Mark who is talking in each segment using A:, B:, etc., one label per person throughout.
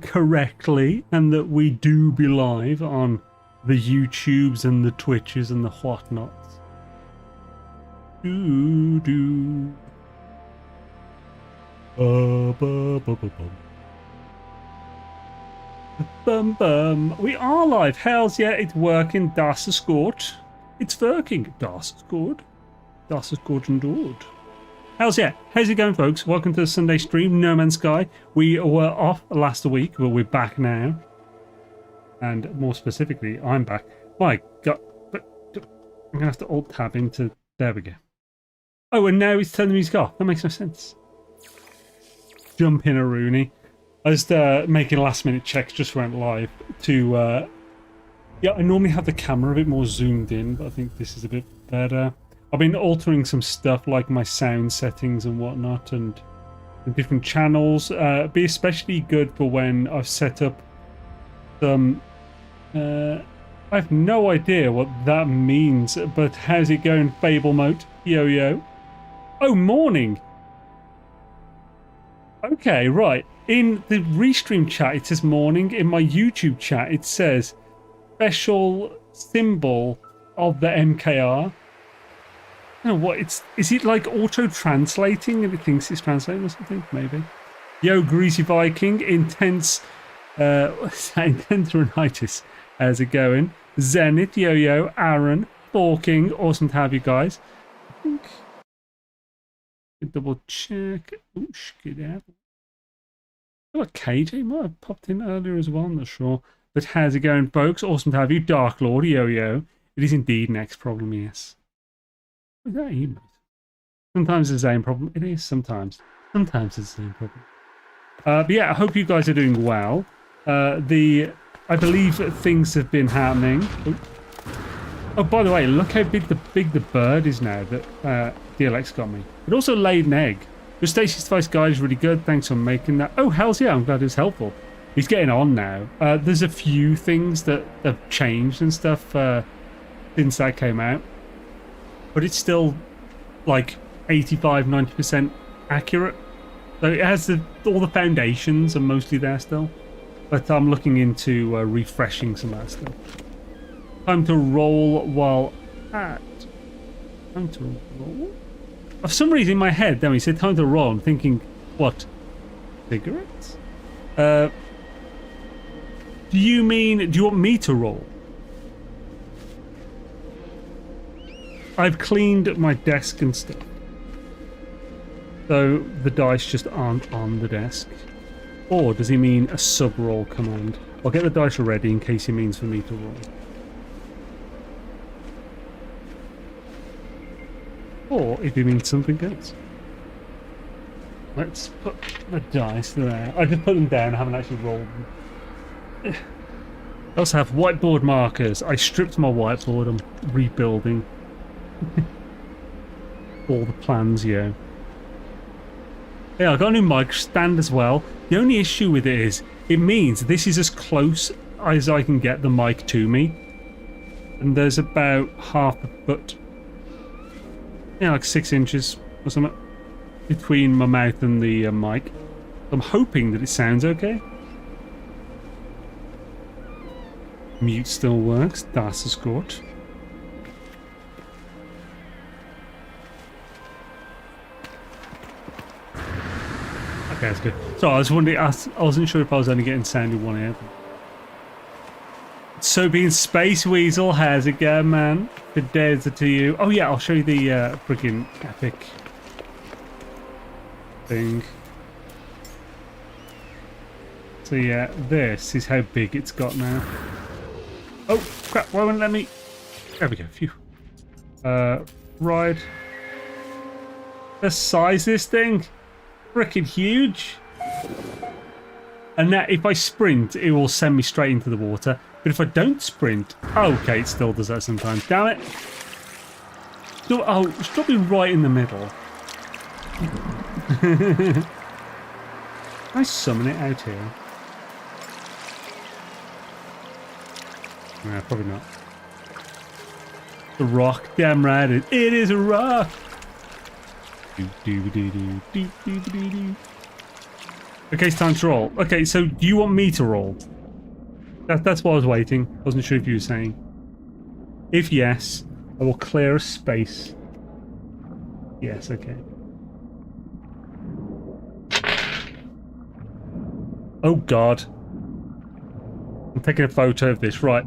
A: correctly and that we do be live on the YouTubes and the Twitches and the whatnots. Do. Bum. We are live. Hells yeah, it's working. Das ist gut. It's working. Das ist gut. Das ist gut and good. Hells yeah. How's it going, folks? Welcome to the Sunday stream. No Man's Sky. We were off last week, but we're back now. And more specifically, I'm back. My God. But I'm going to have to alt-tab into... There we go. Oh, and now he's turning the music off. That makes no sense. Jump in a Rooney. I was making last-minute checks, just went live to... yeah, I normally have the camera a bit more zoomed in, but I think this is a bit better. I've been altering some stuff like my sound settings and whatnot, and the different channels. Be especially good for when I've set up some... I have no idea what that means, but how's it going, Fable Moat? Yo. Oh, morning! Okay, right. In the Restream chat, it says morning. In my YouTube chat, it says special symbol of the MKR. I don't know what it's... Is it like auto-translating and it thinks it's translating or something? Maybe. Yo, Greasy Viking. Intense... intense rhinitis. How's it going? Zenith, Yo, Aaron, Forking. Awesome to have you guys. I think... Double check. Oh, get out. Oh, KJ might have popped in earlier as well. I'm not sure. But how's it going, folks? Awesome to have you. Dark Lord, Yo. It is indeed next problem, yes. Is that you, mate? Sometimes it's the same problem. It is sometimes. Sometimes it's the same problem. But yeah, I hope you guys are doing well. I believe that things have been happening. Oh, by the way, look how big the bird is now that DLX got me. It also laid an egg. Your Stacy's device guide is really good. Thanks for making that. Oh, hells yeah, I'm glad it was helpful. He's getting on now. There's a few things that have changed and stuff since that came out. But it's still like 85-90% accurate. So it has all the foundations are mostly there still. But I'm looking into refreshing some of that stuff. Time to roll while at. Time to roll? For some reason in my head, then he said time to roll. I'm thinking, what? Cigarettes? Do you want me to roll? I've cleaned my desk and stuff. So the dice just aren't on the desk. Or does he mean a sub-roll command? I'll get the dice ready in case he means for me to roll. Or if he means something else. Let's put the dice there. I just put them down, I haven't actually rolled them. I also have whiteboard markers. I stripped my whiteboard, I'm rebuilding. All the plans, yeah. Yeah, I got a new mic stand as well. The only issue with it is, it means this is as close as I can get the mic to me. And there's about half a foot. Yeah, like 6 inches or something between my mouth and the mic. I'm hoping that it sounds okay. Mute still works. Das ist gut. Okay, that's good. So I was wondering, I wasn't sure if I was only getting sound in one ear. So being Space Weasel, how's it going, man? Good days to you. Oh yeah, I'll show you the freaking epic thing. So yeah, this is how big it's got now. Oh crap! Why won't it let me? There we go. Phew. Right. The size of this thing, freaking huge. And now, if I sprint, it will send me straight into the water. But if I don't sprint... Okay, it still does that sometimes. Damn it. Oh, it's got to be right in the middle. Can I summon it out here? No, probably not. The rock. Damn right. It is a rock. Okay, it's time to roll. Okay, so do you want me to roll? That's what I was waiting. I wasn't sure if you were saying. If yes, I will clear a space. Yes, okay. Oh God. I'm taking a photo of this, right.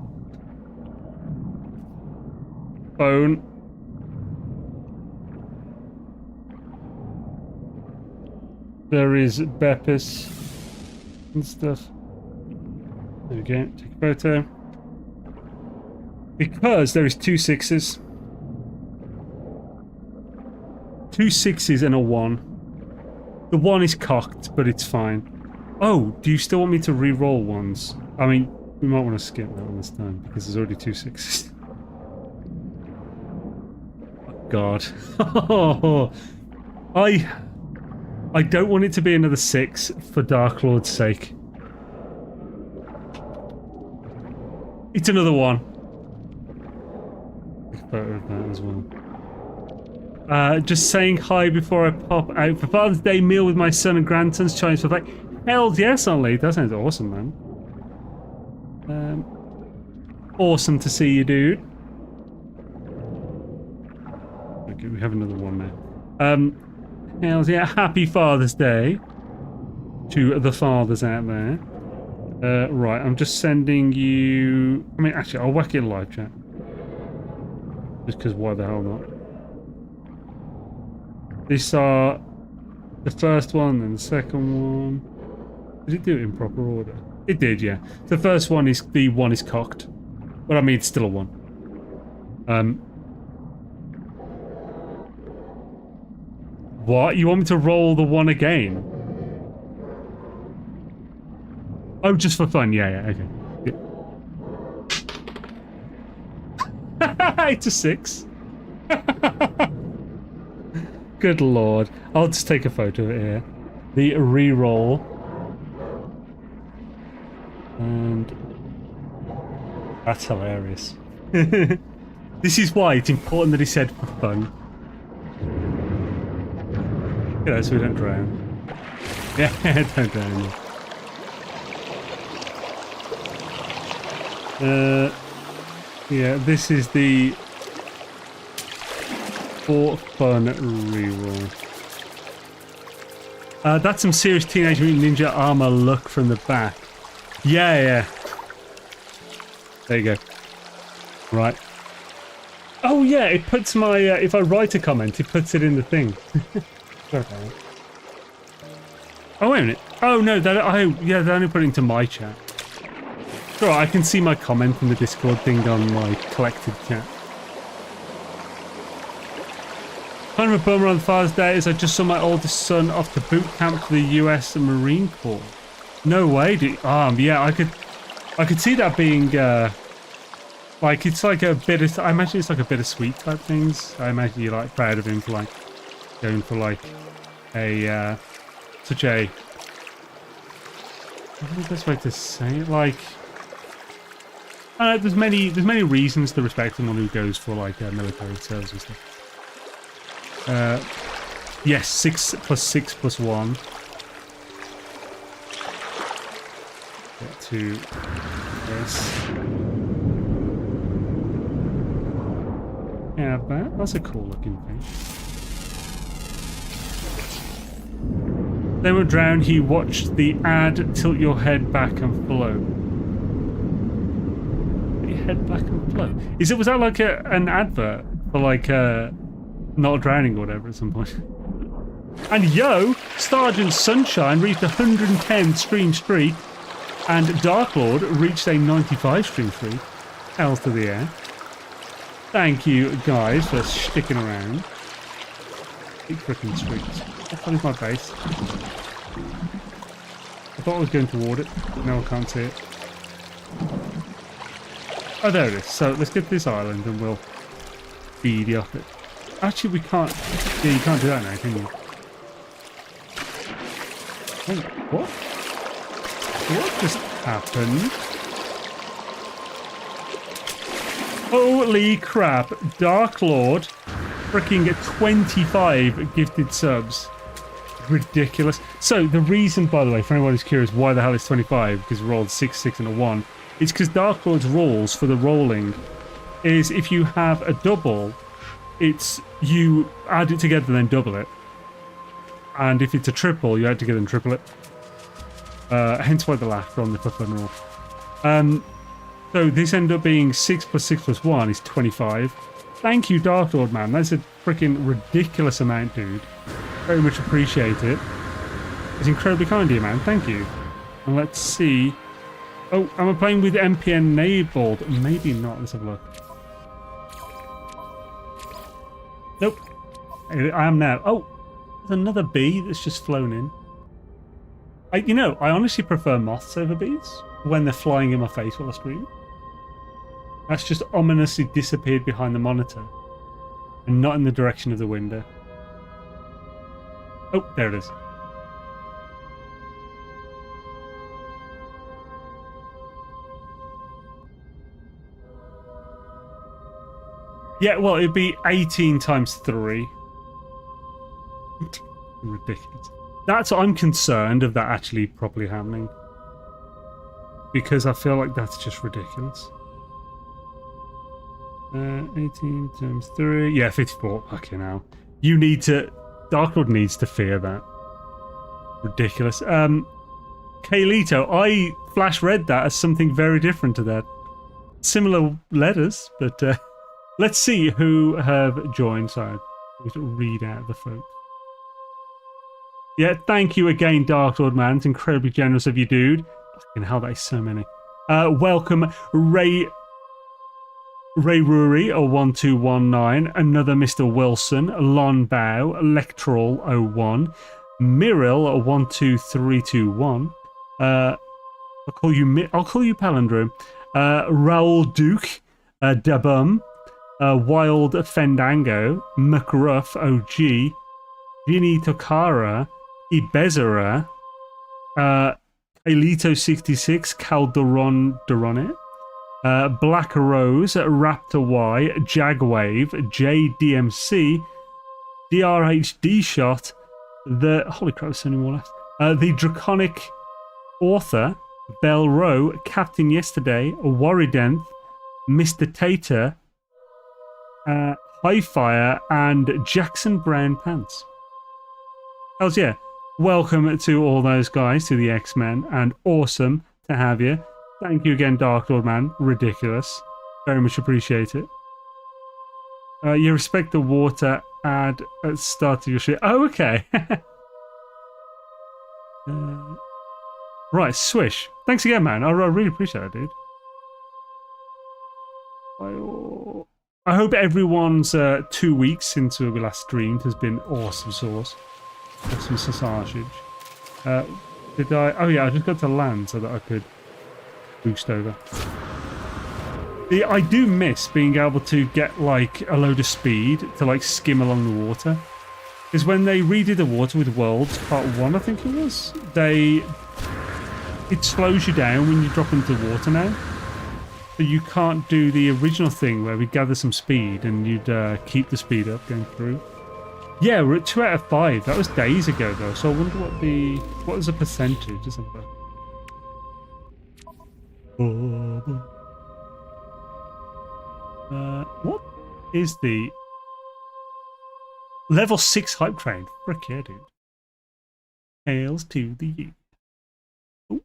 A: Phone. There is Beppis and stuff. There we go, take a photo. Because there is 2 6s. 2 6s and a 1. The 1 is cocked, but it's fine. Oh, do you still want me to re-roll ones? I mean, we might want to skip that one this time, because there's already 2 6s. Oh, God. I don't want it to be another 6 for Dark Lord's sake. It's another 1. Take a photo of that as well. Just saying hi before I pop out for Father's Day meal with my son and grandson's Chinese buffet. Hell yes, Only. That sounds awesome, man. Awesome to see you, dude. Okay, we have another one now. Hell yeah, happy Father's Day to the fathers out there. Right, I'm just sending you... I mean, actually, I'll whack it in live chat. Just because why the hell not? These are the first one and the second one. Did it do it in proper order? It did, yeah. The first one is... the 1 is cocked. But I mean, it's still a 1. What? You want me to roll the 1 again? Oh, just for fun. Yeah, okay. Yeah. It's a 6. Good lord. I'll just take a photo of it here. The re-roll. And... that's hilarious. This is why it's important that he said for fun. You know, so we don't drown. Yeah, don't drown. Yeah, this is the for fun reroll. That's some serious Teenage Mutant Ninja armor look from the back. Yeah. There you go. Right. Oh yeah, it puts my if I write a comment, it puts it in the thing. Oh wait a minute. Oh no, they only put it into my chat. Sure, I can see my comment in the Discord thing on my collected chat. Kind of a bummer on Father's Day is I just saw my oldest son off to boot camp for the US Marine Corps. No way, dude. Yeah, I could see that being like it's like a bit of, I imagine it's like a bittersweet type things. I imagine you're like proud of him for like going for like a such a, what's the best way to say it? Like, there's many reasons to respect someone who goes for like military service and stuff. Yes, 6 + 6 + 1. Get to this. Yeah, that's a cool looking thing. Then when drowned, he watched the ad, tilt your head back and float. Your head back and float. Was that like an advert for like not drowning or whatever at some point? And yo, Sergeant Sunshine reached 110 stream streak, and Dark Lord reached a 95 stream streak. Hells to the air. Thank you guys for sticking around. Big freaking streaks. What is my base? I thought I was going toward it. No, I can't see it. Oh, there it is. So let's get to this island and we'll feed you off it. Actually, we can't. Yeah, you can't do that now, can you? Oh, what? What just happened? Holy crap! Dark Lord, freaking 25 gifted subs. ridiculous. So the reason, by the way, for anyone who's curious why the hell it's 25, because we rolled 6, 6 and a 1, it's because Dark Lord's rules for the rolling is if you have a double, it's you add it together then double it. And if it's a triple, you add it together and triple it. Hence why the laughter on the fun rule. So this ended up being 6 plus 6 plus 1 is 25. Thank you, Dark Lord, man. That's a freaking ridiculous amount, dude. Very much appreciate it. It's incredibly kind of you, man. Thank you. And let's see. Oh, am I playing with MP enabled? Maybe not. Let's have a look. Nope. I am now. Oh, there's another bee that's just flown in. I honestly prefer moths over bees when they're flying in my face while I scream. That's just ominously disappeared behind the monitor and not in the direction of the window. Oh, there it is. Yeah, well, it'd be 18 times 3. Ridiculous. That's what I'm concerned of that actually properly happening. Because I feel like that's just ridiculous. 18 times 3. Yeah, 54. Okay, now. You need to... Dark Lord needs to fear that. Ridiculous. Kaylito, I flash read that as something very different to that. Similar letters, but let's see who have joined. Sorry, we have to read out the folks. Yeah, thank you again, Dark Lord, man. It's incredibly generous of you, dude. Fucking hell, that is so many. Welcome, Ray Ruri, 1219, another Mr. Wilson, Lon Bow, Electoral 01, Miril 12321. I'll call you Palindrome. Raoul Duke, Dabum, Wild Fandango, McRuff OG, Vinny Tokara, Ibezera, Elito66, Calderon Durone, Black Rose, Raptor Y, Jagwave, JDMC, DRHD Shot, holy crap, there's so many more left. The Draconic Author, Bell Rowe, Captain Yesterday, Warridenth, Mr. Tater, Highfire, and Jackson Brown Pants. Hells yeah. Welcome to all those guys, to the X-Men, and awesome to have you. Thank you again, Dark Lord, man. Ridiculous. Very much appreciate it. You respect the water ad at the start of your shit. Oh, okay. Right, Swish. Thanks again, man. I really appreciate it, dude. I hope everyone's 2 weeks since we last streamed has been awesome sauce. Awesome sausage. Did I... Oh, yeah, I just got to land so that I could boost over. I do miss being able to get, like, a load of speed to, like, skim along the water. Because when they redid the water with Worlds, Part 1, I think it was, it slows you down when you drop into the water now. So you can't do the original thing where we gather some speed and you'd keep the speed up going through. Yeah, we're at 2 out of 5. That was days ago, though. So I wonder what is the percentage or something. What is the level 6 hype train? Frick yeah, dude. Hails to the youth. Oh.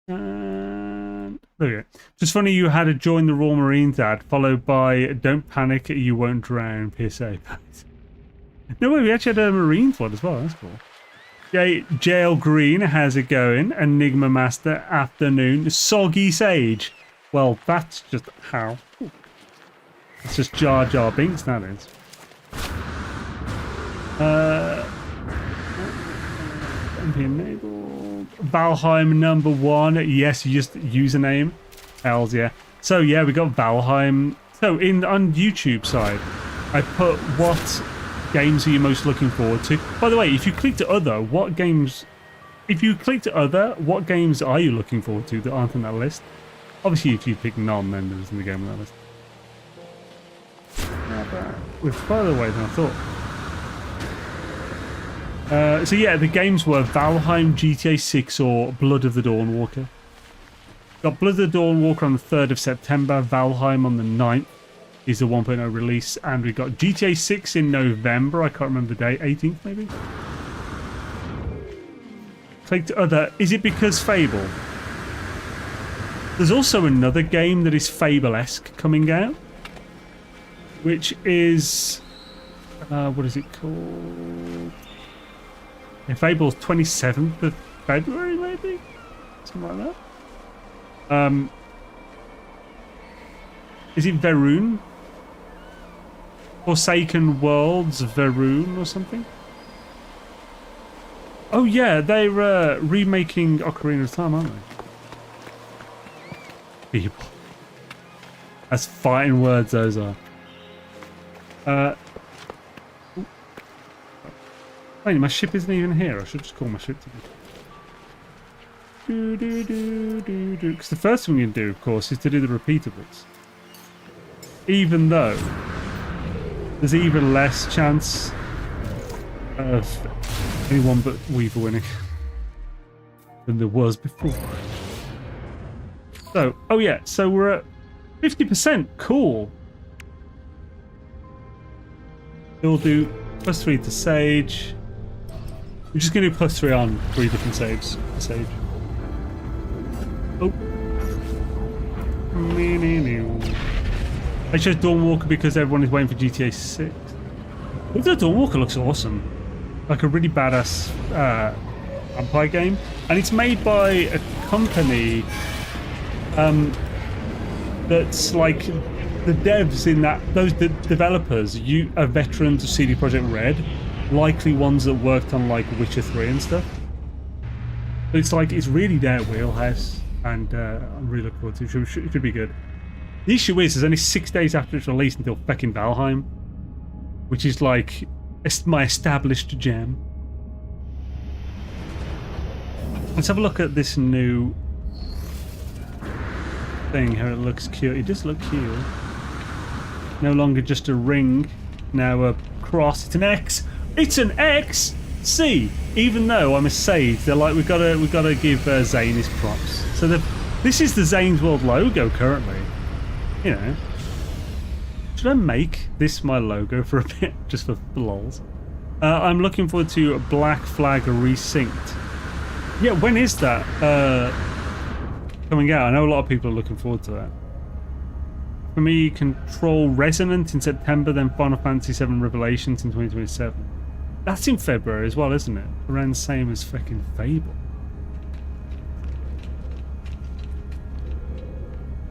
A: And there we go. Just funny you had to join the Royal Marines ad, followed by "Don't panic, you won't drown." PSA. No way, we actually had a Marines one as well. That's cool. Jail Green, how's it going? Enigma Master, afternoon. Soggy Sage. Well, that's just how. It's just Jar Jar Binks, that is. MP enabled. Valheim number 1. Yes, you just username. Hells yeah. So yeah, we got Valheim. So on YouTube side, I put what games are you most looking forward to. By the way, if you click to other, what games are you looking forward to that aren't on that list? Obviously, if you pick none, then there isn't a game on that list. We're further away than I thought. So yeah, the games were Valheim, GTA 6, or Blood of the Dawnwalker. Got Blood of the Dawnwalker on the 3rd of September, Valheim on the 9th is the 1.0 release, and we got GTA 6 in November, I can't remember the date, 18th maybe? Click to other. Is it because Fable? There's also another game that is Fable-esque coming out, which is... what is it called? Yeah, Fable's 27th of February, maybe? Something like that. Is it Verun? Forsaken Worlds Verun or something? Oh yeah, they're remaking Ocarina of Time, aren't they? People. That's fighting words, those are. Wait, my ship isn't even here. I should just call my ship to me. Because the first thing we can do, of course, is to do the repeatables. Even though there's even less chance of anyone but Weaver winning than there was before. So, oh yeah, so we're at 50%. Cool. We'll do +3 to Sage. We're just going to do +3 on 3 different saves. Sage. Oh. I chose Dawnwalker because everyone is waiting for GTA 6. But the Dawnwalker looks awesome. Like a really badass vampire game. And it's made by a company that's like the devs in that, those developers are veterans of CD Projekt Red, likely ones that worked on like Witcher 3 and stuff. But it's like, it's really their wheelhouse, and I'm really looking forward to it. It should be good. The issue is there's only 6 days after it's released until fucking Valheim, which is like my established gem. Let's have a look at this new thing, how it looks cute. It does look cute. No longer just a ring, now a cross. It's an X. It's an X. See, even though I'm a sage, they're like, we gotta give Zane his props. So this is the Zane's World logo currently. You know, should I make this my logo for a bit, just for the lols? I'm looking forward to Black Flag Resynced. Yeah, when is that coming out? I know a lot of people are looking forward to that. For me, Control Resonant in September, then Final Fantasy VII Revelations in 2027. That's in February as well, isn't it? Around the same as fucking Fable.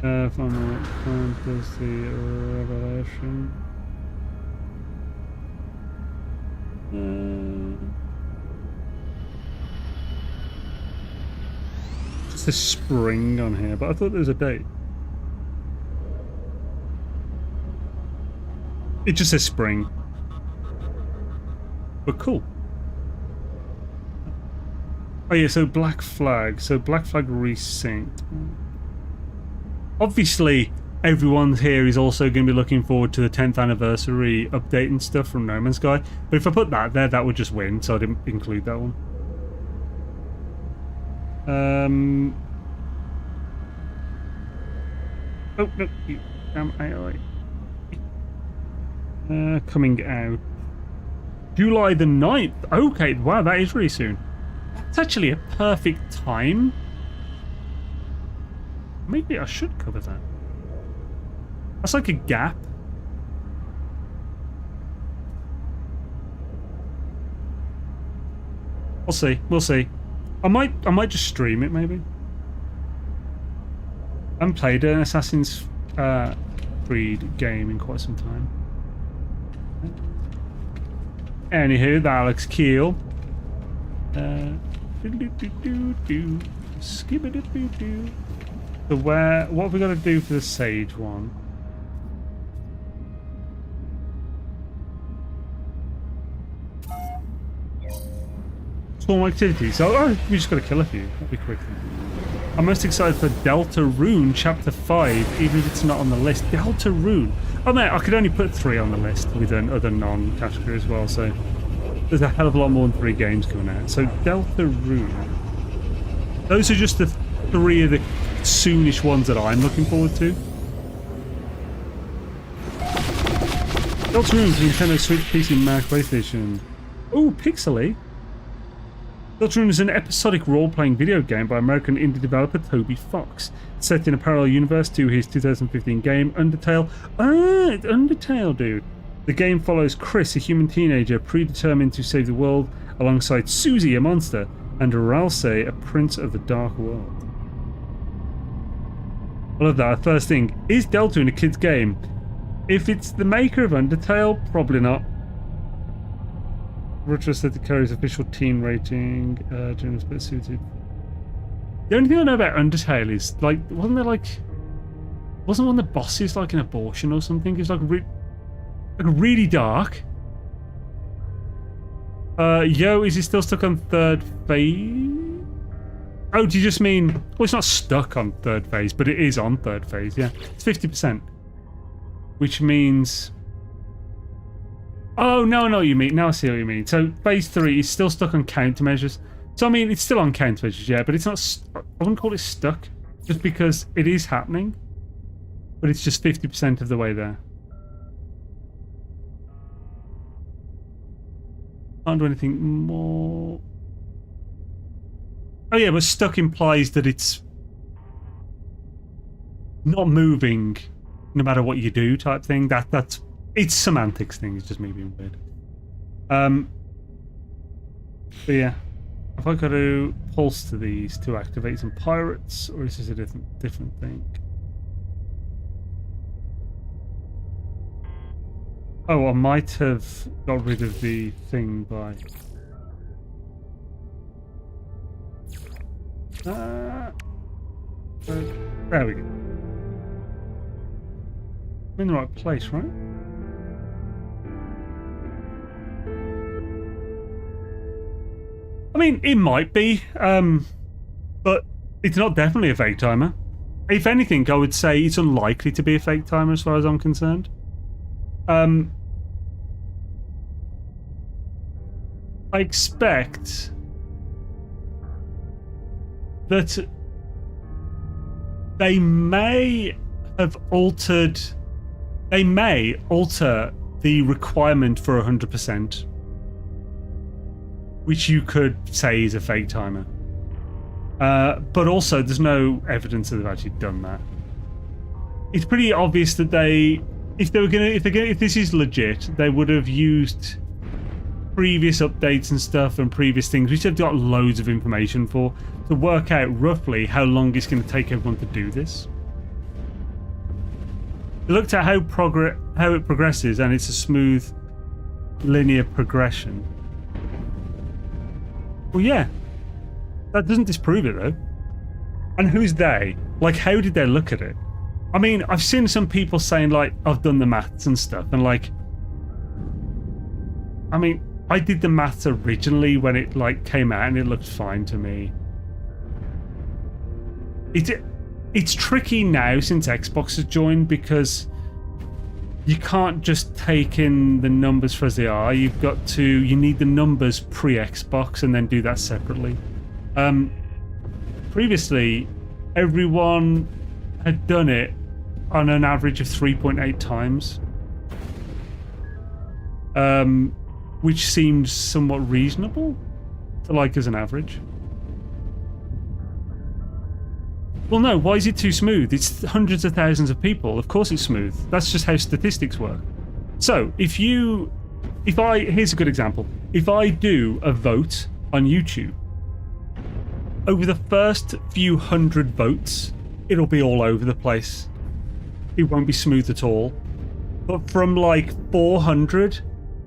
A: Final Fantasy Revelation. Just a spring on here, but I thought there was a date. It just says spring. But cool. Oh yeah, so Black Flag. So Black Flag Resynced. Obviously, everyone here is also going to be looking forward to the 10th anniversary update and stuff from No Man's Sky. But if I put that there, that would just win, so I didn't include that one. Oh, no, you damn AI. Coming out July the 9th. Okay, wow, that is really soon. It's actually a perfect time. Maybe I should cover that. That's like a gap. We'll see. We'll see. I might just stream it maybe. I haven't played an Assassin's Creed game in quite some time. Anywho, that looks cool. Skibidi-doo-doo. So what have we got to do for the Sage one? Small activities. Oh, we just got to kill a few. That'll be quick then. I'm most excited for Delta Rune Chapter 5, even if it's not on the list. Delta Rune. Oh man, I could only put 3 on the list with other non-category as well, so there's a hell of a lot more than 3 games coming out. So Delta Rune. Those are just the 3 of the soonish ones that I'm looking forward to. Delta Rune for Nintendo Switch, PC, Mac, PlayStation. Ooh, pixely. Delta Rune is an episodic role-playing video game by American indie developer Toby Fox, set in a parallel universe to his 2015 game Undertale. Ah, it's Undertale, dude. The game follows Chris, a human teenager predetermined to save the world, alongside Susie, a monster, and Ralsei, a prince of the dark world. I love that. First thing, is Delta in a kid's game? If it's the maker of Undertale, probably not. Retro said the carries official teen rating. Generous bit suited. The only thing I know about Undertale is, like, wasn't one of the bosses like an abortion or something? It was like really dark. Yo, is he still stuck on 3rd phase? Oh, do you just mean... Well, it's not stuck on 3rd phase, but it is on 3rd phase, yeah. It's 50%. Which means... Oh, no, I know what you mean. Now I see what you mean. So, phase 3 is still stuck on countermeasures. So, I mean, it's still on countermeasures, yeah, but it's not... I wouldn't call it stuck, just because it is happening. But it's just 50% of the way there. Can't do anything more... Oh yeah, but stuck implies that it's not moving no matter what you do type thing. That's it's semantics thing, it's just me being weird. But yeah. Have I got to pulse to these to activate some pirates, or is this a different thing? Oh, I might have got rid of the thing by... there we go. I'm in the right place, right? I mean, it might be, but it's not definitely a fake timer. If anything, I would say it's unlikely to be a fake timer as far as I'm concerned. I expect that they may alter the requirement for 100%, which you could say is a fake timer. But also, there's no evidence that they've actually done that. It's pretty obvious that if this is legit, they would have used previous updates and stuff and previous things, which they've got loads of information for, to work out roughly how long it's going to take everyone to do this. They looked at how it progresses, and it's a smooth, linear progression. Well, yeah. That doesn't disprove it, though. And who's they? Like, how did they look at it? I mean, I've seen some people saying, like, I've done the maths and stuff, and, like... I mean, I did the maths originally when it, like, came out, and it looked fine to me. It's tricky now since Xbox has joined, because you can't just take in the numbers for as they are. You need the numbers pre-Xbox and then do that separately. Previously, everyone had done it on an average of 3.8 times, which seemed somewhat reasonable to like as an average. Well, no, why is it too smooth? It's hundreds of thousands of people. Of course it's smooth. That's just how statistics work. So, here's a good example. If I do a vote on YouTube, over the first few hundred votes, it'll be all over the place. It won't be smooth at all. But from like 400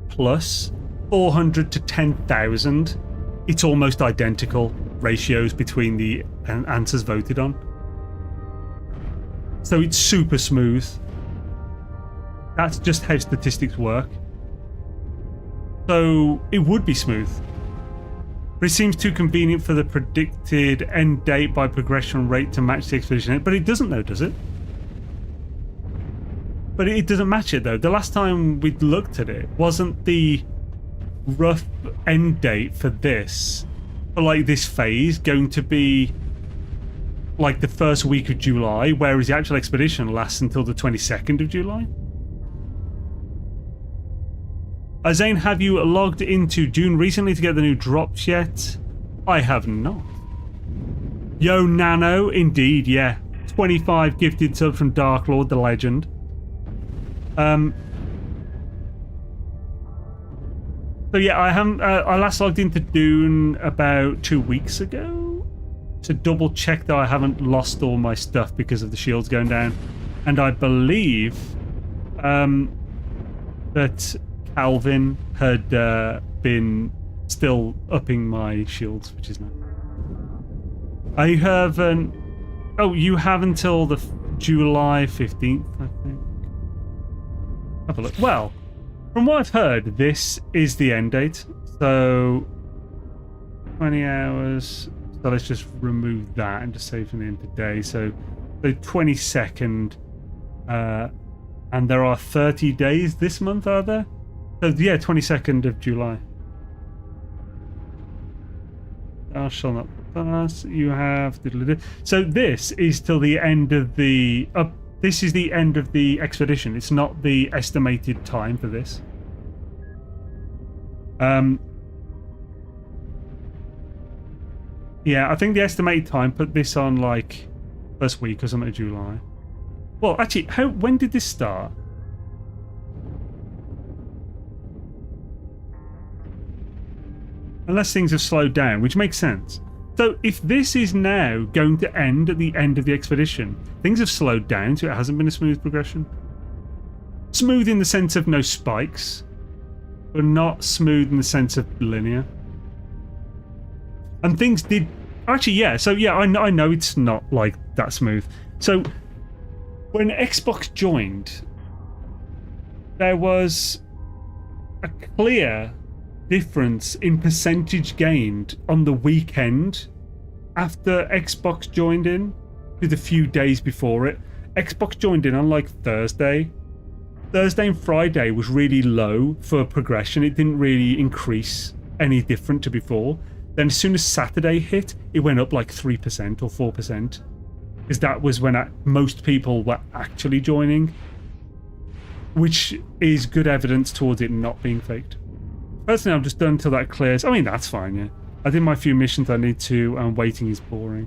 A: plus, 400 to 10,000, it's almost identical ratios between the answers voted on. So it's super smooth. That's just how statistics work. So it would be smooth. But it seems too convenient for the predicted end date by progression rate to match the expedition. But it doesn't though, does it? But it doesn't match it though. The last time we looked at it, wasn't the rough end date for this, for like this phase, going to be like the first week of July, whereas the actual expedition lasts until the 22nd of July. Zane, have you logged into Dune recently to get the new drops yet? I have not. Yo, Nano, indeed, yeah. 25 gifted subs from Dark Lord, the legend. So yeah, I haven't. I last logged into Dune about 2 weeks ago to double check that I haven't lost all my stuff because of the shields going down, and I believe that Calvin had been still upping my shields, which is nice. I haven't. Oh, you have until the July 15th, I think. Have a look. Well, from what I've heard, this is the end date. So 20 hours. So let's just remove that and just save from the end of the day. So the 22nd, and there are 30 days this month, are there? So yeah, 22nd of July. I shall not pass. You have. So this is till the end of the. This is the end of the expedition. It's not the estimated time for this. Yeah, I think the estimated time put this on like first week or something of July. Well, actually, when did this start? Unless things have slowed down, which makes sense. So if this is now going to end at the end of the expedition, things have slowed down, so it hasn't been a smooth progression. Smooth in the sense of no spikes, but not smooth in the sense of linear. And things did... Actually, yeah. So, yeah, I know it's not, like, that smooth. So, when Xbox joined, there was a clear difference in percentage gained on the weekend after Xbox joined in with a few days before it. Xbox joined in on like Thursday and Friday was really low for progression. It didn't really increase any different to before. Then as soon as Saturday hit, it went up like 3% or 4%, because that was when most people were actually joining, which is good evidence towards it not being faked. Personally, I'm just done until that clears. I mean, that's fine, yeah. I did my few missions I need to, and waiting is boring.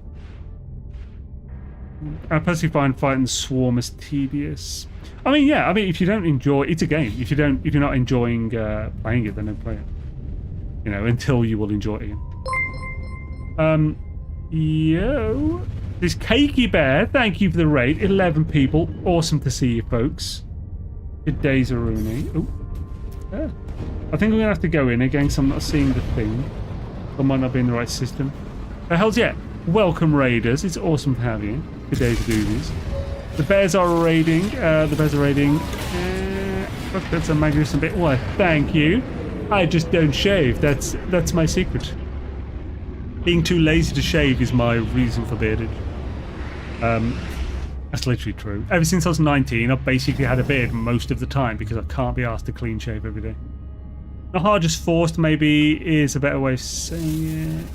A: I personally find fighting the swarm as tedious. I mean, yeah, I mean, if you don't enjoy... It's a game. If you're not enjoying playing it, then don't play it. You know, until you will enjoy it again. Yo. This Cakey Bear, thank you for the raid. 11 people. Awesome to see you, folks. Good day, Zaruni. Oh. Yeah. I think I'm going to have to go in again because I'm not seeing the thing. I might not be in the right system. The hell's yeah. Welcome, raiders. It's awesome to have you. Good day to do this. The bears are raiding. Look, that's a magnificent bit. Why, thank you. I just don't shave. That's my secret. Being too lazy to shave is my reason for beardage. That's literally true. Ever since I was 19, I've basically had a beard most of the time because I can't be asked to clean shave every day. Not hard, just forced, maybe, is a better way of saying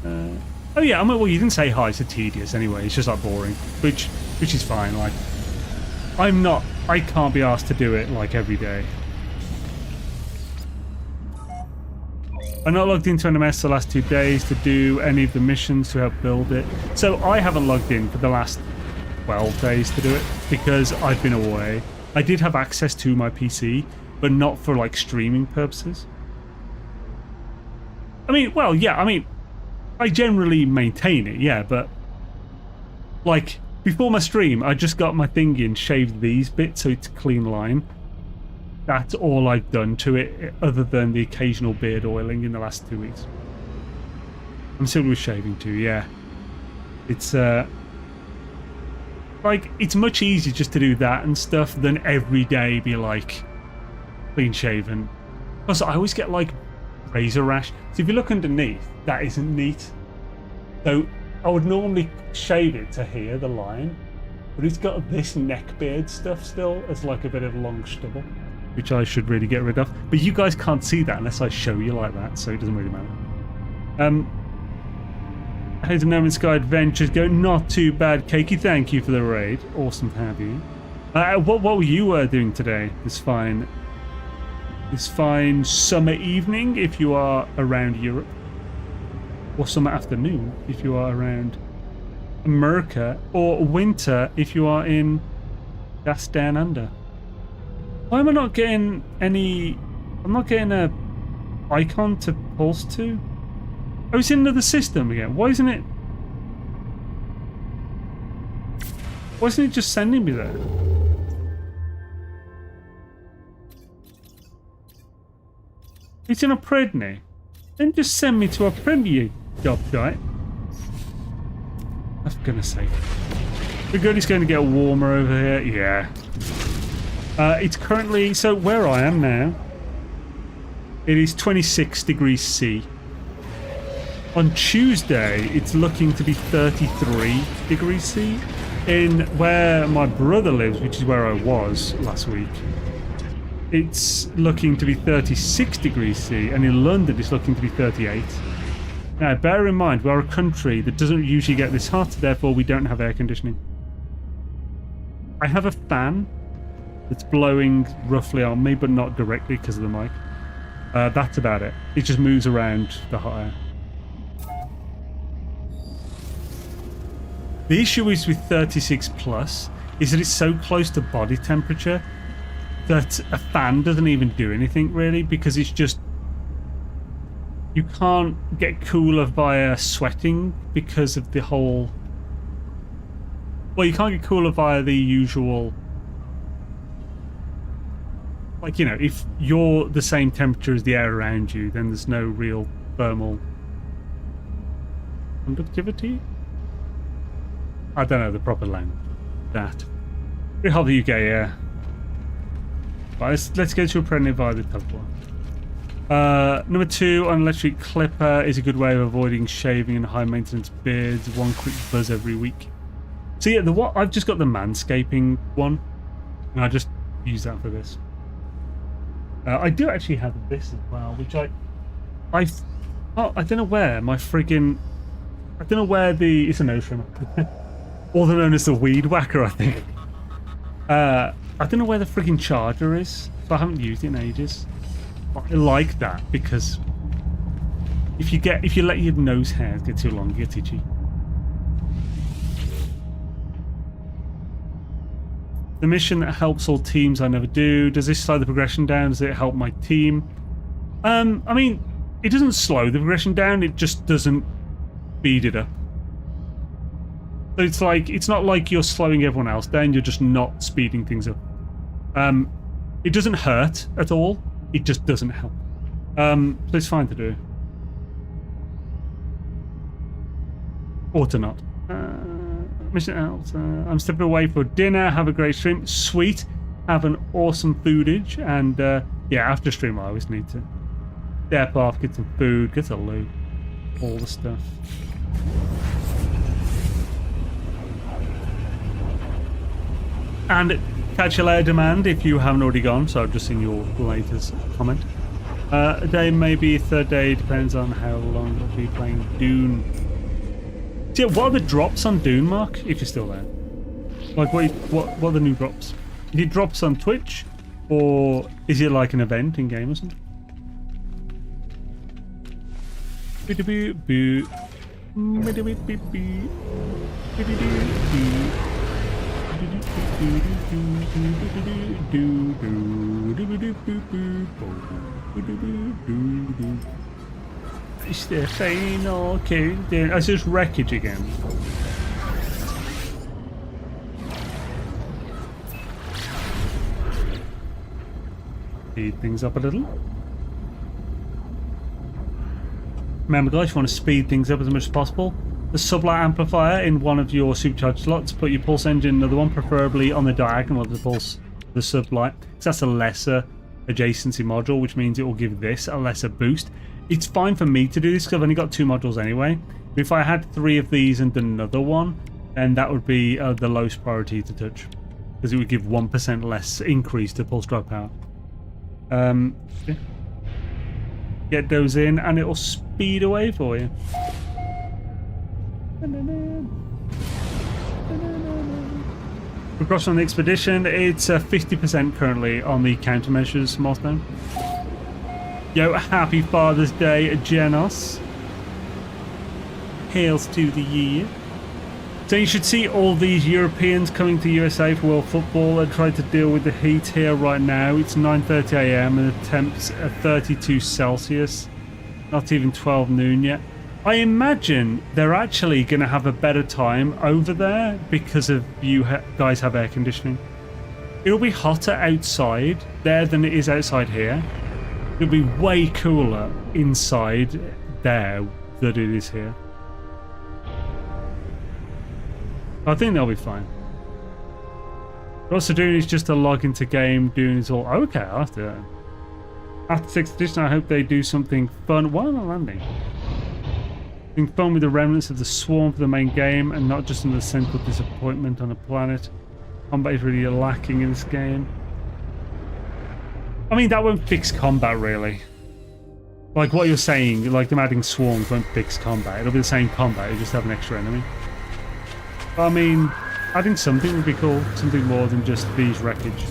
A: it. Oh yeah, I mean, well, you didn't say hi, so tedious anyway. It's just like boring, which is fine. Like, I can't be asked to do it like every day. I'm not logged into NMS the last 2 days to do any of the missions to help build it. So I haven't logged in for the last 12 days to do it because I've been away. I did have access to my PC, but not for like streaming purposes. I mean, well, yeah, I mean, I generally maintain it, yeah, but like before my stream, I just got my thing in, shaved these bits so it's a clean line. That's all I've done to it, other than the occasional beard oiling in the last 2 weeks. I'm still with shaving too, yeah. It's like, it's much easier just to do that and stuff than every day be like clean shaven. Plus, I always get like razor rash. So if you look underneath, that isn't neat. So I would normally shave it to here, the line, but it's got this neck beard stuff still as like a bit of long stubble. which I should really get rid of. But you guys can't see that unless I show you like that, so it doesn't really matter. How's the No Man's Sky Adventures going? Not too bad, Cakey. Thank you for the raid. Awesome to have you. What were you doing today? This fine summer evening if you are around Europe, or summer afternoon if you are around America, or winter if you are in that's down under. Why am I not getting any? I'm not getting a icon to pulse to. Oh, it's in another system again. Why isn't it? Why isn't it just sending me there? It's in a Predney. Then just send me to a Predney, you gobshite. For goodness sake. The good is going to get warmer over here. Yeah. It's currently, so where I am now, it is 26 degrees C. On Tuesday, it's looking to be 33 degrees C. In where my brother lives, which is where I was last week, it's looking to be 36 degrees C, and in London it's looking to be 38. Now, bear in mind, we're a country that doesn't usually get this hot, therefore we don't have air conditioning. I have a fan that's blowing roughly on me, but not directly because of the mic. That's about it. It just moves around the hot air. The issue is with 36 plus is that it's so close to body temperature that a fan doesn't even do anything really, because it's just, you can't get cooler via sweating because of the whole, well, you can't get cooler via the usual, like, you know, if you're the same temperature as the air around you, then there's no real thermal conductivity. I don't know the proper language. That. We have the UK, yeah. Right, let's go to a Predney via the top one. Number 2, an electric clipper is a good way of avoiding shaving and high maintenance beards. One quick buzz every week. So yeah, I've just got the manscaping one, and I just use that for this. I do actually have this as well, which I don't know where my friggin', I don't know where it's a nose trimmer. Also known as the weed whacker, I think. I don't know where the friggin' charger is, so I haven't used it in ages. But I like that because if you let your nose hairs get too long, you get itchy. The mission that helps all teams I never do. Does this slow the progression down? Does it help my team? I mean, it doesn't slow the progression down, it just doesn't speed it up. So it's like, it's not like you're slowing everyone else down, you're just not speeding things up. It doesn't hurt at all, it just doesn't help. So it's fine to do. Or to not. Mission out. I'm stepping away for dinner, have a great stream. Sweet. Have an awesome foodage. And yeah, after stream I always need to step off, get some food, get a loo. All the stuff. And catch you later, Demand, if you haven't already gone, so I've just seen your latest comment. A day, maybe a third day, depends on how long I'll be playing Dune. So yeah, what are the drops on Dune, Mark, if you're still there? Like, what are the new drops? Is it drops on Twitch, or is it like an event in-game or something? Is there saying okay? It's just wreckage again. Speed things up a little. Remember, guys, you want to speed things up as much as possible. The sublight amplifier in one of your supercharged slots. Put your pulse engine in another one, preferably on the diagonal of the pulse, the sublight. So that's a lesser adjacency module, which means it will give this a lesser boost. It's fine for me to do this because I've only got 2 modules anyway. But if I had 3 of these and another one, then that would be the lowest priority to touch, because it would give 1% less increase to pulse drive power. Yeah. Get those in and it'll speed away for you. Across on the expedition, it's 50% currently on the countermeasures milestone. Yo, happy Father's Day, Janos. Hails to the year. So you should see all these Europeans coming to USA for World Football and try to deal with the heat here right now. It's 9:30 AM and the temps are 32 Celsius. Not even 12 noon yet. I imagine they're actually going to have a better time over there because of you guys have air conditioning. It'll be hotter outside there than it is outside here. It'll be way cooler inside there than it is here. I think they'll be fine. What also doing is just a log into game, doing it all. Okay, I'll have to. After 6th edition, I hope they do something fun. Why am I landing? Something fun with the remnants of the swarm for the main game, and not just in the central disappointment on a planet. Combat is really lacking in this game. I mean, that won't fix combat, really. Like what you're saying, like them adding swarms won't fix combat. It'll be the same combat, you just have an extra enemy. I mean, adding something would be cool. Something more than just these wreckage.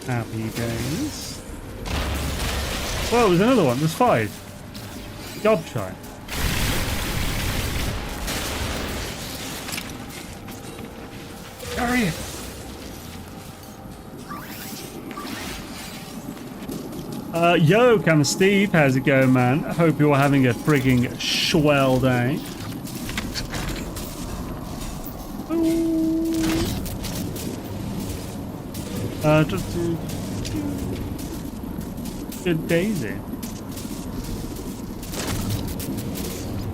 A: Happy days. Whoa, there's another one. There's 5. Job try. Carry it. Yo, Cam Steve, how's it going, man? I hope you're having a frigging swell day. Good daisy.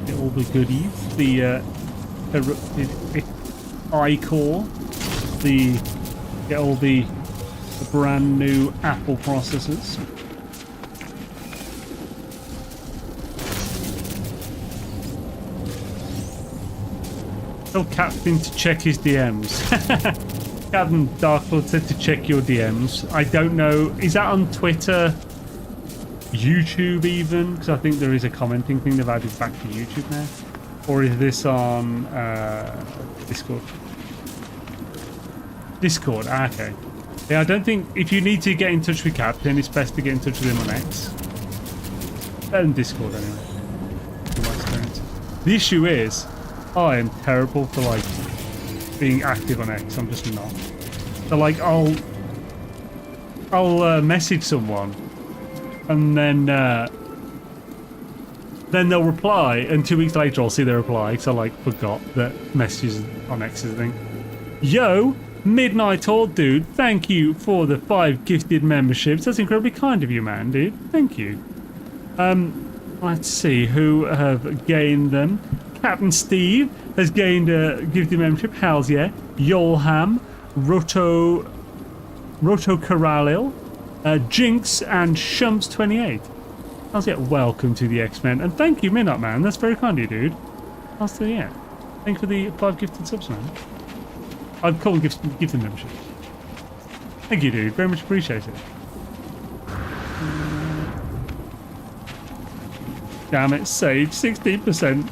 A: Get all the goodies. The erupted I-core. Get all the brand new Apple processors. Tell Captain to check his DMs. Captain Darklord said to check your DMs. I don't know. Is that on Twitter? YouTube even? Because I think there is a commenting thing they've added back to YouTube now. Or is this on Discord? Discord, okay. Yeah, I don't think... If you need to get in touch with Captain, it's best to get in touch with him on X. Better than Discord anyway. In my experience. The issue is, I am terrible for like being active on X. I'm just not. So like I'll message someone and then they'll reply, and 2 weeks later I'll see their reply because I like forgot that messages on X is a thing. Yo, Midnight Horde dude, thank you for the 5 gifted memberships. That's incredibly kind of you, man, dude. Thank you. Let's see who have gained them. Captain Steve has gained a gifted membership. How's yeah? Yolham, Roto Corralil, Jinx, and Shumps28. How's yeah? Welcome to the X-Men, and thank you, Midnight Man. That's very kind of you, dude. How's the yeah? Thanks for the 5 gifted subs, man. I'd call them gifted membership. Thank you, dude. Very much appreciated. Damn it, Sage, 16%.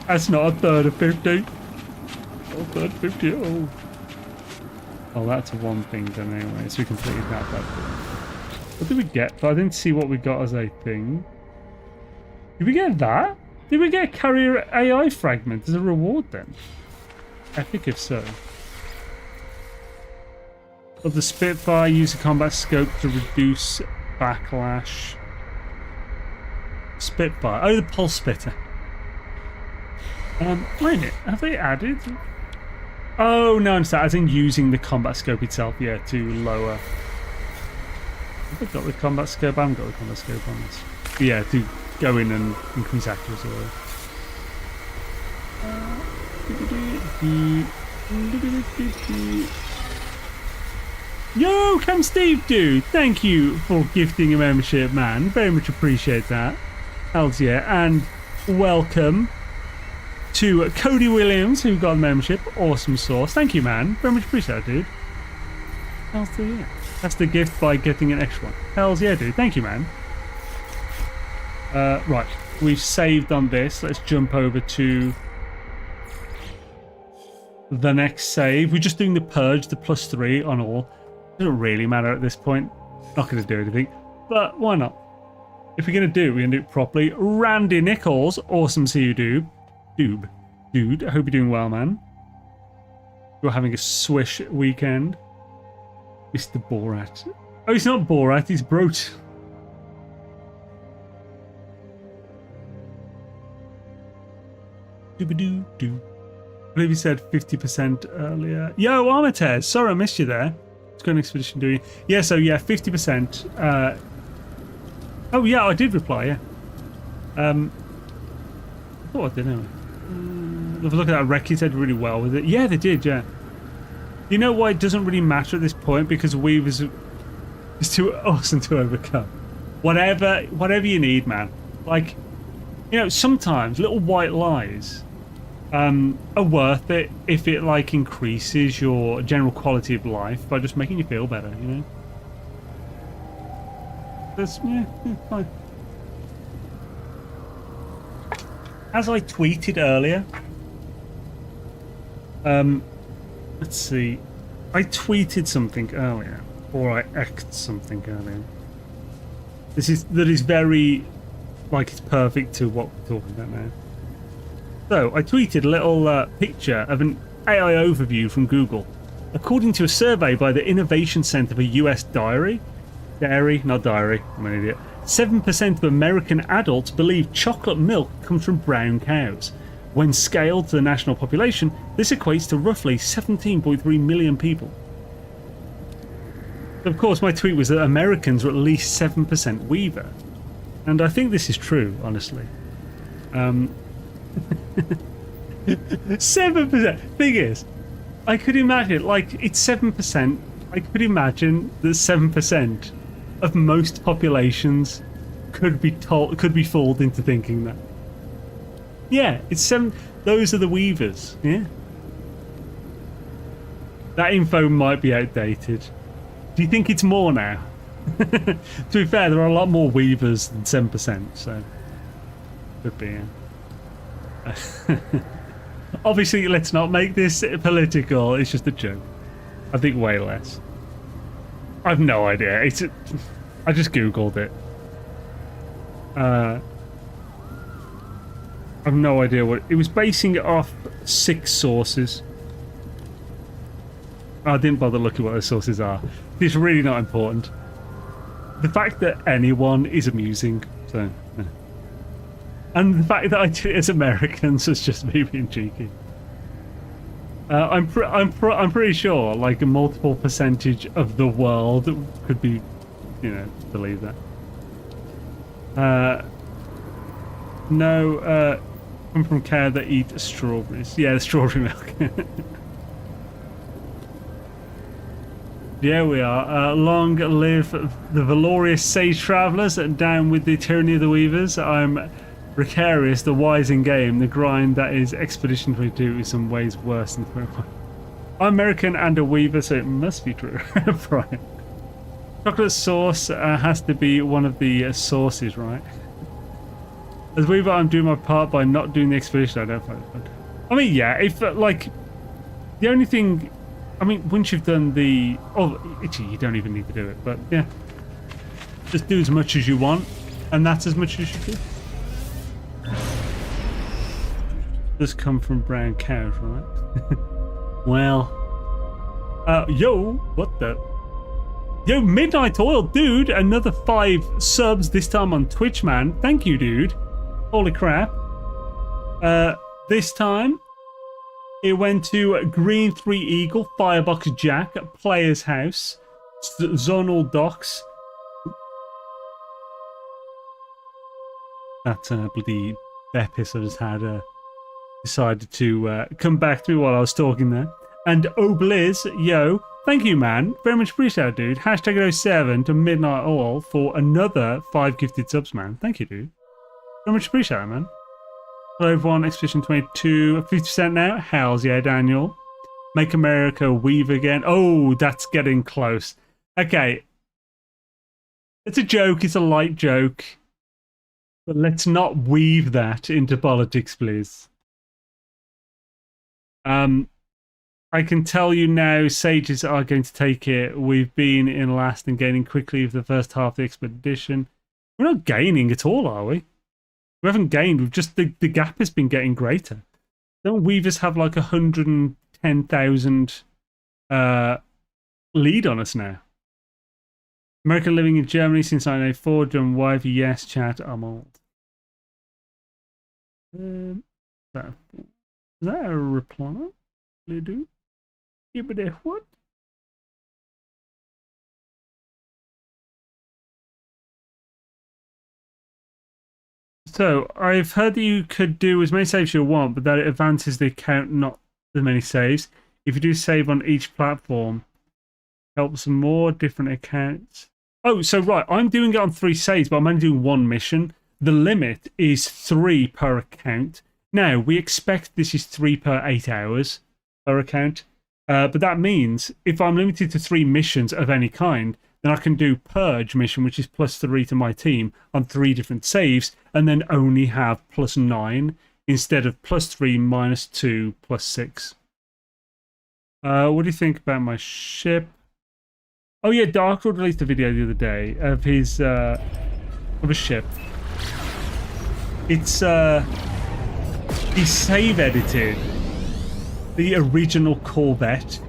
A: That's not a third of 50. Not a third of 50 at all. Oh, that's one thing done anyway, so we completed that. What did we get? But I didn't see what we got as a thing. Did we get that? Did we get a carrier AI fragment as a reward then? I think if so. Of the Spitfire, use a combat scope to reduce backlash. Spitfire. Oh, the pulse splitter. Wait a minute, have they added? Oh, no, it's that, as in using the combat scope itself, yeah, to lower. Have I got the combat scope? I haven't got the combat scope on this. But yeah, to go in and increase accuracy. Yo, Cam Steve, dude. Thank you for gifting a membership, man. Very much appreciate that. Hells yeah. And welcome to Cody Williams, who got a membership. Awesome sauce. Thank you, man. Very much appreciate that, dude. Hells yeah. That's the gift by getting an extra one. Hells yeah, dude. Thank you, man. Right. We've saved on this. Let's jump over to the next save. We're just doing the purge, the +3 on all. Doesn't really matter at this point. Not going to do anything. But why not? If we're going to do it, we're going to do it properly. Randy Nichols. Awesome to see you, dude. Dude, I hope you're doing well, man. You're having a swish weekend. Mr. Borat. Oh, he's not Borat, he's Brute. Doobadoo-doo. I believe he said 50% earlier. Yo, Armitez, sorry I missed you there. Let's go on expedition doing. Yeah, so yeah, 50%. Oh yeah, I did reply, yeah. I thought I did anyway. If you look at that wreck, he did really well with it. Yeah, they did, yeah. You know why it doesn't really matter at this point? Because Weavers is too awesome to overcome. Whatever you need, man. Like, you know, sometimes little white lies are worth it if it like increases your general quality of life by just making you feel better, you know. That's yeah, fine. As I tweeted earlier, let's see, I tweeted something earlier, or I acted something earlier. That is very, like, it's perfect to what we're talking about now. So I tweeted a little picture of an AI overview from Google. According to a survey by the Innovation Center for US Dairy, not diary, I'm an idiot. 7% of American adults believe chocolate milk comes from brown cows. When scaled to the national population, this equates to roughly 17.3 million people. Of course, my tweet was that Americans are at least 7% Weaver. And I think this is true, honestly. 7%. Thing is, I could imagine, like, it's 7%. I could imagine that 7% of most populations could be fooled into thinking that. Yeah, it's 7. Those are the Weavers. Yeah. That info might be outdated. Do you think it's more now? To be fair, there are a lot more Weavers than 7%, so could be. Yeah. Obviously, let's not make this political. It's just a joke. I think way less. I've no idea. I just googled it. I've no idea what it was basing it off 6 sources. I didn't bother looking what those sources are. It's really not important. The fact that anyone is amusing, so yeah. And the fact that I did it as Americans is just me being cheeky. I'm pretty sure like a multiple percentage of the world could be, you know, believe that. No, come from cow that eat strawberries. Yeah, the strawberry milk. Yeah, we are. Long live the valorous sage travellers, and down with the tyranny of the Weavers. I'm precarious, the wise in game, the grind that is Expedition 22 is some ways worse than 21. I'm American and a Weaver, so it must be true. Brian. Chocolate sauce has to be one of the sources, right? As Weaver, I'm doing my part by not doing the expedition. I don't find it fun. I mean, yeah, if like the only thing, I mean, once you've done the, actually, you don't even need to do it, but yeah, just do as much as you want, and that's as much as you should do. Does come from brown cows, right? Well, yo, what the? Yo, Midnight Oil, dude, another 5 subs, this time on Twitch, man. Thank you, dude. Holy crap. This time, it went to Green 3 Eagle, Firebox Jack, Player's House, Zonal Docks. That bloody Bepis I just had decided to come back to me while I was talking there. And Obliz, yo, thank you, man. Very much appreciated, dude. Hashtag 07 to Midnight All for another 5 gifted subs, man. Thank you, dude. Very much appreciated, man. Hello, everyone. Expedition 22, 50% now. Hells yeah, Daniel. Make America weave again. Oh, that's getting close. Okay. It's a joke. It's a light joke. But let's not weave that into politics, please. I can tell you now, sages are going to take it. We've been in last and gaining quickly for the first half of the expedition. We're not gaining at all, are we? We haven't gained. We've just the gap has been getting greater. Don't weavers have like 110,000 lead on us now? America living in Germany since 1984. John wife, yes, chat. I'm old. Is that a reply? Will it do? Yeah, but what? So, I've heard that you could do as many saves as you want, but that it advances the account, not as many saves. If you do save on each platform, helps more different accounts. Oh, so right, I'm doing it on 3 saves, but I'm only doing 1 mission. The limit is 3 per account. Now, we expect this is 3 per 8 hours per account. But that means if I'm limited to 3 missions of any kind, then I can do Purge mission, which is +3 to my team on 3 different saves, and then only have +9 instead of +3, -2, +6. What do you think about my ship? Oh yeah, Darkwood released a video the other day of his of a ship. It's he save edited the original Corvette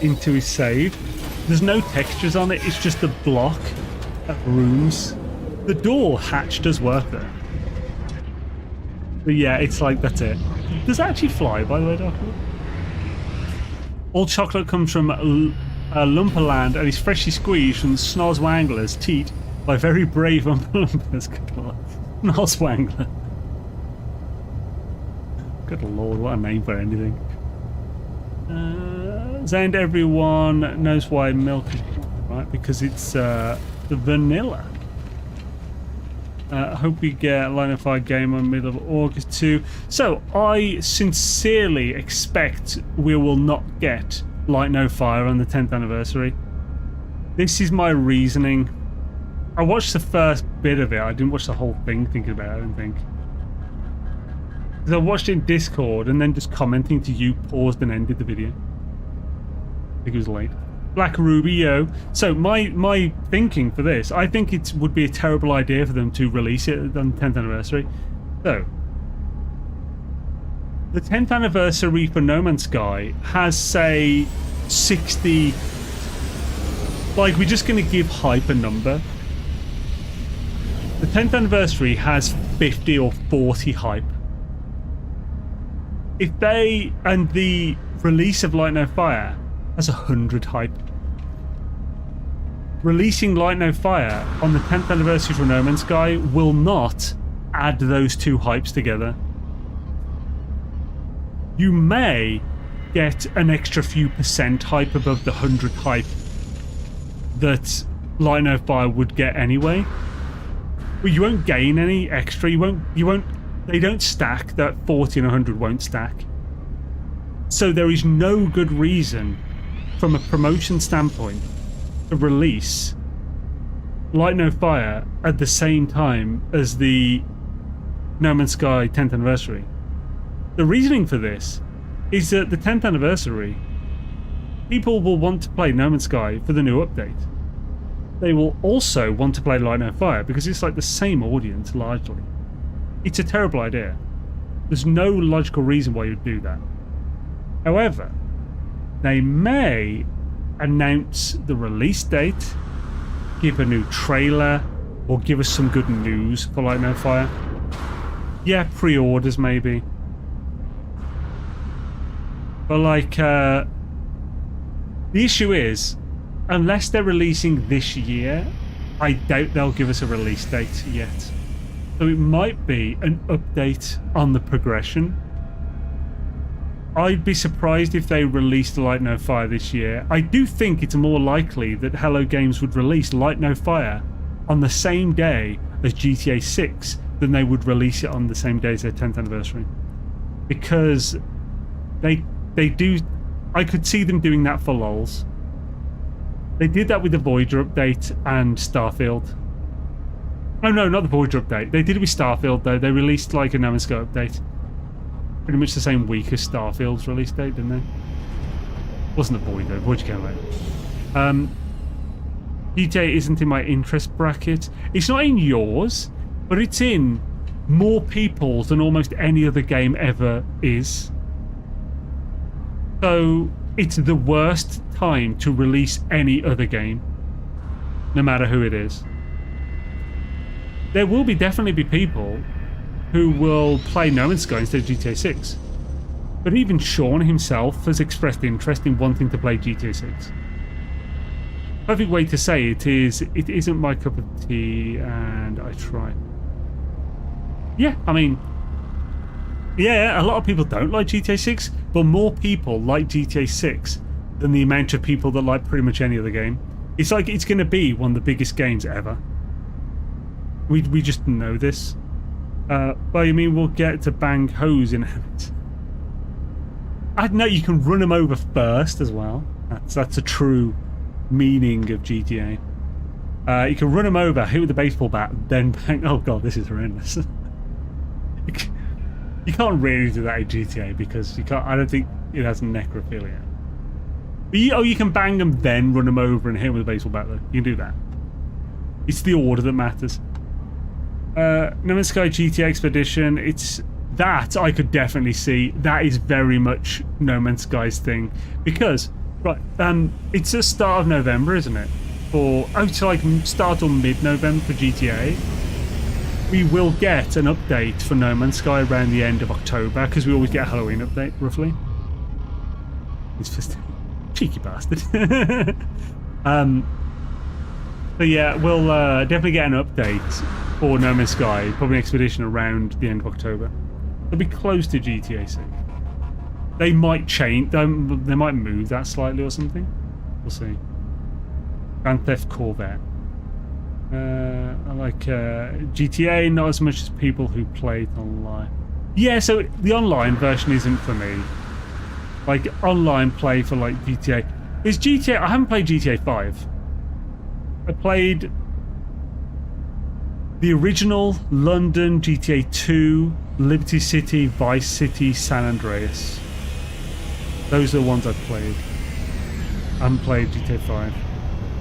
A: into his save. There's no textures on it, it's just a block of rooms. The door hatch does work though. But yeah, it's like, that's it. Does it actually fly, by the way, Darkwood? All chocolate comes from Lumperland and is freshly squeezed from Snozzwangler's teat by very brave Umpa-Lumpers. Good lord. Snozzwangler. Good lord, what a name for anything. And everyone knows why milk is right, because it's the vanilla. I hope we get Line of Fire game on middle of August too. So I sincerely expect we will not get Light No Fire on the 10th anniversary. This is my reasoning. I watched the first bit of it. I didn't watch the whole thing thinking about it, I don't think. Because I watched it in Discord and then just commenting to you, paused and ended the video. I think it was late. Black Ruby, yo. So my thinking for this, I think it would be a terrible idea for them to release it on the 10th anniversary. So, the 10th anniversary for No Man's Sky has, say, 60... Like, we're just going to give hype a number. The 10th anniversary has 50 or 40 hype. If they... And the release of Light No Fire has 100 hype. Releasing Light No Fire on the 10th anniversary for No Man's Sky will not add those 2 hypes together. You may get an extra few percent hype above the 100 hype that Light No Fire would get anyway. But you won't gain any extra. You won't. They don't stack. That 40 and 100 won't stack. So there is no good reason, from a promotion standpoint, to release Light No Fire at the same time as the No Man's Sky 10th anniversary. The reasoning for this is that the 10th anniversary, people will want to play No Man's Sky for the new update. They will also want to play Light No Fire because it's like the same audience largely. It's a terrible idea. There's no logical reason why you'd do that. However, they may announce the release date, give a new trailer, or give us some good news for Light No Fire. Yeah, pre-orders maybe. But like, the issue is, unless they're releasing this year, I doubt they'll give us a release date yet. So it might be an update on the progression. I'd be surprised if they released Light No Fire this year. I do think it's more likely that Hello Games would release Light No Fire on the same day as GTA 6 than they would release it on the same day as their 10th anniversary. Because they do... I could see them doing that for lols. They did that with the Voyager update and Starfield. Oh no, not the Voyager update. They did it with Starfield though. They released like a No Man's Sky update. Pretty much the same week as Starfield's release date, didn't they? Wasn't the Voyager. Voyager came out. GTA isn't in my interest bracket. It's not in yours, but it's in more people's than almost any other game ever is. So it's the worst time to release any other game, no matter who it is. There will definitely be people who will play No Man's Sky instead of GTA 6. But even Sean himself has expressed interest in wanting to play GTA 6. Perfect way to say it isn't my cup of tea and I try. Yeah, I mean, yeah, a lot of people don't like GTA 6, but more people like GTA 6 than the amount of people that like pretty much any other game. It's like it's going to be one of the biggest games ever. We just know this. Well, you mean we'll get to bang hose in it? I know you can run them over first as well. That's a true meaning of GTA. You can run them over, hit with a baseball bat, then bang. Oh god, this is horrendous. You can't really do that in GTA because you can't. I don't think it has necrophilia. But you can bang them, then run them over and hit them with a baseball bat. Though you can do that. It's the order that matters. No Man's Sky GTA Expedition. It's that I could definitely see. That is very much No Man's Sky's thing because right, it's the start of November, isn't it? It's like start or mid-November for GTA. We will get an update for No Man's Sky around the end of October because we always get a Halloween update, roughly. He's just cheeky bastard. But yeah, we'll definitely get an update for No Man's Sky, probably an Expedition around the end of October. It'll be close to GTA 6. They might change, they might move that slightly or something. We'll see. Grand Theft Corvette. I like GTA, not as much as people who played online. Yeah, so the online version isn't for me. Like, online play for, like, GTA. Is GTA... I haven't played GTA 5. I played the original London, GTA 2, Liberty City, Vice City, San Andreas. Those are the ones I've played. I haven't played GTA 5.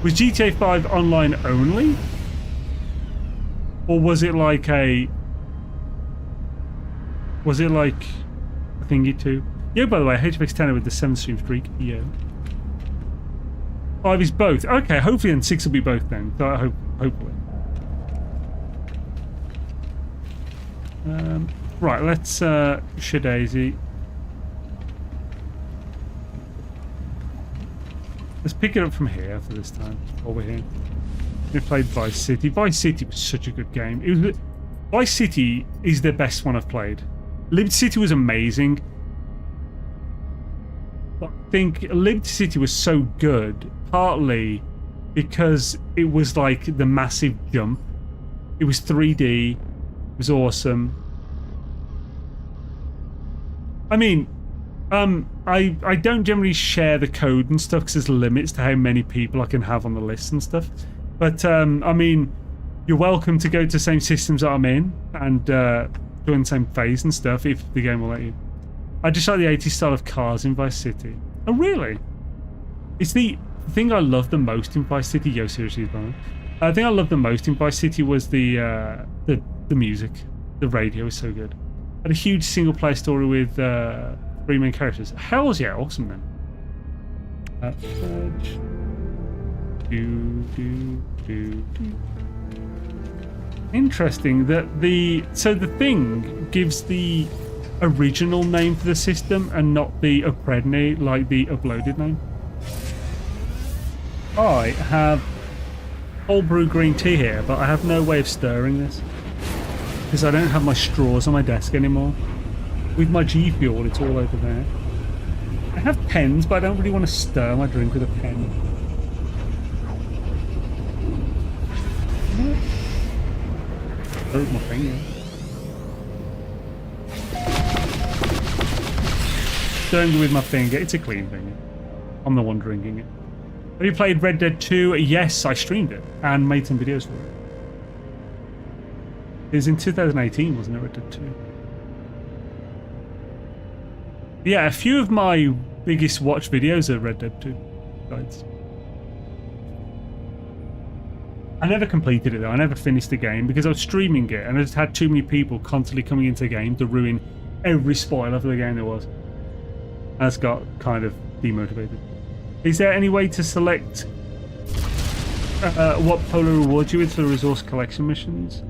A: Was GTA 5 online only? Or was it like a... Was it like a thingy too? Yo, by the way, HFX Tanner with the 7th stream streak. Yo. 5 is both. Okay, hopefully then 6 will be both then. So I hopefully. Right, let's Shadaisy. Let's pick it up from here for this time. While we're here. We played Vice City. Vice City was such a good game. Vice City is the best one I've played. Liberty City was amazing. But I think Liberty City was so good, partly because it was like the massive jump. It was 3D. It was awesome. I mean, I don't generally share the code and stuff because there's limits to how many people I can have on the list and stuff. But, I mean, you're welcome to go to the same systems that I'm in and join the same phase and stuff if the game will let you. I just like the 80s style of cars in Vice City. Oh, really? It's the thing I love the most in Vice City. Yo, seriously, brother. The thing I loved the most in Vice City was the music. The radio is so good. Had a huge single-player story with 3 main characters. Hell's yeah, awesome, man. Interesting that the thing gives the original name for the system and not the upred like the uploaded name. I have cold brew green tea here, but I have no way of stirring this because I don't have my straws on my desk anymore. With my G Fuel, it's all over there. I have pens, but I don't really want to stir my drink with a pen. Hurt my finger. Stirring with my finger. It's a clean finger. I'm the one drinking it. Have you played Red Dead 2? Yes, I streamed it and made some videos for it. It was in 2018, wasn't it, Red Dead 2? Yeah, a few of my biggest watch videos are Red Dead 2 guides. I never completed it though, I never finished the game because I was streaming it and I just had too many people constantly coming into the game to ruin every spoiler for the game there was. That's got kind of demotivated. Is there any way to select what Polar rewards you with for resource collection missions?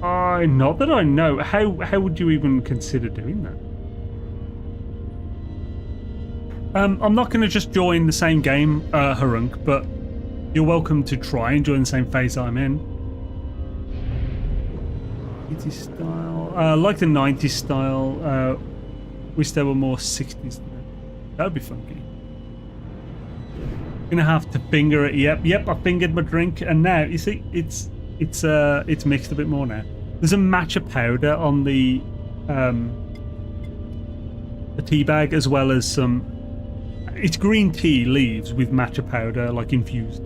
A: Not that I know. How would you even consider doing that? I'm not going to just join the same game, Harunk, but you're welcome to try and join the same phase I'm in. 80s style. Like the 90s style. Wish there were more 60s. That would be funky. Gonna have to finger it. Yep. I fingered my drink, and now you see it's mixed a bit more now. There's a matcha powder on the tea bag, as well as some. It's green tea leaves with matcha powder, like infused.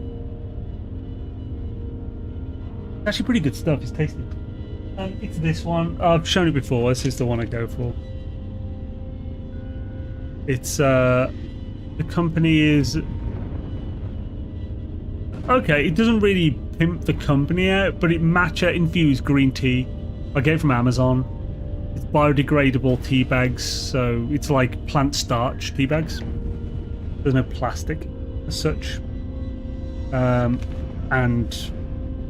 A: Actually, pretty good stuff. It's tasty. It's this one. I've shown it before. This is the one I go for. It's the company is. Okay, it doesn't really pimp the company out, but it matcha infused green tea. I get it from Amazon. It's biodegradable tea bags, so it's like plant starch tea bags. There's no plastic as such. And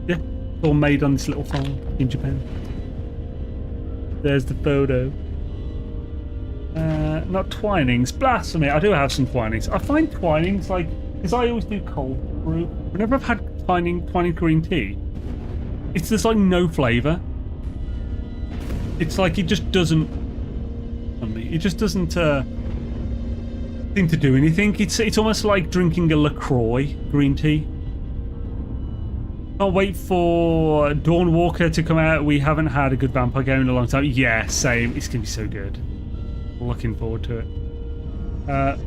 A: yeah, it's all made on this little farm in Japan. There's the photo. Not Twinings. Blasphemy. I do have some Twinings. I find Twinings like, because I always do cold brew. Whenever I've had Twining green tea, it's just like no flavour. It's like it just doesn't. It just doesn't seem to do anything. It's almost like drinking a LaCroix green tea. Can't wait for Dawnwalker to come out. We haven't had a good vampire game in a long time. Yeah, same. It's gonna be so good. Looking forward to it.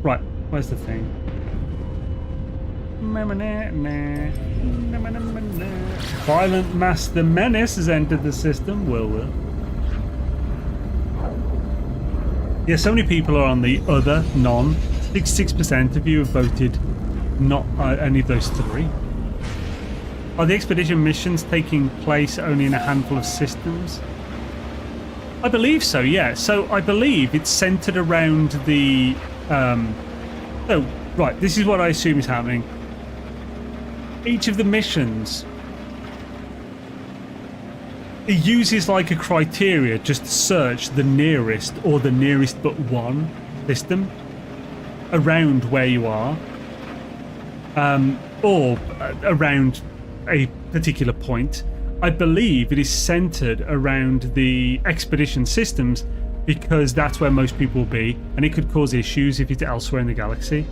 A: Right, where's the thing? Violent Master Menace has entered the system. Will. Yeah, so many people are on the other, non. 66% of you have voted not any of those three. Are the expedition missions taking place only in a handful of systems? I believe so, yeah. So I believe it's centered around the... Oh, right, this is what I assume is happening. Each of the missions, it uses like a criteria just to search the nearest or the nearest but one system around where you are, or around a particular point. I believe it is centered around the expedition systems because that's where most people will be, and it could cause issues if it's elsewhere in the galaxy.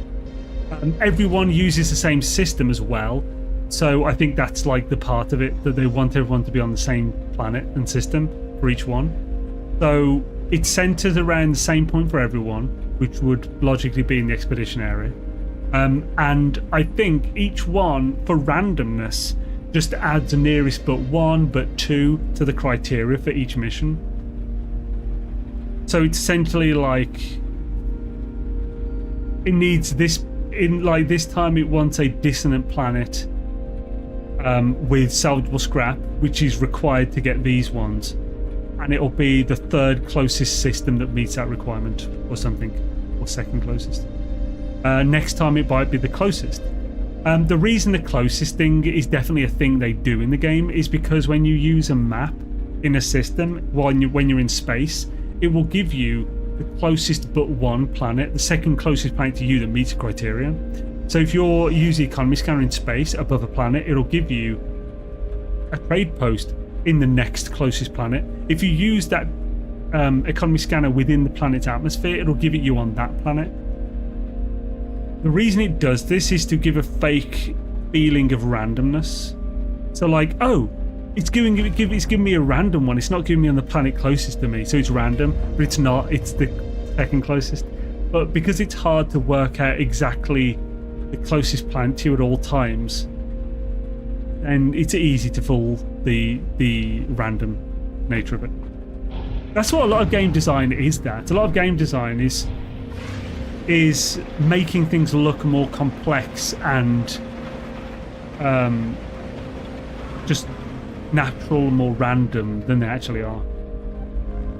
A: Everyone uses the same system as well, so I think that's like the part of it that they want everyone to be on the same planet and system for each one. So it's centered around the same point for everyone, which would logically be in the expedition area. And I think each one, for randomness, just adds a nearest but one, but two to the criteria for each mission. So it's essentially like it needs this in like this time it wants a dissonant planet with salvageable scrap, which is required to get these ones, and it'll be the third closest system that meets that requirement or something, or second closest. Next time it might be the closest. The reason the closest thing is definitely a thing they do in the game is because when you use a map in a system when you're in space, it will give you the closest but one planet, the second closest planet to you that meets the criteria. So if you're using economy scanner in space above a planet, it'll give you a trade post in the next closest planet. If you use that economy scanner within the planet's atmosphere, it'll give it you on that planet. The reason it does this is to give a fake feeling of randomness. So like, oh, it's giving me a random one. It's not giving me on the planet closest to me, so it's random, but it's not. It's the second closest. But because it's hard to work out exactly the closest planet to you at all times, then it's easy to fool the random nature of it. That's what a lot of game design is. A lot of game design is making things look more complex and just natural, more random than they actually are.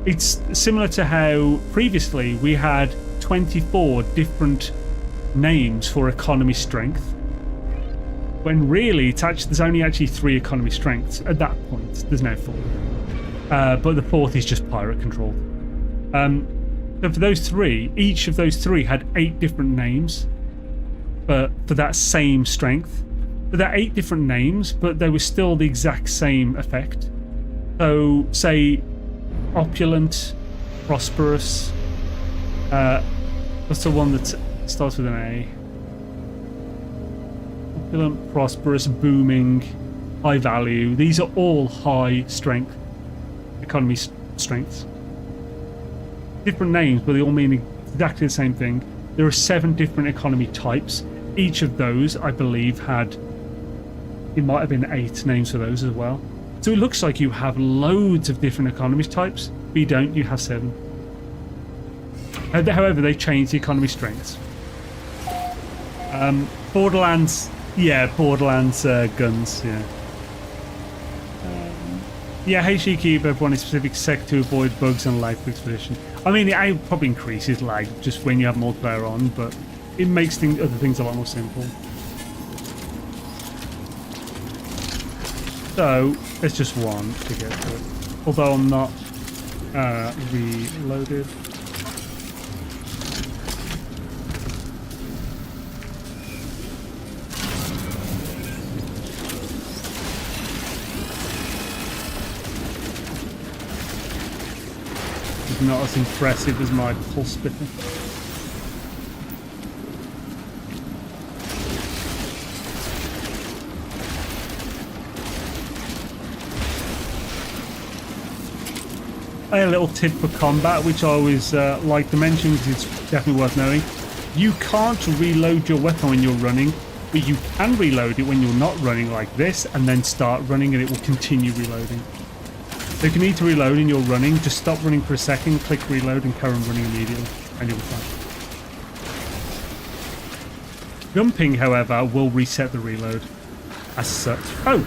A: It's similar to how previously we had 24 different names for economy strength, when really there's only actually 3 economy strengths at that point. There's no 4, but the 4th is just pirate controlled. So for those 3, each of those 3 had 8 different names, but for that same strength. But they're 8 different names, but they were still the exact same effect. So say opulent, prosperous. What's the one that starts with an A? Opulent, prosperous, booming, high value. These are all high strength economy strengths. Different names, but they all mean exactly the same thing. There are 7 different economy types. Each of those, I believe, it might have been 8 names for those as well. So it looks like you have loads of different economy types, but you don't. You have 7. However, they changed the economy strengths. Borderlands, guns, yeah. HE keep everyone in a specific sec to avoid bugs and lag for expedition. I mean, it probably increases lag just when you have multiplayer on, but it makes other things a lot more simple. So, there's just one to get to it. Although I'm not reloaded. It's not as impressive as my pulse spitter. A little tip for combat, which I always like to mention because it's definitely worth knowing. You can't reload your weapon when you're running, but you can reload it when you're not running like this, and then start running and it will continue reloading. So if you need to reload and you're running, just stop running for a second, click reload and carry on running immediately, and you'll be fine. Jumping, however, will reset the reload as such. Oh!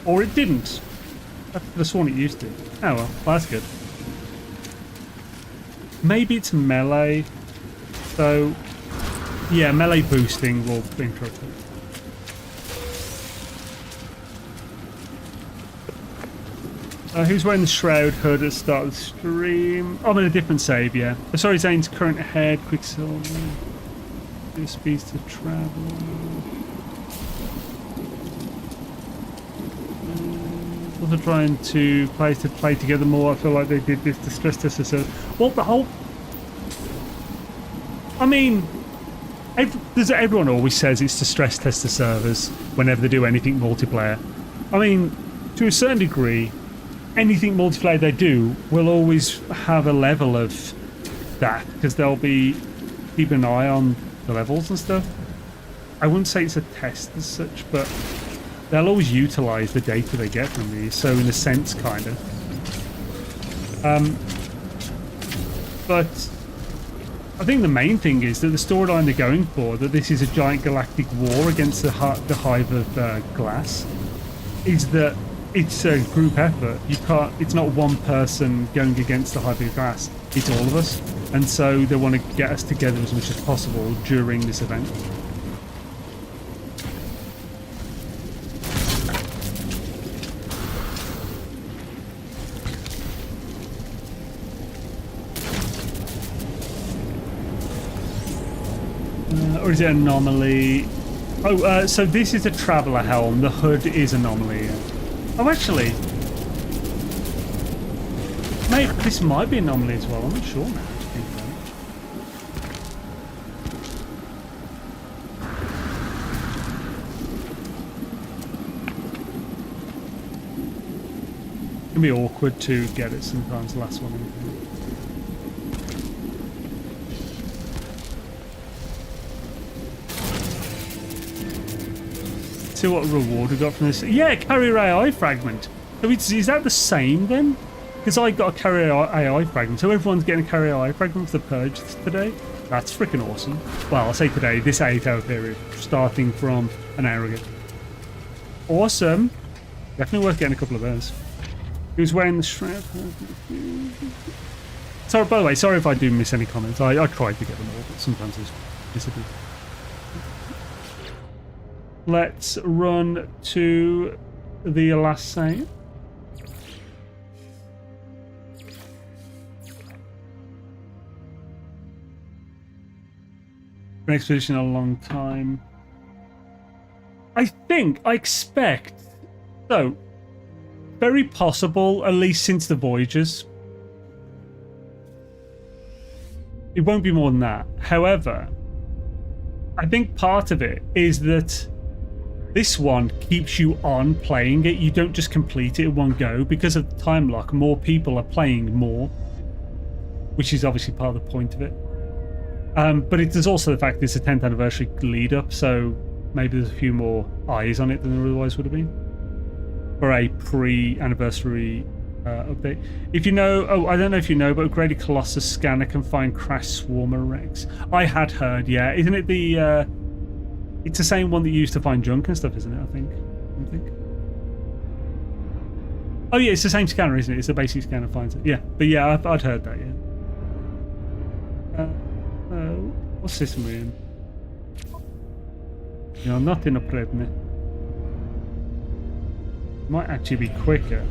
A: Or it didn't. I could have sworn it used to. Oh well, that's good. Maybe it's melee. So, yeah, melee boosting will interrupt it. Who's wearing the shroud hood at the start of the stream? I'm in a different save, yeah. Sorry, Zane's current head, Quicksilver. Do speeds to travel. Also trying to play together more. I feel like they did this to stress test. So, well, the whole. I mean, everyone always says it's to stress test the servers whenever they do anything multiplayer. I mean, to a certain degree, anything multiplayer they do will always have a level of that because they'll be keeping an eye on the levels and stuff. I wouldn't say it's a test as such, but they'll always utilize the data they get from these, so in a sense, kind of. But I think the main thing is that the storyline they're going for, that this is a giant galactic war against the hive of glass, is that it's a group effort. It's not one person going against the hive of glass, it's all of us. And so they want to get us together as much as possible during this event. Or is it anomaly? Oh, so this is a traveller helm. The hood is anomaly. Oh, actually, Maybe this might be an anomaly as well. I'm not sure now. It can be awkward to get it sometimes. The last one. See what reward we got from this. Yeah, carrier AI fragment. So is that the same then? Because I got a carrier AI fragment, so everyone's getting a carrier AI fragment for the purge today. That's freaking awesome. Well, I'll say today, this 8-hour period, starting from an hour ago. Awesome. Definitely worth getting a couple of those. Who's wearing the shroud? Sorry, by the way, sorry if I do miss any comments. I tried to get them all, but sometimes there's disappear. Let's run to the last save. An expedition a long time. I expect, so, very possible, at least since the Voyages. It won't be more than that. However, I think part of it is that this one keeps you on playing it. You don't just complete it in one go. Because of the time lock, more people are playing more, which is obviously part of the point of it. But there's also the fact it's a 10th anniversary lead up, so maybe there's a few more eyes on it than there otherwise would have been for a pre-anniversary update. If you know, I don't know if you know, but upgraded Colossus scanner can find crash swarmer wrecks. I had heard, yeah. Isn't it the? It's the same one that you used to find junk and stuff, isn't it? I think. Oh yeah, it's the same scanner, isn't it? It's the basic scanner finds it. Yeah, but yeah, I'd heard that. Yeah. What system are we in? You know, nothing upgrading it. Might actually be quicker.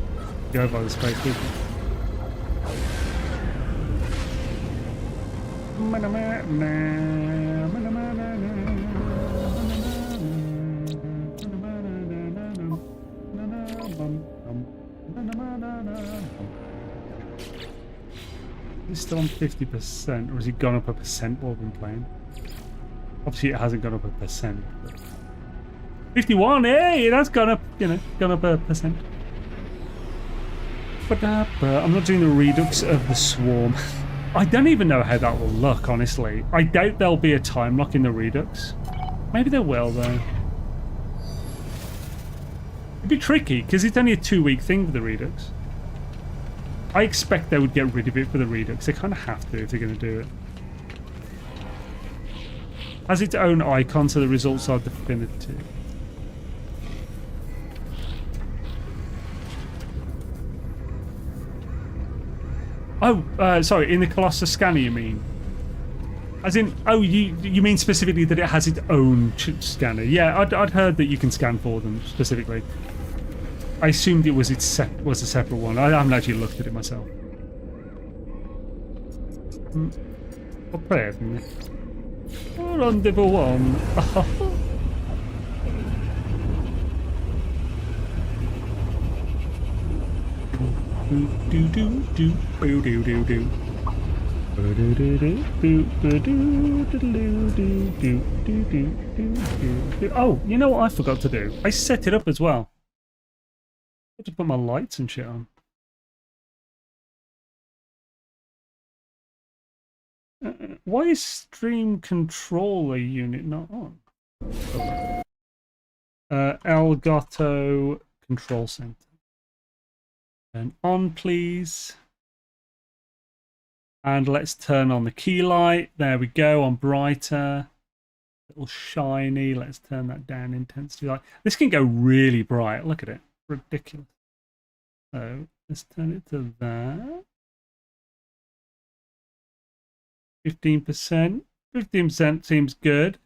A: Go by the space quicker. Is it still on 50%, or has it gone up a percent while we've been playing? Obviously, it hasn't gone up a percent. 51, hey, it has gone up, gone up a percent. But I'm not doing the redux of the swarm. I don't even know how that will look, honestly. I doubt there'll be a time lock in the redux. Maybe there will, though. It'd be tricky, because it's only a 2-week thing for the redux. I expect they would get rid of it for the redux. They kind of have to if they're going to do it. Has its own icon, so the results are definitive. Oh, sorry, in the Colossus scanner, you mean? As in, oh, you mean specifically that it has its own scanner? Yeah, I'd heard that you can scan for them specifically. I assumed it was a separate one. I haven't actually looked at it myself. Prevne. Rendezvous one. Oh, you know what I forgot to do? I set it up as well. I have to put my lights and shit on. Why is stream controller unit not on? Elgato control center. Turn on, please. And let's turn on the key light. There we go, on brighter. Little shiny. Let's turn that down intensity light. This can go really bright. Look at it. Ridiculous. So let's turn it to that. 15%. 15% seems good.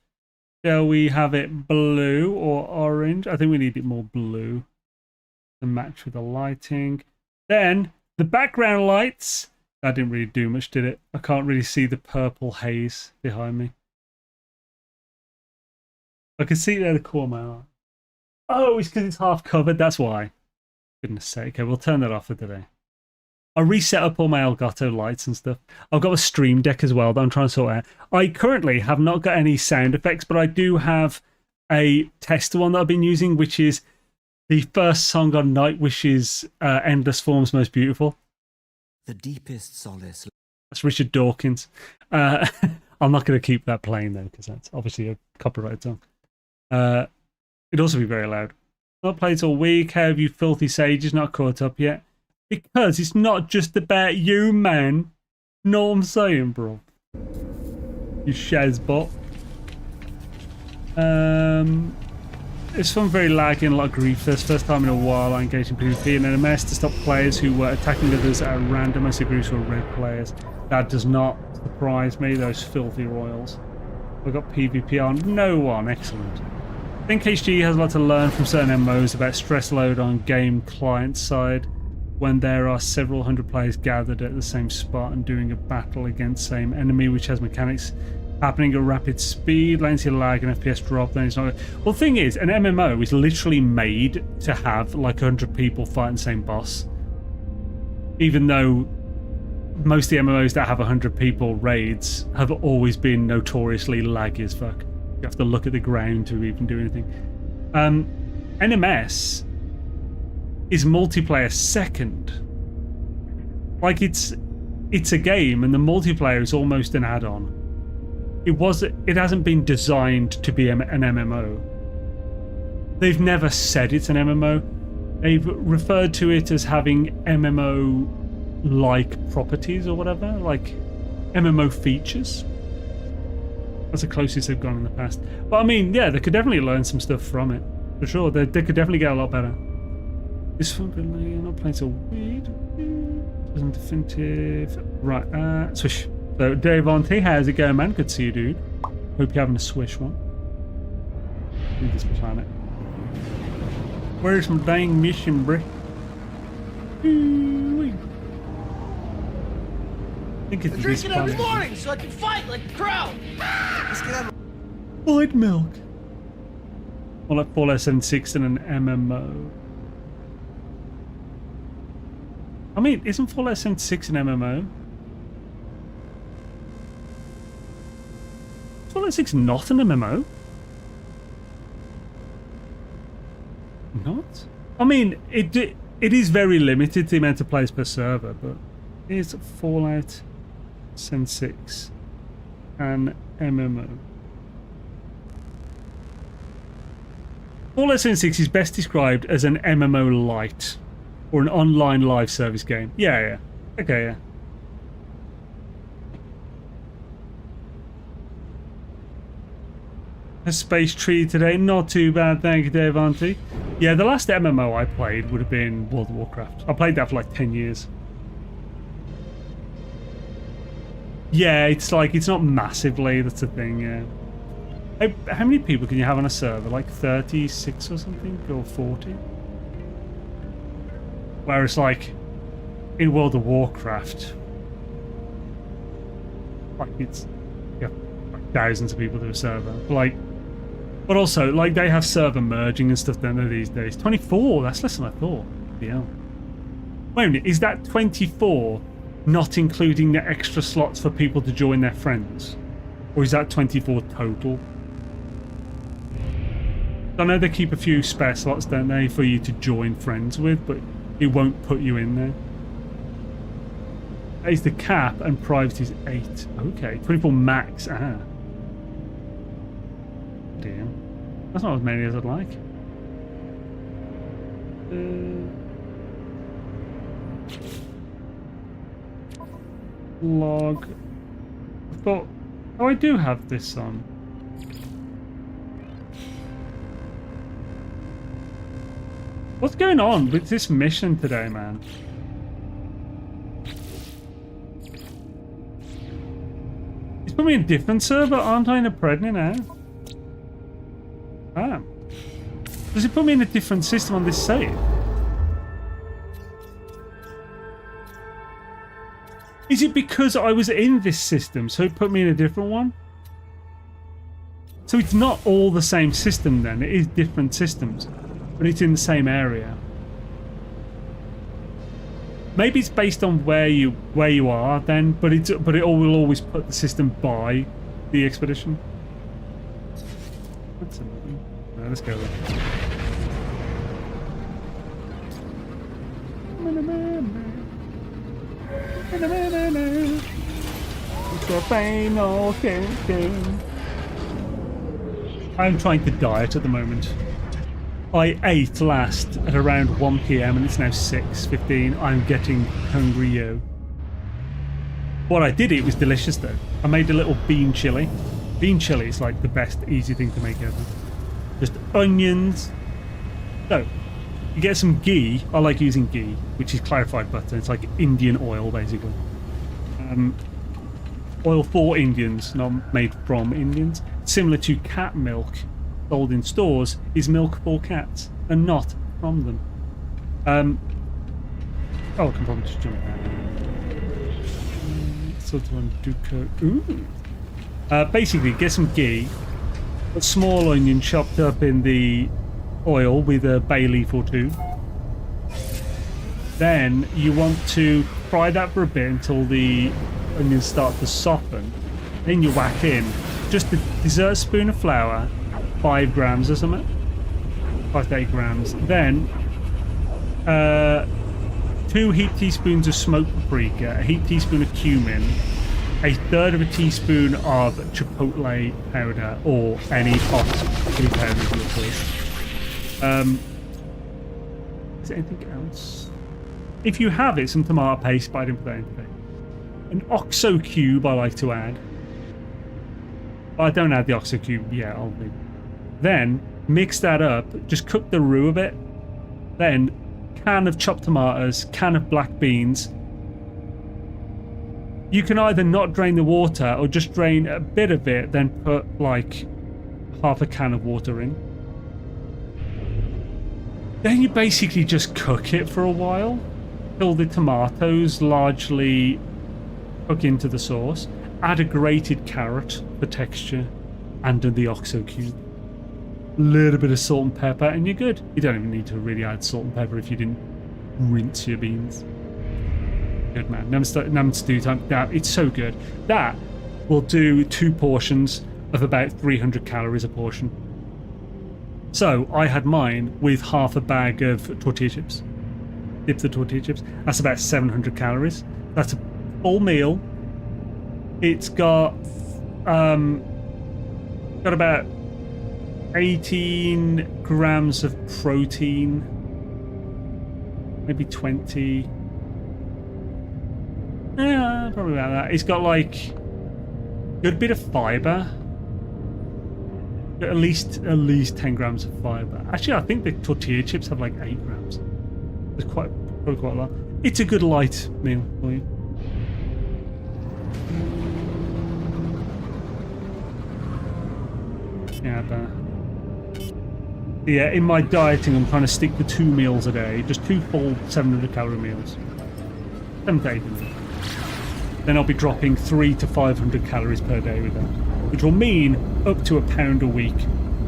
A: Shall we have it blue or orange? I think we need it more blue to match with the lighting. Then the background lights. That didn't really do much, did it? I can't really see the purple haze behind me. I can see there the corner of my eye. Oh, it's because it's half covered. That's why. Goodness sake. Okay, we'll turn that off for today. I reset up all my Elgato lights and stuff. I've got a stream deck as well that I'm trying to sort out. I currently have not got any sound effects, but I do have a tester one that I've been using, which is the first song on Nightwish's Endless Forms Most Beautiful.
B: The deepest solace.
A: That's Richard Dawkins. I'm not going to keep that playing though, because that's obviously a copyright song. It'd also be very loud. Not played all week. How have you filthy sages not caught up yet? Because it's not just about you, man. Know what I'm saying, bro? You shazbot. It's fun, very laggy and a lot of grief. This first time in a while I engaged in PvP and NMS to stop players who were attacking others at random. Most of the groups were red players. That does not surprise me, those filthy royals. We've got PvP on. No one. Excellent. I think HG has a lot to learn from certain MMOs about stress load on game client side when there are several hundred players gathered at the same spot and doing a battle against same enemy, which has mechanics happening at rapid speed, latency lag, and FPS drop. Then it's not. Well, the thing is, an MMO is literally made to have like 100 people fighting the same boss. Even though most of the MMOs that have 100 people raids have always been notoriously laggy as fuck. You have to look at the ground to even do anything. NMS is multiplayer second. Like it's a game, and the multiplayer is almost an add-on. It hasn't been designed to be an MMO. They've never said it's an MMO. They've referred to it as having MMO-like properties or whatever, like MMO features. That's the closest they've gone in the past. But I mean, yeah, they could definitely learn some stuff from it. For sure. They could definitely get a lot better. This one, I'm not playing so weird. Wasn't definitive. Right, swish. So, Dave Auntie, how's it going, man? Good to see you, dude. Hope you're having a swish one. Leave this planet. Where's my dang mission, bruh? I think it's this planet.
C: Every morning so I can fight like a crow. Let's get out of
A: White milk. More like Fallout 76 than an MMO. I mean, isn't Fallout 76 an MMO? Fallout 6 not an MMO? Not? I mean, it is very limited, the amount of players per server, but is Fallout 76 an MMO? Fallout 76 is best described as an MMO light, or an online live service game. Yeah. Okay, yeah. A space tree today, not too bad, thank you, Dave Auntie. Yeah, the last MMO I played would have been World of Warcraft. I played that for like 10 years. Yeah, it's like, it's not massively, that's the thing, yeah. How many people can you have on a server? Like 36 or something? Or 40? Whereas like, in World of Warcraft, like it's, yeah, like thousands of people to a server. But also, like, they have server merging and stuff, don't they, these days? 24, that's less than I thought. Yeah. Wait a minute, is that 24 not including the extra slots for people to join their friends? Or is that 24 total? I know they keep a few spare slots, don't they, for you to join friends with, but it won't put you in there. That is the cap, and private is 8. Okay, 24 max, Damn. That's not as many as I'd like. Log. I thought... Oh, I do have this on. What's going on with this mission today, man? It's put me in a different server, aren't I in a pregnant now? Ah. Does it put me in a different system on this save? Is it because I was in this system, so it put me in a different one? So it's not all the same system then, it is different systems, but it's in the same area. Maybe it's based on where you are then, but it will always put the system by the expedition. That's annoying. Right, let's go there. I'm trying to diet at the moment. I ate last at around 1 PM and it's now 6:15. I'm getting hungry, yo. What I did eat was delicious though. I made a little bean chili. Bean chili is like the best easy thing to make ever. Just onions. So, you get some ghee. I like using ghee, which is clarified butter. It's like Indian oil basically. Oil for Indians, not made from Indians. Similar to cat milk sold in stores, is milk for cats and not from them. I can probably just jump down. Sort of on Duco. Ooh. Basically, get some ghee, a small onion chopped up in the oil with a bay leaf or two. Then you want to fry that for a bit until the onions start to soften. Then you whack in just a dessert spoon of flour, 5 grams or something, 5 to 8 grams. Then 2 heaped teaspoons of smoked paprika, a heaped teaspoon of cumin, a third of a teaspoon of chipotle powder or any hot chili powder of your choice. Is there anything else? If you have it, some tomato paste, but I didn't put that in today. An OXO cube I like to add. I don't add the OXO cube yet, I'll leave it. Then mix that up, just cook the roux a bit. Then can of chopped tomatoes, can of black beans. You can either not drain the water or just drain a bit of it, then put like half a can of water in. Then you basically just cook it for a while till the tomatoes largely cook into the sauce. Add a grated carrot for texture and the OXO cube. A little bit of salt and pepper and you're good. You don't even need to really add salt and pepper if you didn't rinse your beans. Good man. Num stew time. It's so good. That will do 2 portions of about 300 calories a portion. So I had mine with half a bag of tortilla chips. Dips of tortilla chips. That's about 700 calories. That's a full meal. It's got about 18 grams of protein, maybe 20. Yeah, probably about that. It's got like a good bit of fiber. At least 10 grams of fiber. Actually, I think the tortilla chips have like 8 grams. It's probably quite a lot. It's a good light meal for you. Yeah, in my dieting, I'm trying to stick to 2 meals a day, just 2 full 700 calorie meals. 7 to 8 meals. Then I'll be dropping 300 to 500 calories per day with that, which will mean up to £1 a week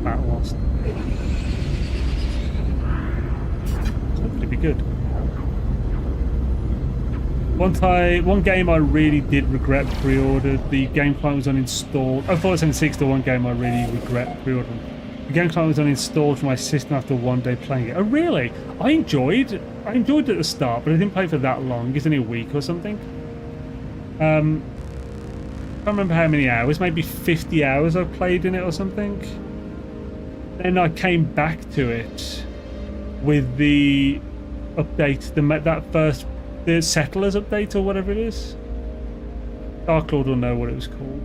A: fat loss. Hopefully be good. One game I really did regret pre-ordered. The game client was uninstalled. Oh, Fallout 76, the one game I really regret pre-ordering. The game client was uninstalled from my system after 1 day playing it. Oh, really? I enjoyed it at the start, but I didn't play for that long. It's only a week or something. I can't remember how many hours. Maybe 50 hours I've played in it or something. Then I came back to it with the update, the Settlers update or whatever it is. Dark Lord will know what it was called.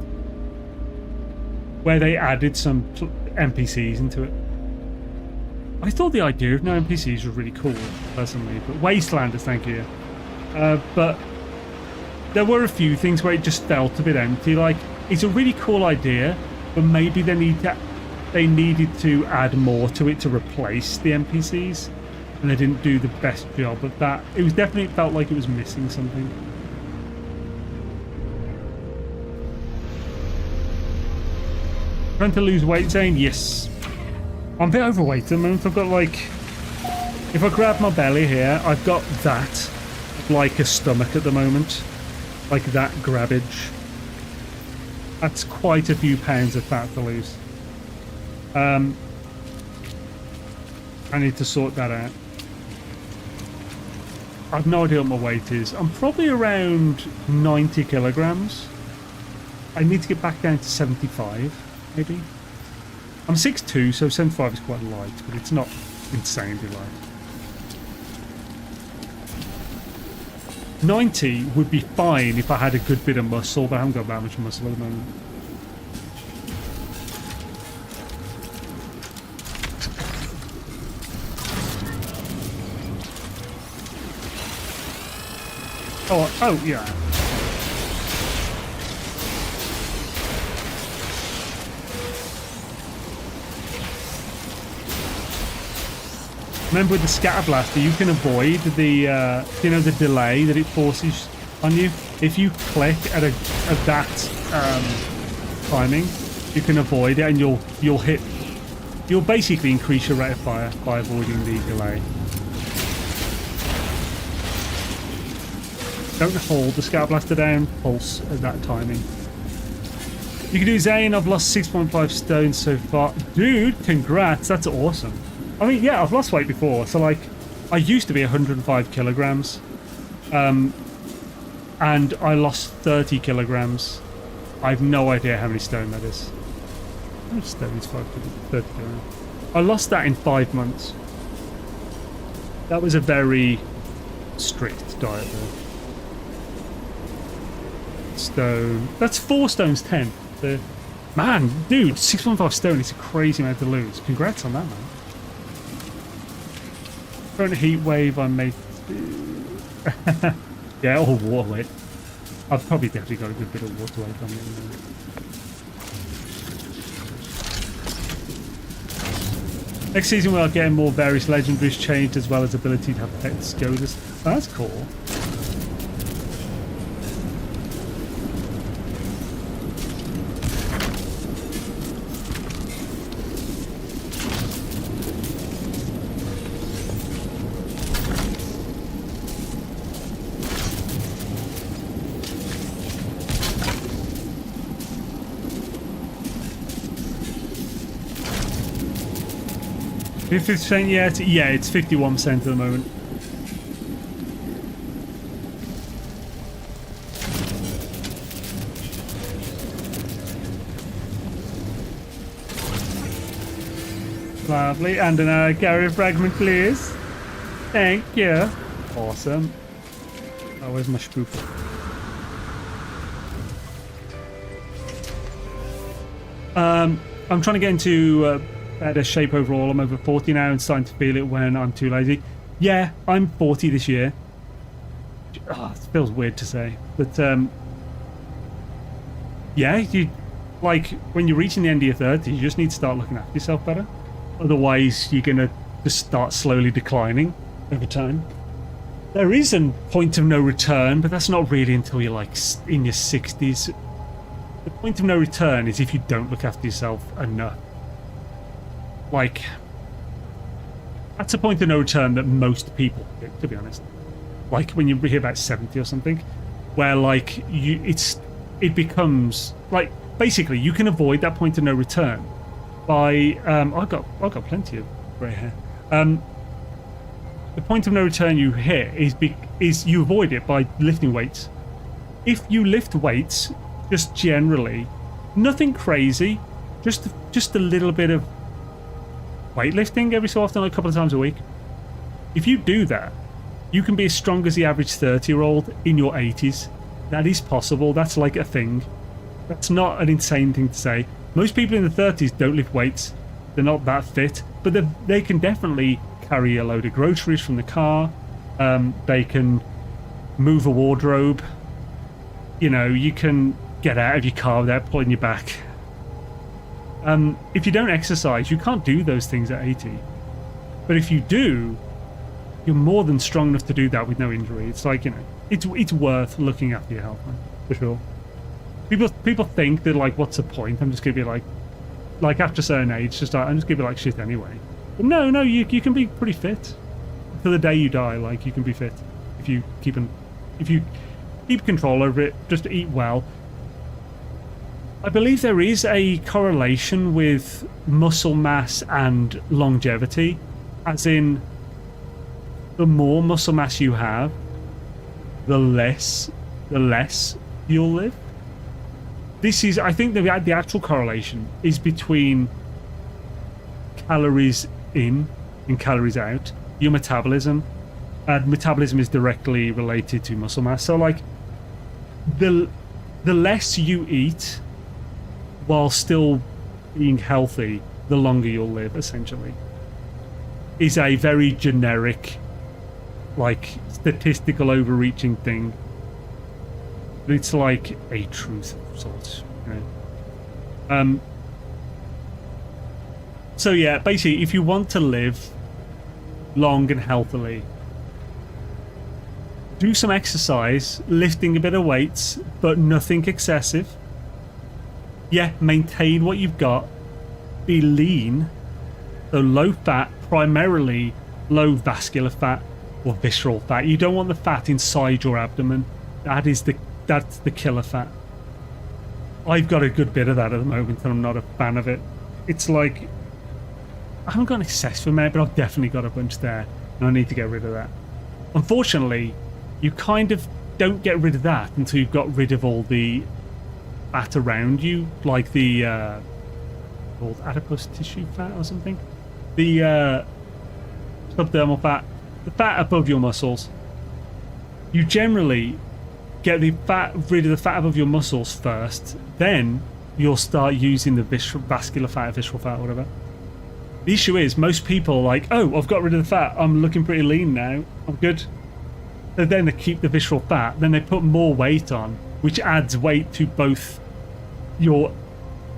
A: Where they added some NPCs into it. I thought the idea of no NPCs was really cool, personally. But Wastelanders, thank you. But there were a few things where it just felt a bit empty. Like, it's a really cool idea, but maybe they needed to add more to it to replace the NPCs. And they didn't do the best job of that. It was definitely felt like it was missing something. Trying to lose weight, Zane? Yes. I'm a bit overweight at the moment. I've got like, if I grab my belly here, I've got that. like a stomach at the moment. Like that grabbage. That's quite a few pounds of fat to lose. I need to sort that out. I've no idea what my weight is. I'm probably around 90 kilograms. I need to get back down to 75, maybe. I'm 6'2", so 75 is quite light, but it's not insanely light. 90 would be fine if I had a good bit of muscle, but I haven't got that much muscle at the moment. Oh, yeah. Remember with the scatter blaster, you can avoid the, the delay that it forces on you. If you click at that timing, you can avoid it, and you'll basically increase your rate of fire by avoiding the delay. Don't hold the scatter blaster down, pulse at that timing. You can do Zane. I've lost 6.5 stone so far. Dude, congrats, that's awesome. I mean, yeah, I've lost weight before, so like, I used to be 105 kilograms, and I lost 30 kilograms. I have no idea how many stone that is. How much stone is 30 kilograms? I lost that in 5 months. That was a very strict diet though. Stone. That's 4 stones 10. Man, dude, 6.5 stone is a crazy amount to lose. Congrats on that, man. Current heat wave I made. Yeah, or water weight. I've probably definitely got a good bit of water weight on me. Next season we are getting more various legendaries changed, as well as ability to have pet Scotus. Oh, that's cool. %, yeah, it's 51% at the moment. Lovely, and an carrier fragment, please. Thank you. Awesome. Oh, where's my spoof? I'm trying to get into better shape overall. I'm over 40 now and starting to feel it when I'm too lazy. Yeah, I'm 40 this year. Oh, it feels weird to say, but yeah, you like when you're reaching the end of your 30s, you just need to start looking after yourself better. Otherwise, you're gonna just start slowly declining over time. There is a point of no return, but that's not really until you're like in your 60s. The point of no return is if you don't look after yourself enough. Like, that's a point of no return that most people do, to be honest. Like when you hear about 70 or something, where like it becomes like basically you can avoid that point of no return by I've got plenty of grey hair. The point of no return you hit is you avoid it by lifting weights. If you lift weights, just generally, nothing crazy, just a little bit of weightlifting every so often, like a couple of times a week. If you do that, you can be as strong as the average 30-year-old in your 80s. That is possible. That's like a thing. That's not an insane thing to say. Most people in the 30s don't lift weights. They're not that fit, but they can definitely carry a load of groceries from the car. They can move a wardrobe. You know, you can get out of your car without pulling your back. If you don't exercise, you can't do those things at 80. But if you do, you're more than strong enough to do that with no injury. It's like, you know, it's worth looking after your health, man, for sure. People think that, like, what's the point? I'm just gonna be like after a certain age, I'm just gonna be like shit anyway. But no, you can be pretty fit. To the day you die, like, you can be fit if you keep control over it, just eat well. I believe there is a correlation with muscle mass and longevity, as in the more muscle mass you have, the less you'll live. This is, I think, the actual correlation is between calories in and calories out, your metabolism, and metabolism is directly related to muscle mass. So like the less you eat while still being healthy, the longer you'll live, essentially, is a very generic, like, statistical overreaching thing. It's like a truth of sorts, you know. So yeah, basically, if you want to live long and healthily, do some exercise, lifting a bit of weights, but nothing excessive. Yeah, maintain what you've got. Be lean, so low fat, primarily low vascular fat or visceral fat. You don't want the fat inside your abdomen. That's the killer fat. I've got a good bit of that at the moment, and I'm not a fan of it. It's like, I haven't got an excess from it, but I've definitely got a bunch there, and I need to get rid of that. Unfortunately, you kind of don't get rid of that until you've got rid of all the fat around you, like the called adipose tissue fat or something, the subdermal fat, the fat above your muscles. You generally get rid of the fat above your muscles first, then you'll start using the vascular fat, visceral fat, whatever. The issue is, most people are like, oh, I've got rid of the fat, I'm looking pretty lean now, I'm good. So then they keep the visceral fat, then they put more weight on, which adds weight to both your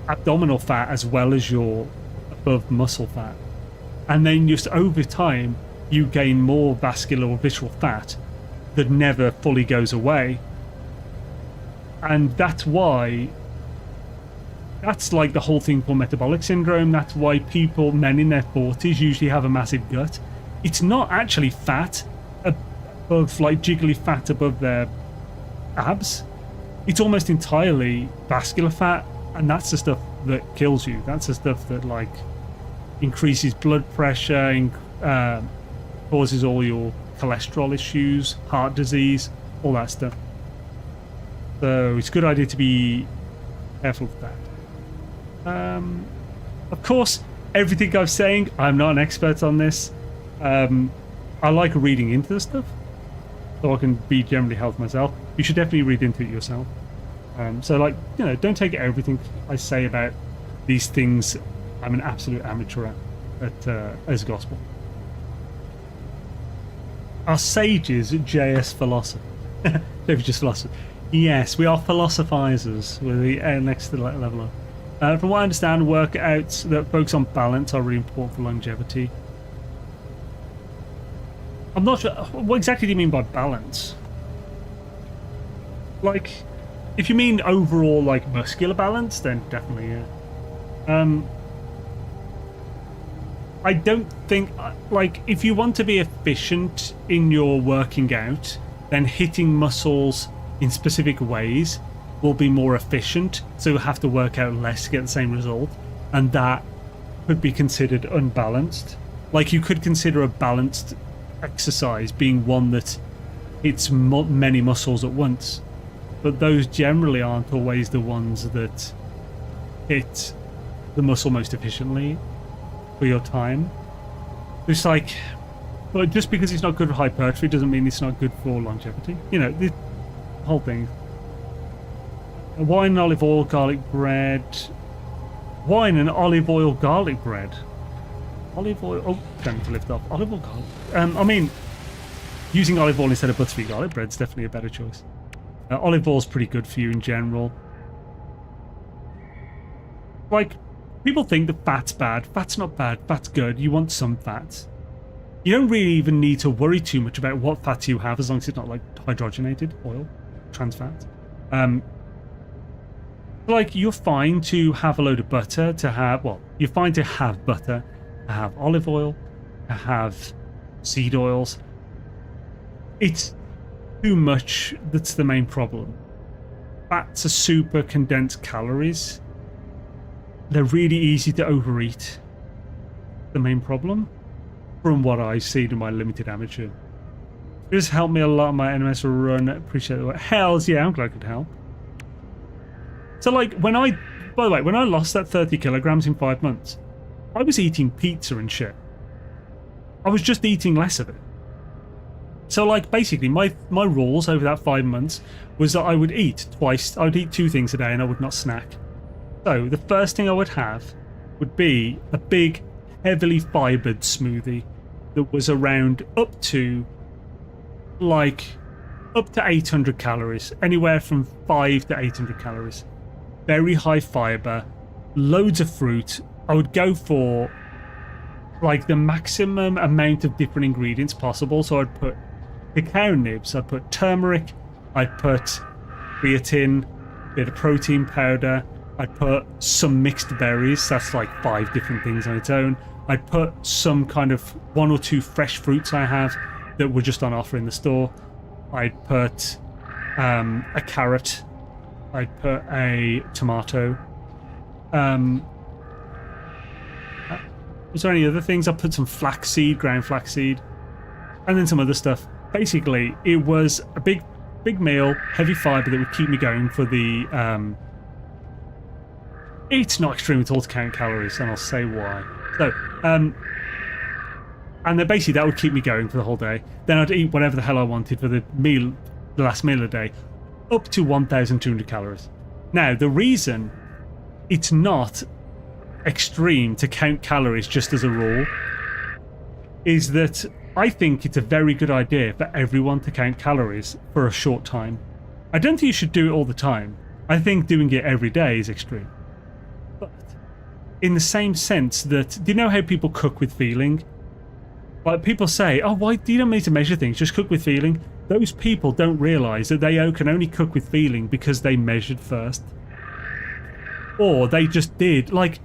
A: abdominal fat as well as your above muscle fat. And then just over time, you gain more vascular or visceral fat that never fully goes away. And that's why, that's like the whole thing called metabolic syndrome. That's why men in their 40s usually have a massive gut. It's not actually fat above, like jiggly fat above their abs. It's almost entirely vascular fat, and that's the stuff that kills you. That's the stuff that like increases blood pressure, causes all your cholesterol issues, heart disease, all that stuff. So it's a good idea to be careful with that. Of course, everything I'm saying, I'm not an expert on this. I like reading into the stuff, so I can be generally healthy myself. You should definitely read into it yourself. So, like, you know, don't take everything I say about these things. I'm an absolute amateur at as gospel. Our sages at JS Philosophy. Maybe just philosophy. Yes, we are philosophizers with the next level up. From what I understand, workouts that focus on balance are really important for longevity. I'm not sure. What exactly do you mean by balance? Like, if you mean overall, like, muscular balance, then definitely, yeah. I don't think, like, if you want to be efficient in your working out, then hitting muscles in specific ways will be more efficient, so you'll have to work out less to get the same result, and that could be considered unbalanced. Like, you could consider a balanced exercise being one that hits many muscles at once, but those generally aren't always the ones that hit the muscle most efficiently for your time. It's like, but just because it's not good for hypertrophy doesn't mean it's not good for longevity. You know, the whole thing. Wine and olive oil garlic bread. Wine and olive oil garlic bread. Olive oil. Oh, don't need to lift up. Olive oil garlic. I mean, using olive oil instead of buttery garlic bread's definitely a better choice. Olive oil's pretty good for you in general. Like, people think that fat's bad. Fat's not bad. Fat's good. You want some fat. You don't really even need to worry too much about what fats you have, as long as it's not like hydrogenated oil, trans fat. Like, you're fine to have a load of butter, to have, well, you're fine to have butter, to have olive oil, to have seed oils. It's too much that's the main problem. Fats are super condensed calories. They're really easy to overeat. The main problem, from what I see in my limited amateur. It has helped me a lot on my NMS run. Appreciate it. Hells yeah, I'm glad I could help. So like by the way, when I lost that 30 kilograms in 5 months, I was eating pizza and shit. I was just eating less of it. So like basically my rules over that 5 months was that I would eat twice. I would eat 2 things a day and I would not snack. So the first thing I would have would be a big, heavily fibered smoothie that was around up to 800 calories, anywhere from 5 to 800 calories. Very high fiber, loads of fruit. I would go for like the maximum amount of different ingredients possible. So I'd put cacao nibs, I'd put turmeric, I'd put creatine, a bit of protein powder, I'd put some mixed berries, that's like 5 different things on its own. I'd put some kind of 1 or 2 fresh fruits I have that were just on offer in the store. I'd put a carrot, I'd put a tomato. Was there any other things? I put some flaxseed, ground flaxseed, and then some other stuff. Basically, it was a big meal, heavy fiber that would keep me going for the. It's not extreme at all to count calories, and I'll say why. So, and then basically that would keep me going for the whole day. Then I'd eat whatever the hell I wanted for the last meal of the day, up to 1,200 calories. Now, the reason it's not extreme to count calories just as a rule is that I think it's a very good idea for everyone to count calories for a short time. I don't think you should do it all the time. I think doing it every day is extreme. But in the same sense that, do you know how people cook with feeling? Like people say, oh, why do you don't need to measure things, just cook with feeling? Those people don't realise that they can only cook with feeling because they measured first. Or they just did, like,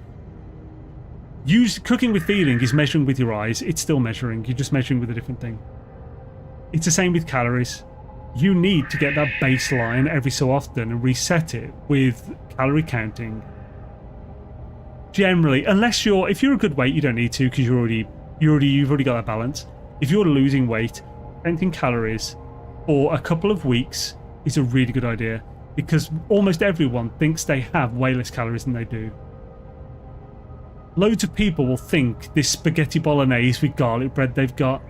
A: cooking with feeling is measuring with your eyes. It's still measuring. You're just measuring with a different thing. It's the same with calories. You need to get that baseline every so often and reset it with calorie counting. Generally, if you're a good weight, you don't need to because you've already got that balance. If you're losing weight, counting calories for a couple of weeks is a really good idea because almost everyone thinks they have way less calories than they do. Loads of people will think this spaghetti bolognese with garlic bread they've got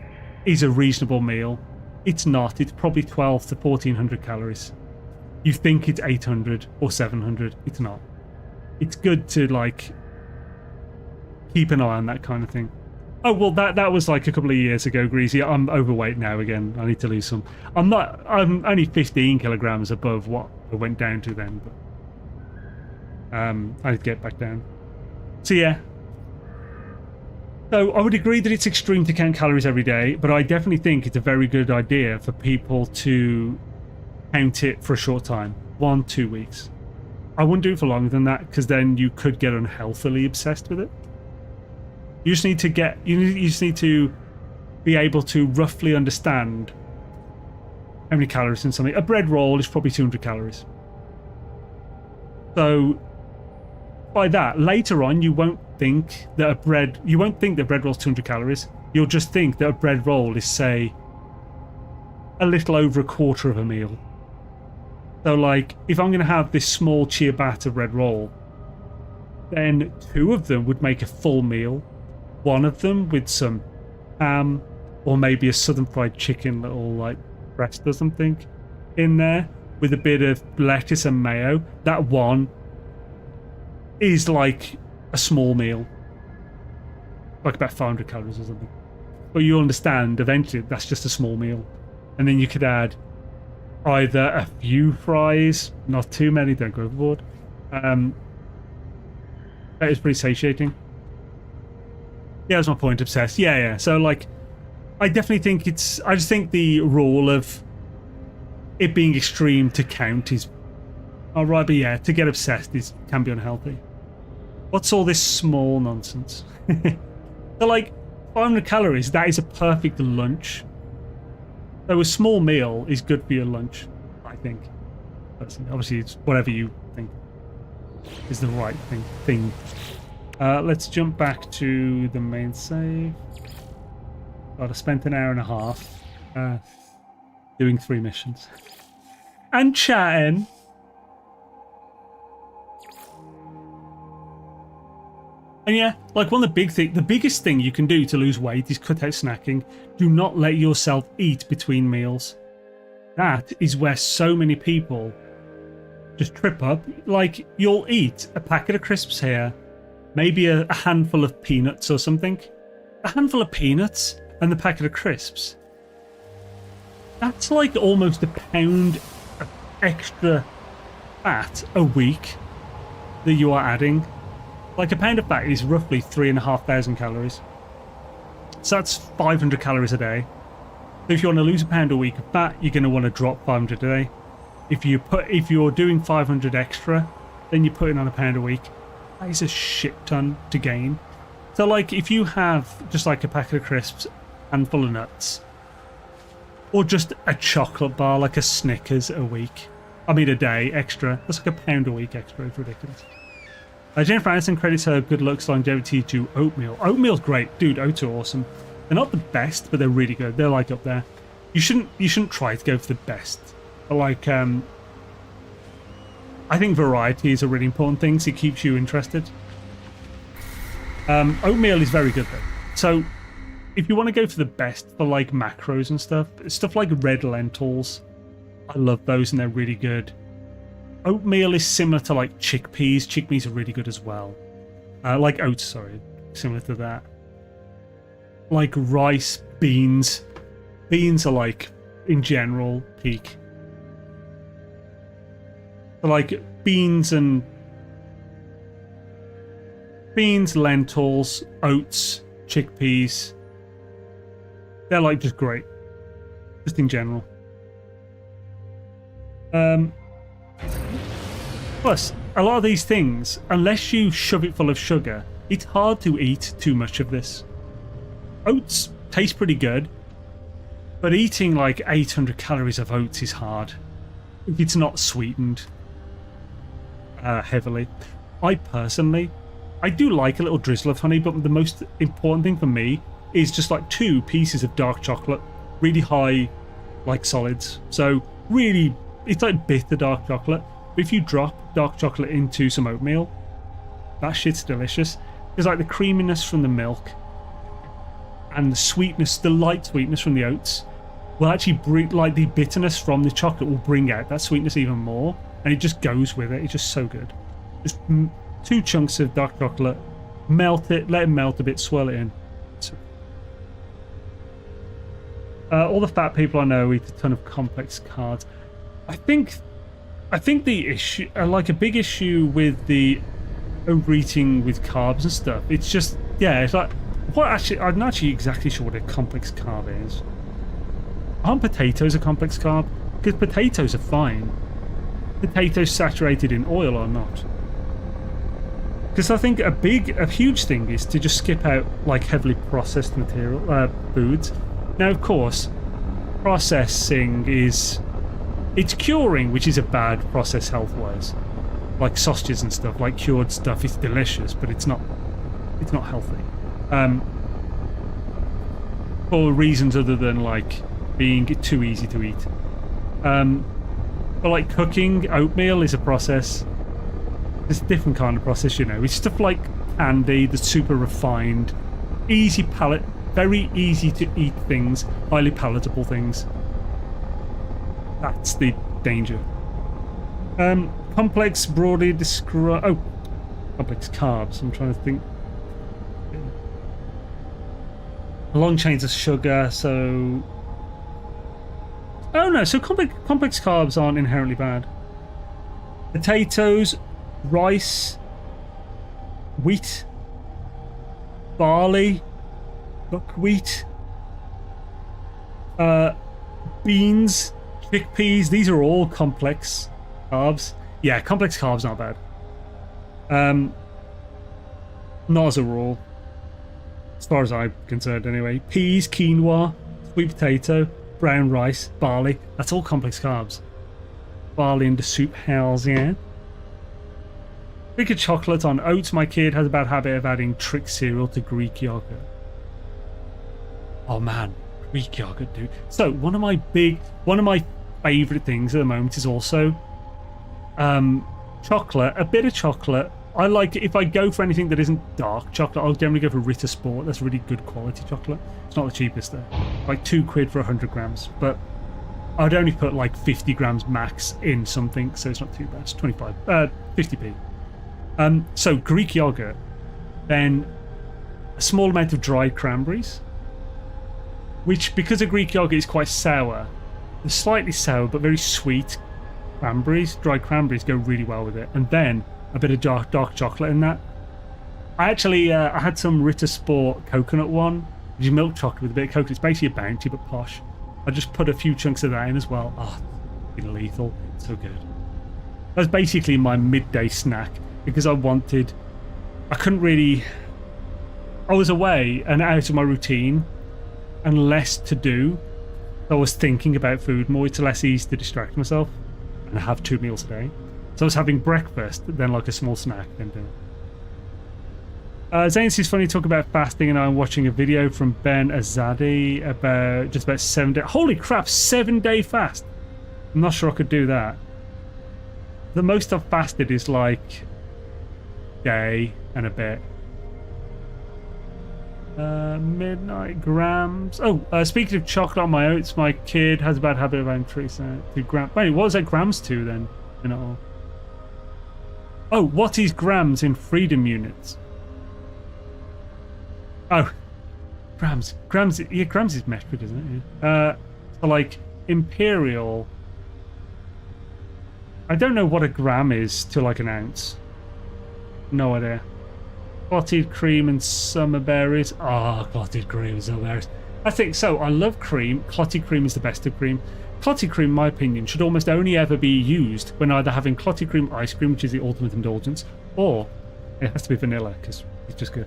A: is a reasonable meal. It's not. It's probably 12 to 1,400 calories. You think it's 800 or 700. It's not. It's good to, like, keep an eye on that kind of thing. Oh, well, that was like a couple of years ago, Greasy. I'm overweight now again. I need to lose some. I'm only 15 kilograms above what I went down to then, but I need to get back down. So yeah. So I would agree that it's extreme to count calories every day, but I definitely think it's a very good idea for people to count it for a short time, 1-2 weeks. I wouldn't do it for longer than that because then you could get unhealthily obsessed with it. You just need to be able to roughly understand how many calories in something. A bread roll is probably 200 calories. So by that, later on, you won't think that bread roll is 200 calories. You'll just think that a bread roll is, say, a little over a quarter of a meal. So, like, if I'm going to have this small ciabatta bread roll, then 2 of them would make a full meal. 1 of them with some ham or maybe a southern fried chicken little, like, breast or something in there with a bit of lettuce and mayo. That one is like a small meal, like about 500 calories or something. But you'll understand eventually that's just a small meal, and then you could add either a few fries, not too many, don't go overboard. That is pretty satiating. Yeah, that's my point. Obsessed. Yeah. So like, I definitely think I just think the rule of it being extreme to count is alright, but yeah, to get obsessed can be unhealthy. What's all this small nonsense? So like 500 calories, that is a perfect lunch. So a small meal is good for your lunch, I think. Obviously, it's whatever you think is the right thing. Let's jump back to the main save. God, I spent an hour and a half doing 3 missions. And chatting. And yeah, like one of the biggest thing you can do to lose weight is cut out snacking. Do not let yourself eat between meals. That is where so many people just trip up. Like, you'll eat a packet of crisps here, maybe a handful of peanuts or something. A handful of peanuts and the packet of crisps. That's like almost a pound of extra fat a week that you are adding. Like, a pound of fat is roughly 3,500 calories. So that's 500 calories a day. So if you want to lose a pound a week of fat, you're going to want to drop 500 a day. If you're doing 500 extra, then you're putting on a pound a week. That is a shit ton to gain. So like, if you have just like a packet of crisps, handful of nuts, or just a chocolate bar like a Snickers a day extra, that's like a pound a week extra. It's ridiculous. Jennifer Aniston credits her good looks, longevity to oatmeal. Oatmeal's great, dude. Oats are awesome. They're not the best, but they're really good. They're like up there. You shouldn't try to go for the best. But like, I think variety is a really important thing. So it keeps you interested. Oatmeal is very good though. So if you want to go for the best for like macros and stuff like red lentils, I love those and they're really good. Oatmeal is similar to like chickpeas. Chickpeas are really good as well. Like oats, sorry, similar to that. Like rice, beans. Beans are like, in general, peak. So like beans, lentils, oats, chickpeas. They're like just great. Just in general. Plus, a lot of these things, unless you shove it full of sugar, it's hard to eat too much of this. Oats taste pretty good, but eating like 800 calories of oats is hard if it's not sweetened heavily. I do like a little drizzle of honey, but the most important thing for me is just like 2 pieces of dark chocolate, really high, like solids. So really, it's like bitter dark chocolate. But if you drop dark chocolate into some oatmeal, that shit's delicious. There's like the creaminess from the milk and the sweetness, the light sweetness from the oats will actually bring, like the bitterness from the chocolate will bring out that sweetness even more, and it just goes with it. It's just so good. Just 2 chunks of dark chocolate, melt it, let it melt a bit, swirl it in. All the fat people I know eat a ton of complex carbs. I think the issue, like a big issue with the overeating with carbs and stuff, it's just, yeah, it's like, I'm not actually exactly sure what a complex carb is. Aren't potatoes a complex carb? Because potatoes are fine. Potatoes saturated in oil are not. Because I think a huge thing is to just skip out like heavily processed foods. Now, of course, processing it's curing, which is a bad process health-wise. Like sausages and stuff, like cured stuff, is delicious, but it's not healthy. For reasons other than like being too easy to eat. But like cooking oatmeal is a process. It's a different kind of process, you know. It's stuff like candy that's super refined, easy palate, very easy to eat things, highly palatable things. That's the danger. Complex broadly describe. Oh, complex carbs. I'm trying to think. Long chains of sugar. So. Oh no. So complex carbs aren't inherently bad. Potatoes, rice, wheat, barley, buckwheat, beans, chickpeas, these are all complex carbs. Yeah, complex carbs not bad. Not as a rule, as far as I'm concerned anyway. Peas, quinoa, sweet potato, brown rice, barley. That's all complex carbs. Barley in the soup house, yeah. Brick of chocolate on oats. My kid has a bad habit of adding trick cereal to Greek yogurt. Oh man, Greek yogurt, dude. So one of my favorite things at the moment is also chocolate. A bit of chocolate. I like it if I go for anything that isn't dark chocolate. I'll generally go for Ritter Sport. That's really good quality chocolate. It's not the cheapest though. Like £2 for 100 grams, but I'd only put like 50 grams max in something, so it's not too bad. It's 50p. So Greek yogurt, then a small amount of dried cranberries, which because a Greek yogurt is quite sour, they're slightly sour but very sweet cranberries. Dried cranberries go really well with it, and then a bit of dark chocolate in that. I actually I had some Ritter Sport coconut one, which is milk chocolate with a bit of coconut. It's basically a Bounty but posh. I just put a few chunks of that in as well. Oh, it's lethal. It's so good. That's basically my midday snack because I was away and out of my routine and less to do. I was thinking about food more. It's less easy to distract myself and have 2 meals a day. So I was having breakfast, then like a small snack, then dinner. Zane says, funny talk about fasting, and I'm watching a video from Ben Azadi about 7 days. Holy crap, 7-day fast. I'm not sure I could do that. The most I've fasted is like day and a bit. Midnight grams. Oh, speaking of chocolate on my oats, my kid has a bad habit of adding 2 grams. Wait, what was that grams to then? Oh, what is grams in freedom units? Oh, grams. Yeah, grams is metric, isn't it? So like imperial. I don't know what a gram is to like an ounce. No idea. Clotted cream and summer berries. Oh, clotted cream and summer berries. I think so. I love cream. Clotted cream is the best of cream. Clotted cream, in my opinion, should almost only ever be used when either having clotted cream ice cream, which is the ultimate indulgence, or it has to be vanilla because it's just good.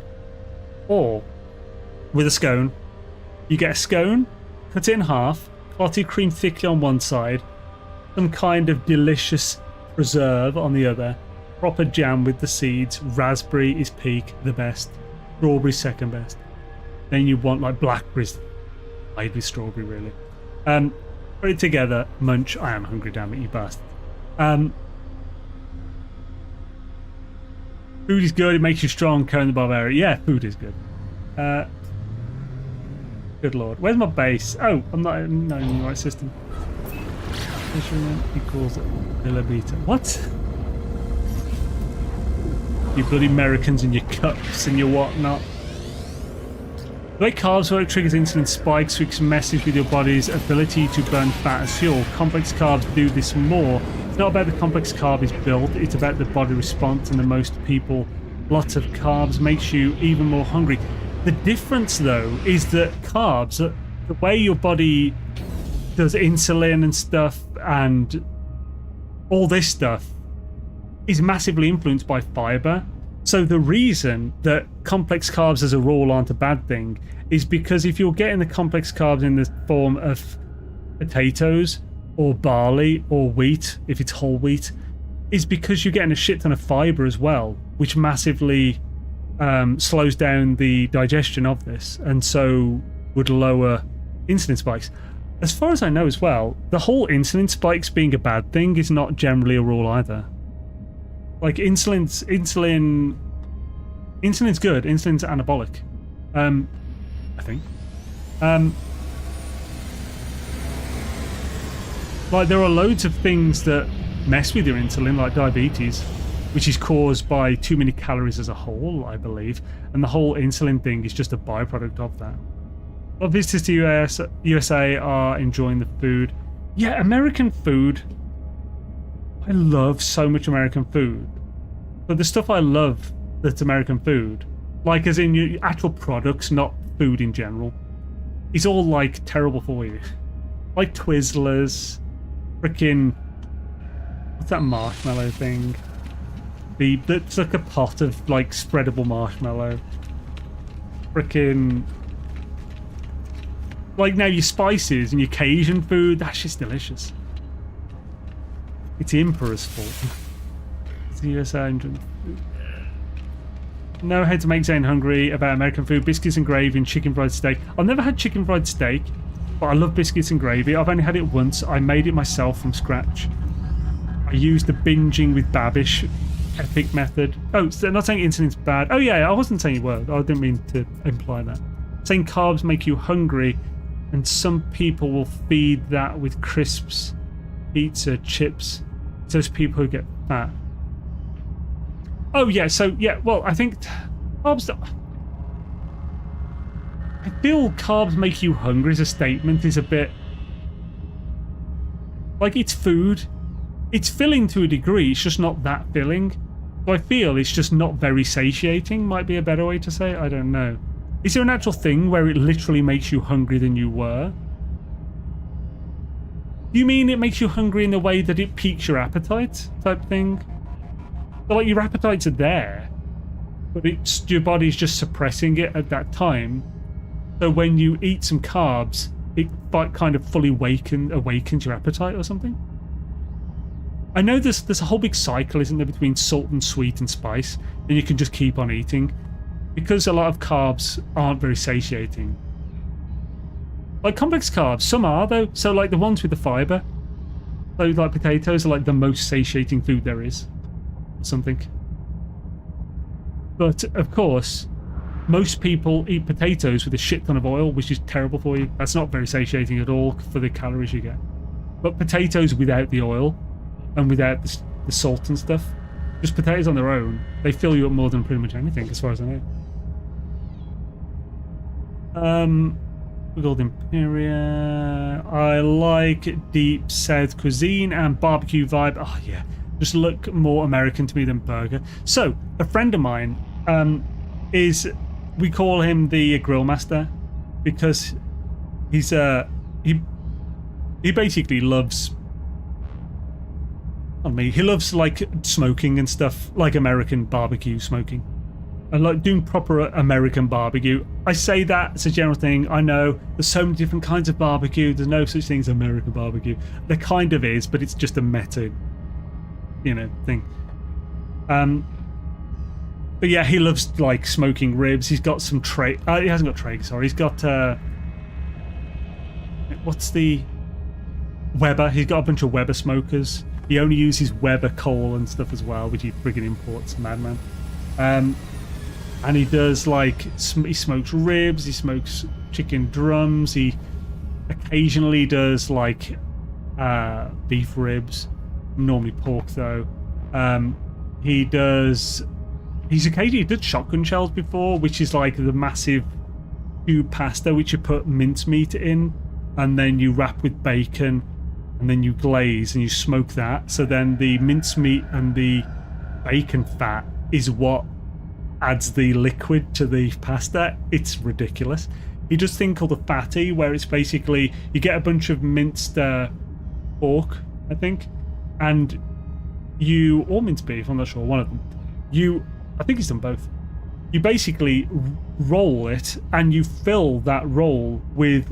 A: Or with a scone. You get a scone, cut it in half, clotted cream thickly on one side, some kind of delicious preserve on the other, proper jam with the seeds, raspberry is peak, the best, strawberry second best. Then you want like blackberries, I'd be strawberry really. Put it together, munch. I am hungry, damn it, you bastard. Food is good, it makes you strong, Conan the Barbarian. Yeah, food is good. Good lord. Where's my base? Oh, I'm not in the right system. Measurement equals millibeta. What? You bloody Americans and your cups and your whatnot. The way carbs work triggers insulin spikes, which messes with your body's ability to burn fat as fuel. Complex carbs do this more. It's not about the complex carb is built, it's about the body response, and the most people, lots of carbs makes you even more hungry. The difference though is that carbs, the way your body does insulin and stuff and all this stuff is massively influenced by fiber. So the reason that complex carbs as a rule aren't a bad thing is because if you're getting the complex carbs in the form of potatoes or barley or wheat, if it's whole wheat, is because you're getting a shit ton of fiber as well, which massively slows down the digestion of this and so would lower insulin spikes. As far as I know as well, the whole insulin spikes being a bad thing is not generally a rule either. Like insulin's good. Insulin's anabolic. I think. Like there are loads of things that mess with your insulin, like diabetes, which is caused by too many calories as a whole, I believe. And the whole insulin thing is just a byproduct of that. A lot of visitors to USA are enjoying the food. Yeah, American food. I love so much American food. But the stuff I love that's American food, like as in your actual products, not food in general, is all like terrible for you. Like Twizzlers, frickin' what's that marshmallow thing? That's like a pot of like spreadable marshmallow. Frickin' Like now your spices and your Cajun food, that shit's delicious. It's the Emperor's fault. It's the USA engine. Know how to make Zane hungry about American food. Biscuits and gravy and chicken fried steak. I've never had chicken fried steak, but I love biscuits and gravy. I've only had it once. I made it myself from scratch. I used the binging with Babish epic method. Oh, so not saying insulin's bad. Oh yeah, I wasn't saying it was. I didn't mean to imply that. Saying carbs make you hungry, and some people will feed that with crisps, pizza, chips. It's those people who get fat. Oh yeah, so yeah, well I think carbs. I feel carbs make you hungry as a statement is a bit like it's food. It's filling to a degree, it's just not that filling. So I feel it's just not very satiating, might be a better way to say it, I don't know. Is there an actual thing where it literally makes you hungrier than you were? Do you mean it makes you hungry in the way that it piques your appetite type thing? So like your appetites are there, but it's your body's just suppressing it at that time. So when you eat some carbs, it kind of fully awakens your appetite or something? I know there's a whole big cycle, isn't there, between salt and sweet and spice, and you can just keep on eating. Because a lot of carbs aren't very satiating. Like complex carbs, some are though. So like the ones with the fibre. So like potatoes are like the most satiating food there is. Or something. But of course, most people eat potatoes with a shit ton of oil, which is terrible for you. That's not very satiating at all for the calories you get. But potatoes without the oil and without the salt and stuff, just potatoes on their own, they fill you up more than pretty much anything, as far as I know. Gold Imperia. I like deep South cuisine and barbecue vibe. Oh yeah, just look more American to me than burger. So a friend of mine we call him the grill master because he's he basically loves. He loves like smoking and stuff, like American barbecue smoking. And like doing proper American barbecue. I say that as a general thing. I know there's so many different kinds of barbecue. There's no such thing as American barbecue. There kind of is, but it's just a meta, thing. But yeah, he loves like smoking ribs. He's got some tray. He hasn't got Traeger, sorry. He's got what's the Weber? He's got a bunch of Weber smokers. He only uses Weber coal and stuff as well, which he friggin' imports, madman. And he does like he smokes ribs, he smokes chicken drums, he occasionally does like beef ribs, normally pork though. He's occasionally did shotgun shells before, which is like the massive cube pasta which you put mincemeat in and then you wrap with bacon and then you glaze and you smoke that. So then the mincemeat and the bacon fat is what adds the liquid to the pasta. It's ridiculous. He does a thing called a fatty, where it's basically you get a bunch of minced pork, I think, and or minced beef, I'm not sure, one of them. I think he's done both. You basically roll it and you fill that roll with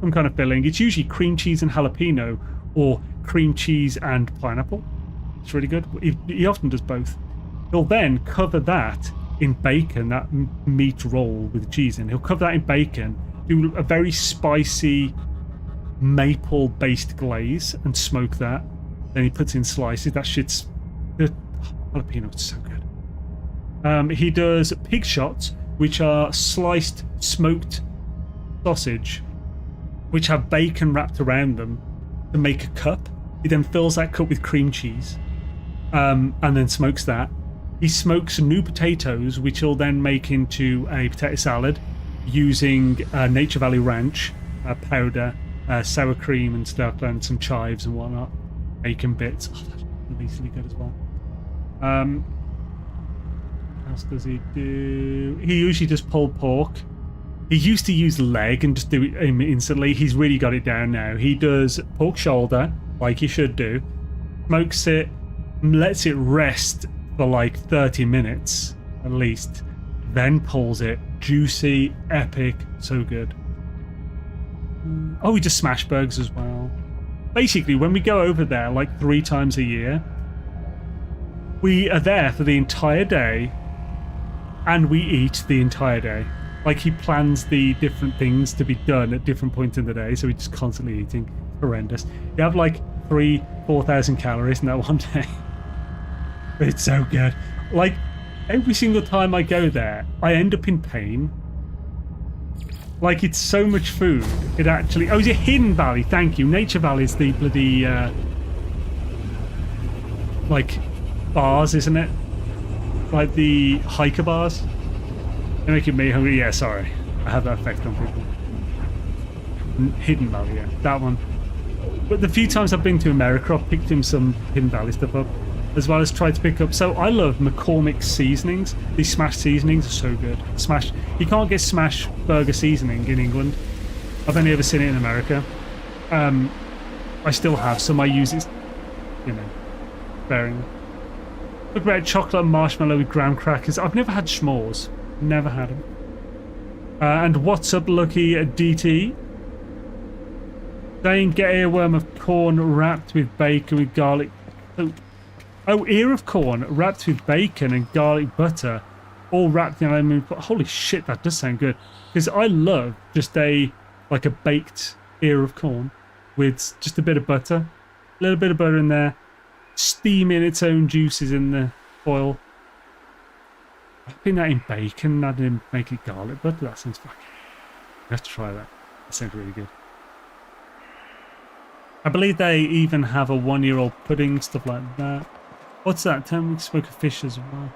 A: some kind of filling. It's usually cream cheese and jalapeno or cream cheese and pineapple. It's really good. He often does both. He'll then cover that in bacon, that meat roll with cheese in. He'll cover that in bacon, do a very spicy maple-based glaze and smoke that. Then he puts in slices. That shit's... The jalapeno is so good. He does pig shots, which are sliced smoked sausage, which have bacon wrapped around them to make a cup. He then fills that cup with cream cheese and then smokes that. He smokes new potatoes, which he'll then make into a potato salad using Nature Valley Ranch powder, sour cream and stuff, and some chives and whatnot. Bacon bits. Oh, that's amazingly good as well. What else does he do? He usually does pulled pork. He used to use leg and just do it instantly. He's really got it down now. He does pork shoulder, like he should do, smokes it, lets it rest for like 30 minutes at least, then pulls it. Juicy, epic, so good. Oh, we just smash burgers as well. Basically, when we go over there like 3 times a year, we are there for the entire day and we eat the entire day. Like, he plans the different things to be done at different points in the day, so we're just constantly eating. Horrendous. You have like 4,000 calories in that one day. But it's so good. Like, every single time I go there, I end up in pain. Like, it's so much food. It actually... Oh, is it Hidden Valley? Thank you. Nature Valley is the bloody... like, bars, isn't it? Like the hiker bars. They're making me hungry. Yeah, sorry. I have that effect on people. Hidden Valley, yeah. That one. But the few times I've been to America, I've picked him some Hidden Valley stuff up, as well as tried to pick up. So I love McCormick's seasonings. These smash seasonings are so good. Smash. You can't get smash burger seasoning in England. I've only ever seen it in America. I still have some. I use it, you know, sparingly. Look about chocolate and marshmallow with graham crackers. I've never had s'mores. Never had them. And what's up, Lucky DT? Saying get earworm of corn wrapped with bacon with garlic. Oh, ear of corn wrapped with bacon and garlic butter, all wrapped in lemon. Holy shit, that does sound good. Because I love just like a baked ear of corn with just a bit of butter, a little bit of butter in there, steaming its own juices in the oil. Wrapping that in bacon, I didn't make it garlic butter. That sounds fucking. I have to try that. That sounds really good. I believe they even have a 1-year-old pudding, stuff like that. What's that? 10 weeks smoke of fish as well.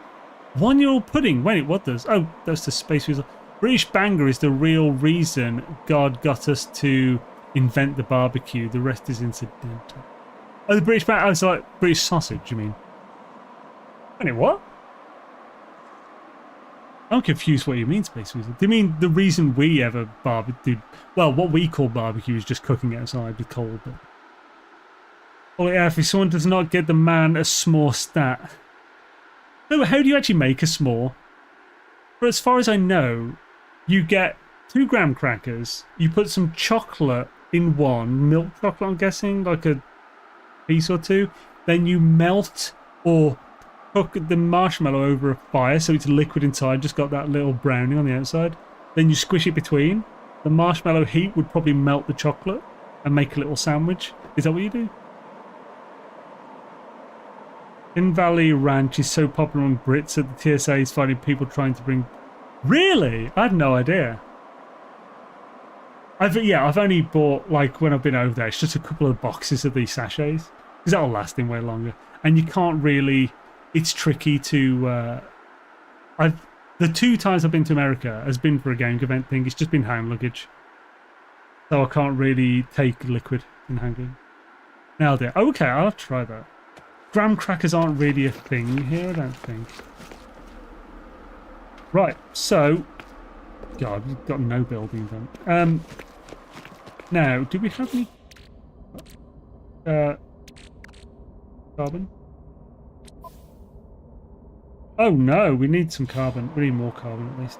A: 1-year-old pudding? Wait, what does? Oh, that's the Space Weasel. British banger is the real reason God got us to invent the barbecue. The rest is incidental. Oh, the British banger. Oh, it's like British sausage, you mean? Wait, what? I'm confused what you mean, Space Weasel. Do you mean the reason we ever barbecued? Well, what we call barbecue is just cooking it outside with coal, but... Oh yeah, if someone does not get the man a s'more stat. No, how do you actually make a s'more? But as far as I know, you get 2 graham crackers, you put some chocolate in one, milk chocolate I'm guessing, like a piece or 2, then you melt or cook the marshmallow over a fire so it's liquid inside, just got that little browning on the outside. Then you squish it between. The marshmallow heat would probably melt the chocolate and make a little sandwich. Is that what you do? Hidden Valley Ranch is so popular among Brits that the TSA is finding people trying to bring... Really? I had no idea. I've only bought, like, when I've been over there, it's just a couple of boxes of these sachets. Because that'll last him way longer. And you can't really... It's tricky to... The 2 times I've been to America has been for a gang event thing. It's just been hand luggage. So I can't really take liquid in handling. Nailed it. Okay, I'll have to try that. Graham crackers aren't really a thing here, I don't think. Right, so... God, we've got no building done. Now, do we have any... carbon? Oh no, we need some carbon. We need more carbon at least.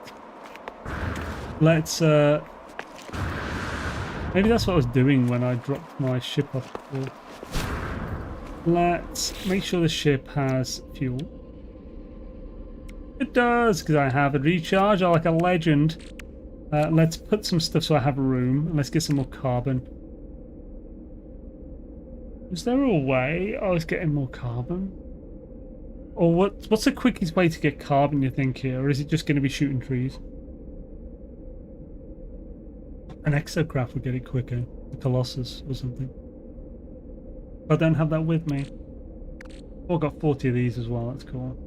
A: Let's... Maybe that's what I was doing when I dropped my ship off before. Let's make sure the ship has fuel. It does, because I have a recharge like a legend. Let's put some stuff so I have a room. Let's get some more carbon. Is there a way I was getting more carbon? Or what's the quickest way to get carbon, you think, here? Or is it just going to be shooting trees? An exocraft would get it quicker. A Colossus or something. I don't have that with me. Oh, I've got 40 of these as well, that's cool.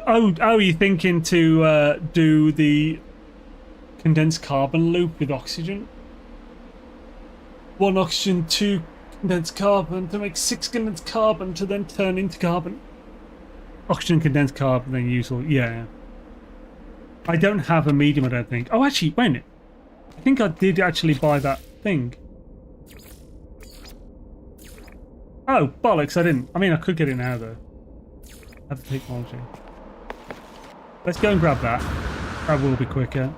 A: Oh, you're thinking to do the condensed carbon loop with oxygen? 1 oxygen, 2 condensed carbon to make 6 condensed carbon to then turn into carbon. Oxygen, condensed carbon, then use all. Yeah. I don't have a medium, I don't think. Oh, actually, wait a minute. I think I did actually buy that thing. Oh, bollocks, I didn't. I mean, I could get it now, though. I have the technology. Let's go and grab that. That will be quicker.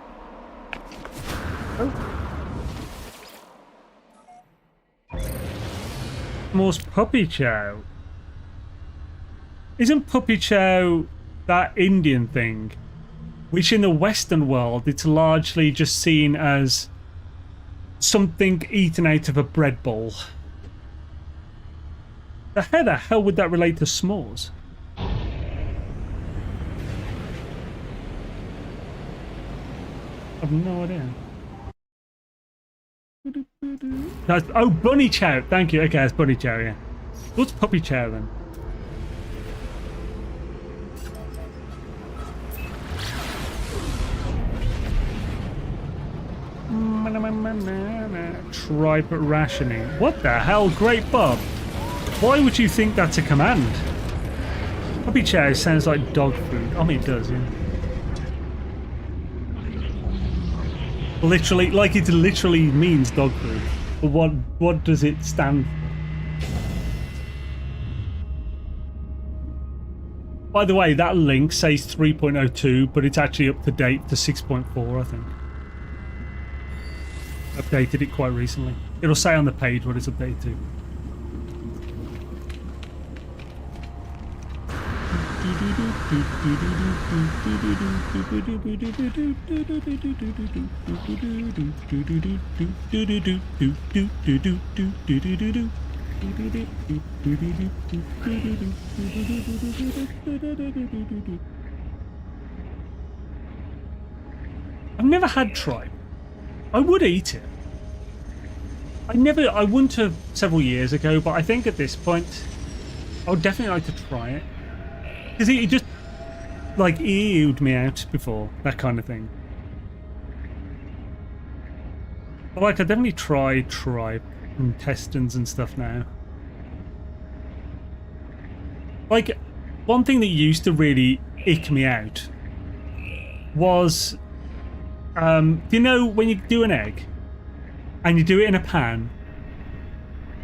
A: Oh. Moore's puppy chow. Isn't puppy chow that Indian thing, which in the Western world it's largely just seen as something eaten out of a bread bowl? How the hell would that relate to s'mores? I have no idea. That's, oh, bunny chow. Thank you. Okay, that's bunny chow, yeah. What's puppy chow then? Tripe rationing. What the hell, Great Bob? Why would you think that's a command? Puppy chow sounds like dog food. I mean, it does, yeah. Literally, like it literally means dog food. But what does it stand for? By the way, that link says 3.02, but it's actually up to date to 6.4, I think. Updated it quite recently. It'll say on the page what it's updated to. I've never had tripe. I would eat it. I wouldn't have several years ago, but I think at this point I would definitely like to try it. Because it just, like, ewed me out before, that kind of thing. But, like, I definitely tried tripe and intestines and stuff now. Like, one thing that used to really ick me out was, do you know when you do an egg and you do it in a pan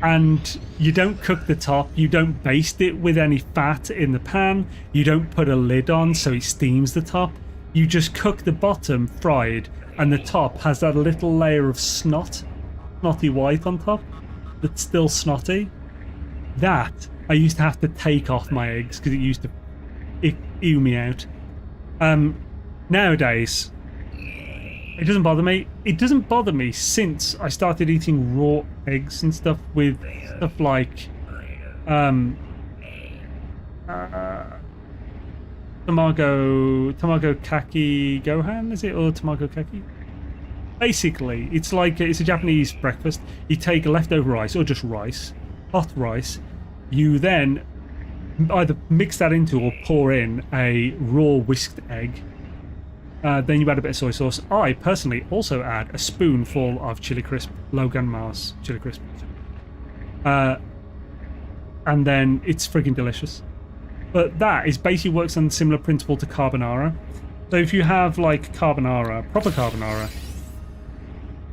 A: and you don't cook the top, you don't baste it with any fat in the pan, you don't put a lid on so it steams the top, you just cook the bottom fried and the top has that little layer of snotty white on top that's still snotty? That I used to have to take off my eggs because it used to ew me out. Nowadays it doesn't bother me. It doesn't bother me since I started eating raw eggs and stuff with stuff like tamago kaki gohan, is it? Or tamago kaki? Basically, it's like it's a Japanese breakfast. You take leftover rice or just rice, hot rice. You then either mix that into or pour in a raw whisked egg. Then you add a bit of soy sauce. I personally also add a spoonful of chili crisp, Logan Mars chili crisp. And then it's friggin' delicious. But that is basically works on a similar principle to carbonara. So if you have like carbonara, proper carbonara,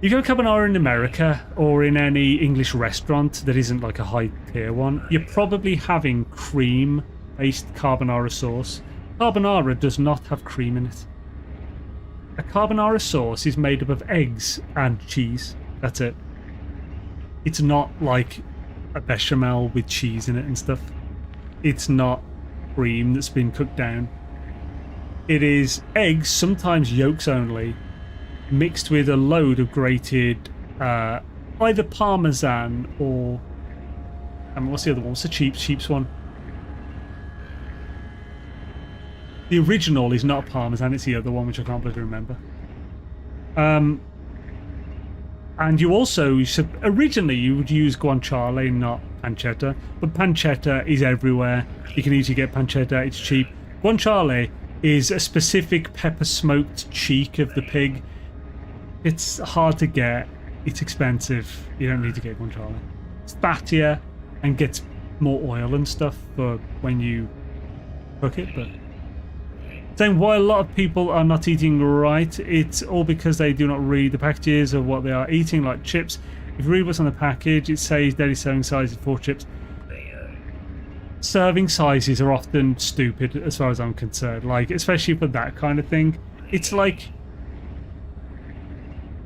A: if you have carbonara in America or in any English restaurant that isn't like a high tier one, you're probably having cream-based carbonara sauce. Carbonara does not have cream in it. A carbonara sauce is made up of eggs and cheese. That's it. It's not like a bechamel with cheese in it and stuff. It's not cream that's been cooked down. It is eggs, sometimes yolks only, mixed with a load of grated either parmesan or what's the other one? What's the cheap's one? The original is not parmesan, it's the other one, which I can't bloody remember. And you also, originally you would use guanciale, not pancetta, but pancetta is everywhere. You can easily get pancetta, it's cheap. Guanciale is a specific pepper smoked cheek of the pig. It's hard to get, it's expensive, you don't need to get guanciale. fattier and gets more oil and stuff for when you cook it. But saying why a lot of people are not eating right, it's all because they do not read the packages of what they are eating, like chips. If you read what's on the package, it says daily serving size is 4 chips. Serving sizes are often stupid as far as I'm concerned, like especially for that kind of thing. It's like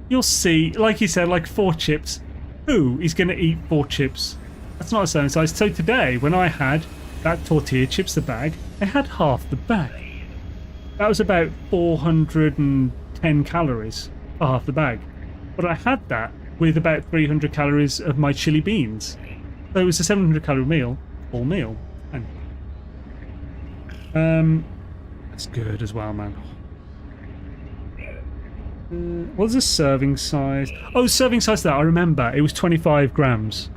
A: you'll see, like you said, like 4 chips. Who is going to eat 4 chips? That's not a serving size. So today, when I had that tortilla chips, the bag, I had half the bag. That was about 410 calories for half the bag. But I had that with about 300 calories of my chili beans. So it was a 700 calorie meal, full meal. And that's good as well, man. What's the serving size? Oh, serving size for that, I remember. It was 25 grams.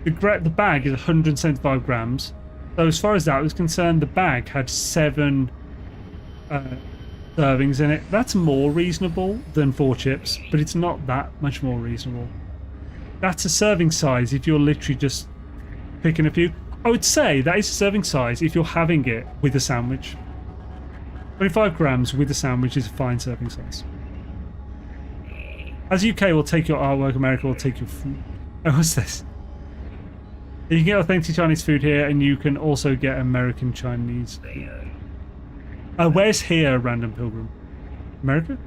A: The bag is 175 grams. So as far as that was concerned, the bag had 7 servings in it. That's more reasonable than 4 chips, but it's not that much more reasonable. That's a serving size if you're literally just picking a few. I would say that is a serving size if you're having it with a sandwich. 25 grams with a sandwich is a fine serving size. As UK will take your artwork, America will take your food. Oh, what's this? You can get authentic Chinese food here, and you can also get American Chinese food. Where's here, Random Pilgrim? America?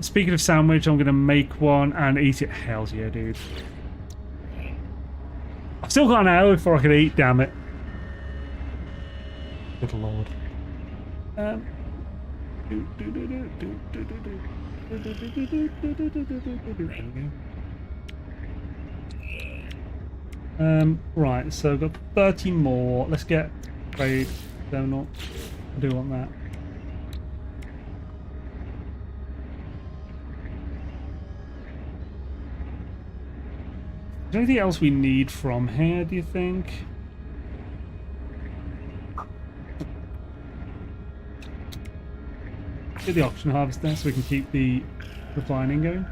A: Speaking of sandwich, I'm going to make one and eat it. Hell yeah, dude. I've still got an hour before I can eat, damn it. Good lord. Right, so I've got 30 more. Let's get trade terminal. I do want that. Is there anything else we need from here, do you think? Get the oxygen harvester so we can keep the refining going.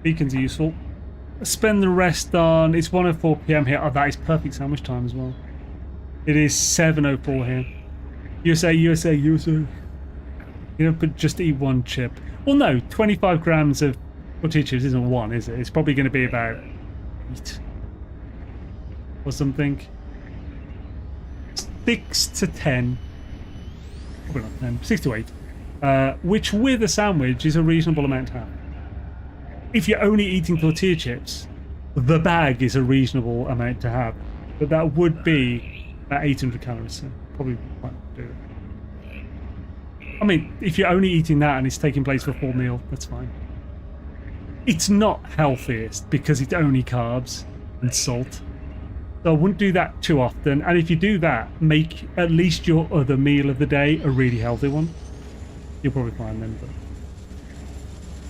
A: Beacons are useful. Spend the rest on... It's 1:04 PM here. Oh, that is perfect sandwich time as well. It is 7:04 here. USA, USA, USA. You know, but just eat 1 chip. Well, no, 25 grams of tortilla chips isn't 1, is it? It's probably going to be about 8 or something. 6 to 10. Probably not 10. 6 to 8. Which with a sandwich is a reasonable amount to have. If you're only eating tortilla chips, the bag is a reasonable amount to have. But that would be about 800 calories, so probably won't do it. I mean, if you're only eating that and it's taking place for a full meal, that's fine. It's not healthiest because it's only carbs and salt. So I wouldn't do that too often. And if you do that, make at least your other meal of the day a really healthy one. You'll probably find them. But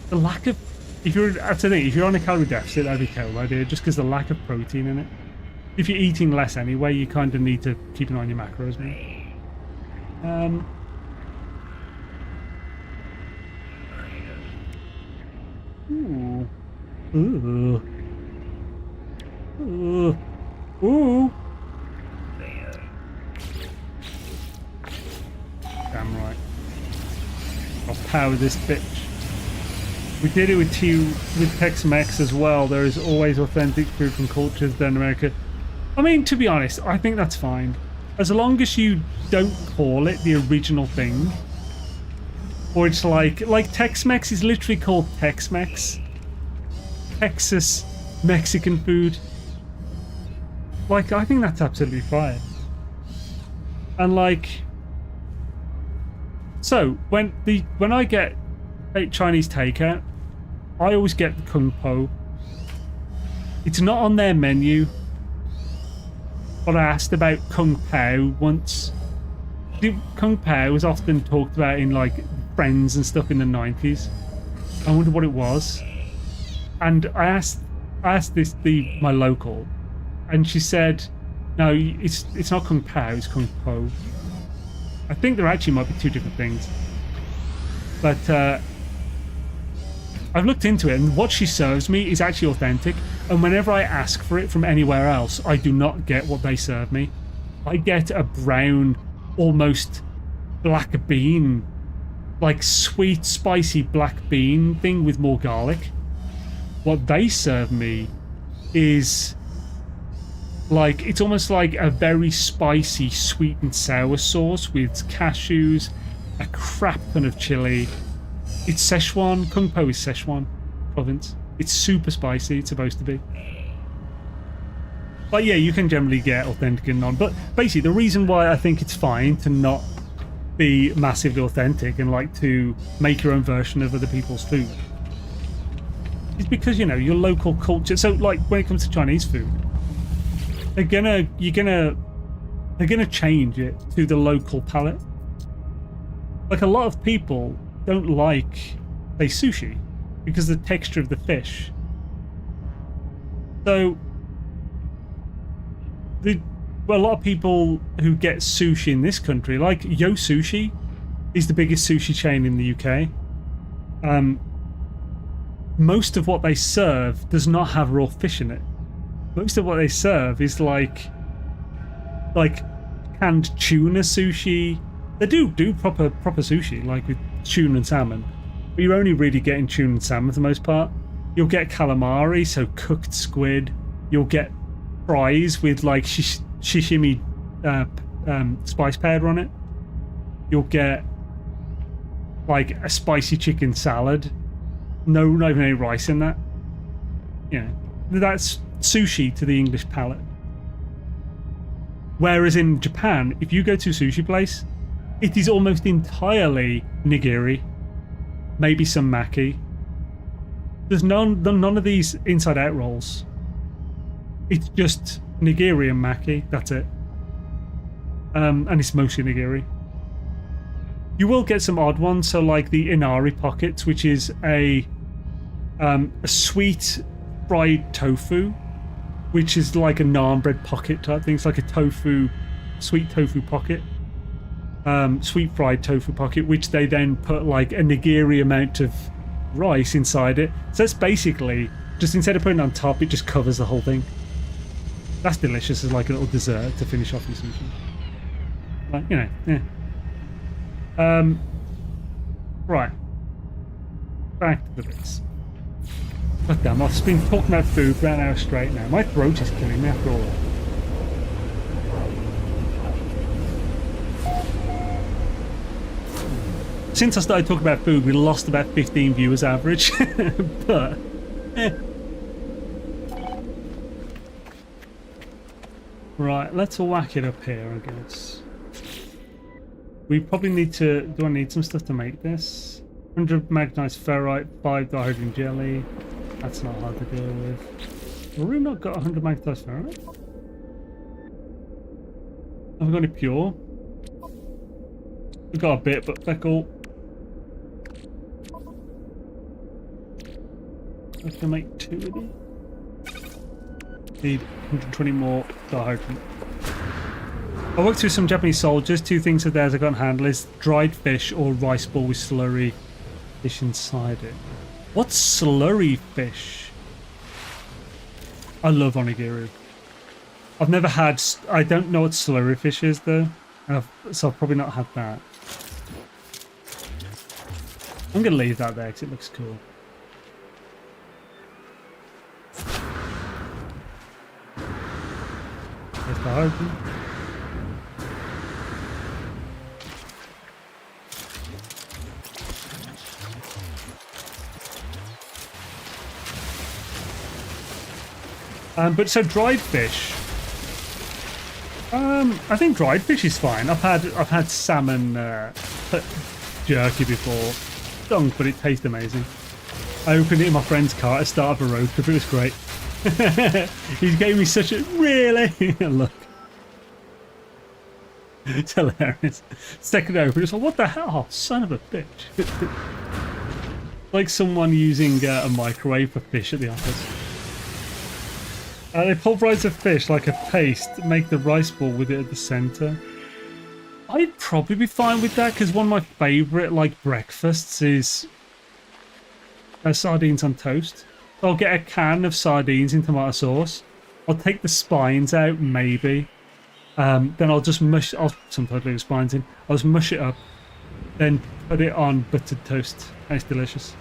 A: the lack of... That's the thing, if you're on a calorie deficit, that'd be a terrible idea, just because the lack of protein in it. If you're eating less anyway, you kind of need to keep an eye on your macros, man. Ooh. Ooh. Ooh. Ooh. Damn right. I'll power this bitch. We did it with Tex-Mex as well. There is always authentic food from cultures down in America. I mean, to be honest, I think that's fine. As long as you don't call it the original thing. Or it's like Tex-Mex is literally called Tex-Mex. Texas Mexican food. Like, I think that's absolutely fine. And like... So, when I get Chinese takeout, I always get the Kung Po. It's not on their menu, but I asked about Kung Pao once. Kung Pao was often talked about in like Friends and stuff in the 90s. I wonder what it was. And I asked this my local, and she said, "No, it's not Kung Pao, it's Kung Po." I think there actually might be two different things. But I've looked into it, and what she serves me is actually authentic. And whenever I ask for it from anywhere else, I do not get what they serve me. I get a brown, almost black bean, like sweet, spicy black bean thing with more garlic. What they serve me is like, it's almost like a very spicy sweet and sour sauce with cashews, a crap ton of chili. It's Szechuan. Kung Po is Szechuan province. It's super spicy. It's supposed to be. But yeah, you can generally get authentic and non. But basically, the reason why I think it's fine to not be massively authentic and like to make your own version of other people's food is because, you know, your local culture. So like when it comes to Chinese food, they're gonna change it to the local palate. Like a lot of people don't like, say, sushi because of the texture of the fish. So a lot of people who get sushi in this country, like Yo Sushi is the biggest sushi chain in the UK. Most of what they serve does not have raw fish in it. Most of what they serve is like canned tuna sushi. They do proper sushi, like with tuna and salmon, but you're only really getting tuna and salmon for the most part. You'll get calamari, so cooked squid. You'll get fries with like sashimi spice powder on it. You'll get like a spicy chicken salad. No, not even any rice in that. You know, that's sushi to the English palate. Whereas in Japan, if you go to a sushi place, it is almost entirely nigiri, maybe some maki. There's none of these inside-out rolls. It's just nigiri and maki. That's it. And it's mostly nigiri. You will get some odd ones, so like the inari pockets, which is a sweet fried tofu, which is like a naan bread pocket type thing. It's like a sweet tofu pocket. Sweet fried tofu pocket, which they then put like a nigiri amount of rice inside it. So it's basically just, instead of putting it on top, it just covers the whole thing. That's delicious as like a little dessert to finish off your sushi. Like, you know, yeah. Right. Back to the bits. God damn, I've been talking about food for an hour straight now. My throat is killing me after all. Since I started talking about food, we lost about 15 viewers average. But, Right, let's whack it up here, I guess. We probably need to... Do I need some stuff to make this? 100 magnetized ferrite, 5 dihydrogen jelly. That's not hard to deal with. Have we not got 100 magnetized ferrite? Have we got any pure? We've got a bit, but they're cool. I can make 2 of these. Need 120 more dihydrogen. I worked through some Japanese soldiers. 2 things of theirs I can't handle is dried fish or rice ball with slurry fish inside it. What's slurry fish? I love onigiri. I've never had... I don't know what slurry fish is though. So I've probably not had that. I'm going to leave that there because it looks cool. There's the open. But so dried fish. I think dried fish is fine. I've had salmon jerky before. Stunk, but it tastes amazing. I opened it in my friend's car at the start of a road trip. It was great. He gave me such a really look. It's hilarious. Second open, it's like, what the hell? Oh, son of a bitch! Like someone using a microwave for fish at the office. They pulverize the fish like a paste, make the rice ball with it at the center. I'd probably be fine with that because one of my favourite like breakfasts is sardines on toast. So I'll get a can of sardines in tomato sauce. I'll take the spines out, maybe. Then I'll just mush. I'll sometimes leave the spines in. I'll just mush it up, then put it on buttered toast. And it's delicious.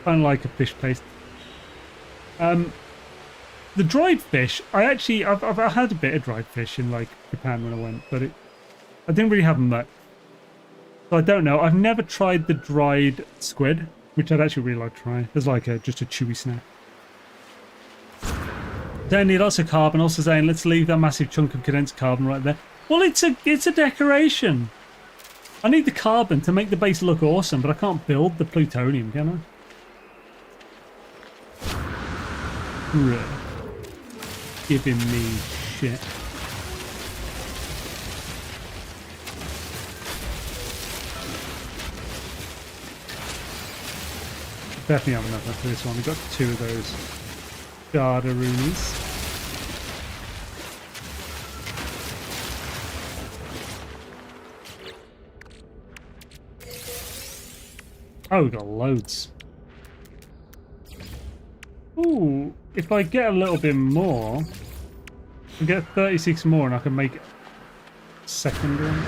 A: Kind of like a fish paste. The dried fish, I've had a bit of dried fish in like Japan when I went, but I didn't really have much. So I don't know. I've never tried the dried squid, which I'd actually really like to try. It's like just a chewy snack. Don't need lots of carbon. Also saying, let's leave that massive chunk of condensed carbon right there. Well, it's a decoration. I need the carbon to make the base look awesome, but I can't build the plutonium, can I? Right. Giving me shit. Definitely have enough for this one. We've got 2 of those Gardaroonies. Oh, we've got loads. Ooh, if I get a little bit more, I get 36 more and I can make a second one.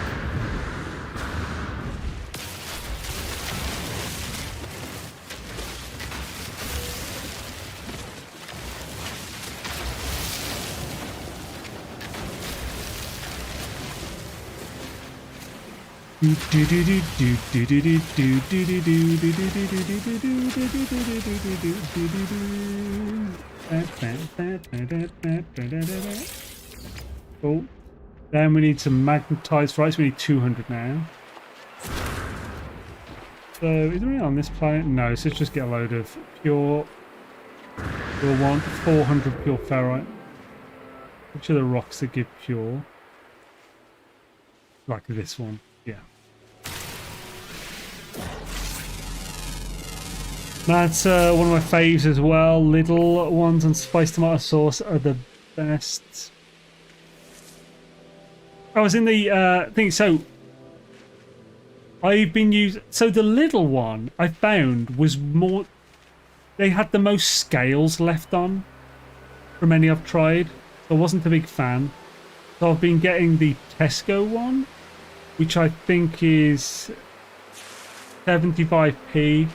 A: Cool. Then we need some magnetized rice. We need 200 now. So is there any on this planet? No, so let's just get a load of pure. We'll want 400 pure ferrite. Which are the rocks that give pure? Like this one. Yeah. That's one of my faves as well. Little ones and spiced tomato sauce are the best. I was in the thing, so I've been using. So the little one I found was more. They had the most scales left on from any I've tried. So I wasn't a big fan. So I've been getting the Tesco one, which I think is 75p.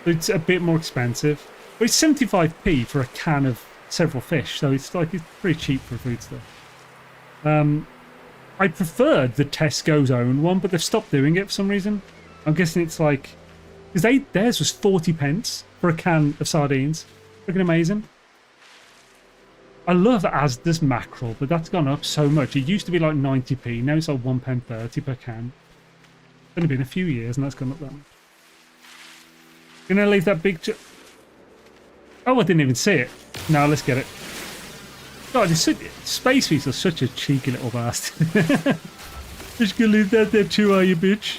A: It's a bit more expensive, but it's 75p for a can of several fish, so it's pretty cheap for food stuff. I preferred the Tesco's own one, but they've stopped doing it for some reason. I'm guessing it's like because theirs was 40 pence for a can of sardines. Looking amazing. I love Asda's mackerel, but that's gone up so much. It used to be like 90p, now it's like £1.30 per can. It's only been a few years, and that's gone up that much. Gonna leave that big. Oh, I didn't even see it. No, let's get it. God, Space Beast is such a cheeky little bastard. Just gonna leave that there too, are you, bitch?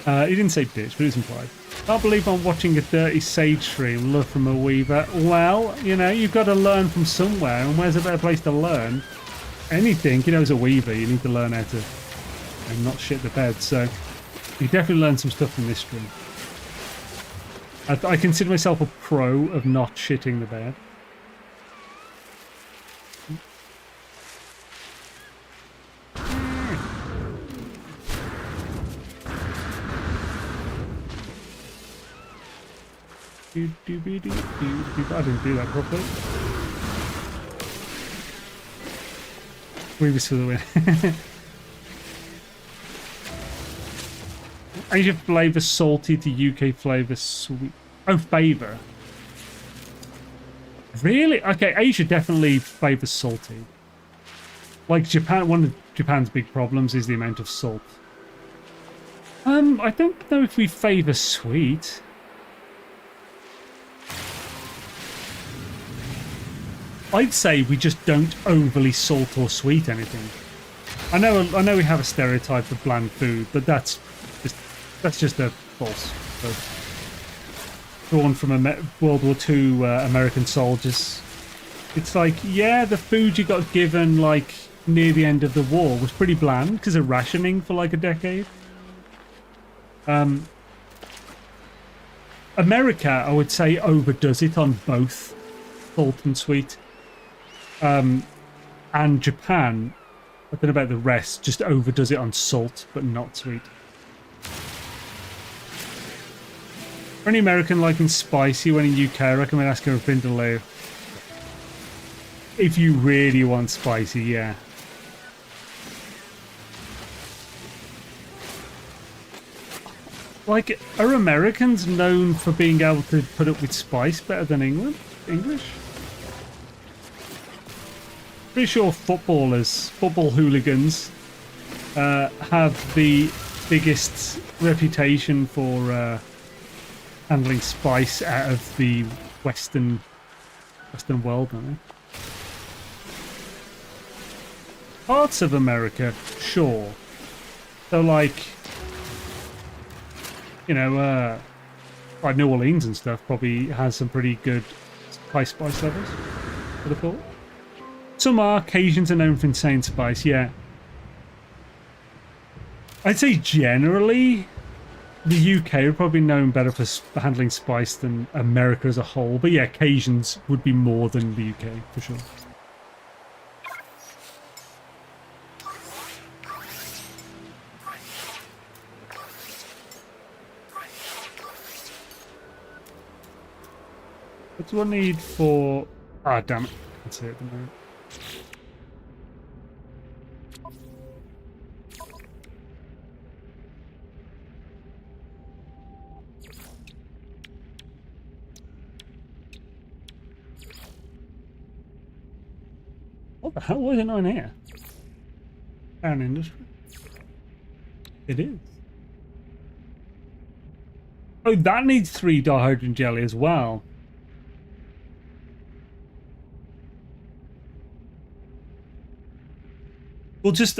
A: He didn't say bitch, but it's implied. Can't believe I'm watching a dirty Sage stream. Love from a Weaver. Well, you know, you've got to learn from somewhere, and where's a better place to learn? Anything, you know, as a Weaver, you need to learn how to and not shit the bed. So you definitely learn some stuff from this stream. I consider myself a pro of not shitting the bed. I didn't do that properly. Weavers for the win. Asia flavour salty to UK flavour sweet. Oh, favour. Really? Okay, Asia definitely favours salty. Like Japan, one of Japan's big problems is the amount of salt. I don't know if we favour sweet. I'd say we just don't overly salt or sweet anything. I know we have a stereotype of bland food, but that's just a false. Drawn from World War II American soldiers. It's like, yeah, the food you got given, like near the end of the war was pretty bland because of rationing for like a decade. America, I would say, overdoes it on both salt and sweet. And Japan, I don't know about the rest, just overdoes it on salt but not sweet. For any American liking spicy when in UK, I recommend asking for Vindaloo. If you really want spicy, yeah. Like, are Americans known for being able to put up with spice better than English? Pretty sure football hooligans have the biggest reputation for handling spice out of the Western world, don't they? Parts of America, sure. So, like, you know, like New Orleans and stuff probably has some pretty good high spice levels, would have thought. Some are. Cajuns are known for insane spice, yeah. I'd say generally the UK are probably known better for handling spice than America as a whole. But yeah, Cajuns would be more than the UK, for sure. What do I need for... Ah, damn it. That's it at the moment. What the hell? Why is it not in here? An industry? It is. Oh, that needs 3 dihydrogen jelly as well. We'll just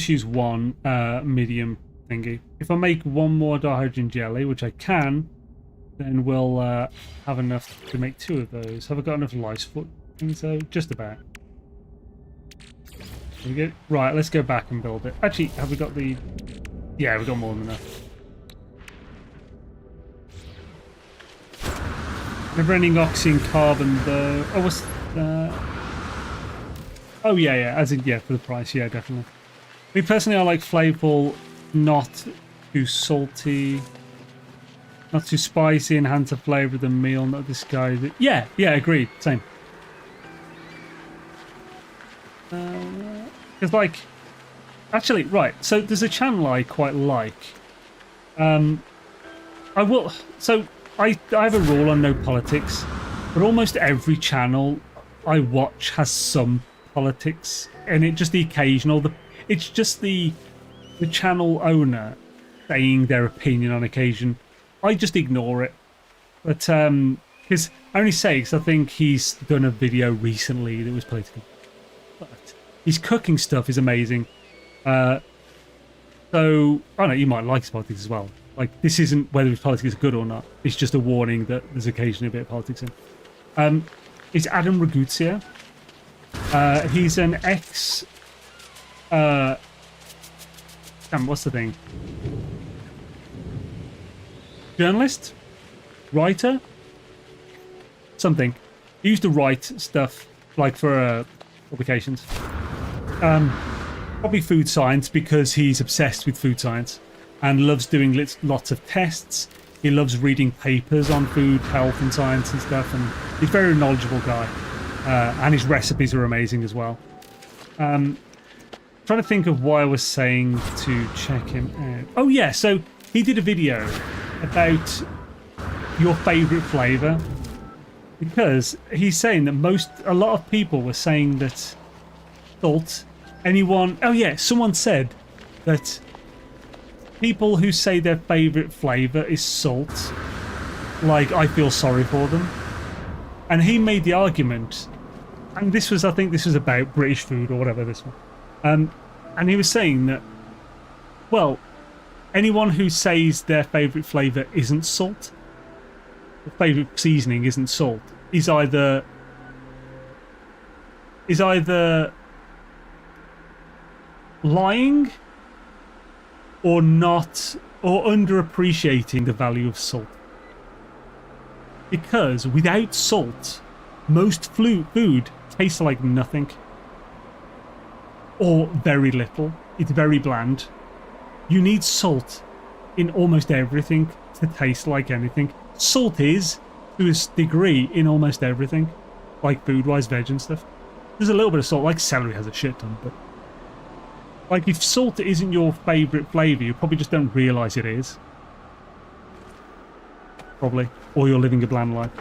A: use one medium thingy. If I make one more dihydrogen jelly, which I can, then we'll have enough to make 2 of those. Have I got enough lice foot? So just about. There we go. Right, let's go back and build it. Actually, have we got the? Yeah, we've got more than enough. Never ending oxygen carbon though. Oh, what's oh yeah, as in yeah, for the price, yeah, definitely. Me personally, I like flavorful, not too salty, not too spicy, enhance the flavor of the meal, not disguise it. Yeah, agreed, same. Because like, actually, right. So there's a channel I quite like. I have a rule on no politics, but almost every channel I watch has some politics, and it's just the channel owner saying their opinion on occasion. I just ignore it, but because I only say because I think he's done a video recently that was political, but his cooking stuff is amazing. So I know you might like his politics as well. Like, this isn't whether his politics is good or not, it's just a warning that there's occasionally a bit of politics in. It's Adam Raguzia. He's an ex... what's the thing? Journalist? Writer? Something. He used to write stuff, like, for publications. Probably food science, because he's obsessed with food science and loves doing lots of tests. He loves reading papers on food, health and science and stuff, and he's a very knowledgeable guy. And his recipes are amazing as well. Trying to think of why I was saying to check him out. Oh yeah, so he did a video about your favourite flavour, because he's saying that a lot of people were saying that salt. Oh yeah, someone said that people who say their favourite flavour is salt, like, I feel sorry for them. And he made the argument, and I think this was about British food or whatever this one. And he was saying that, well, anyone who says their favourite flavour isn't salt, the favourite seasoning isn't salt, is either is either lying or not, or underappreciating the value of salt. Because without salt, most food tastes like nothing. Or very little. It's very bland. You need salt in almost everything to taste like anything. Salt is, to a degree, in almost everything. Like food-wise, veg and stuff. There's a little bit of salt, like celery has a shit ton, but... Like, if salt isn't your favourite flavour, you probably just don't realise it is. Probably. Or you're living a bland life.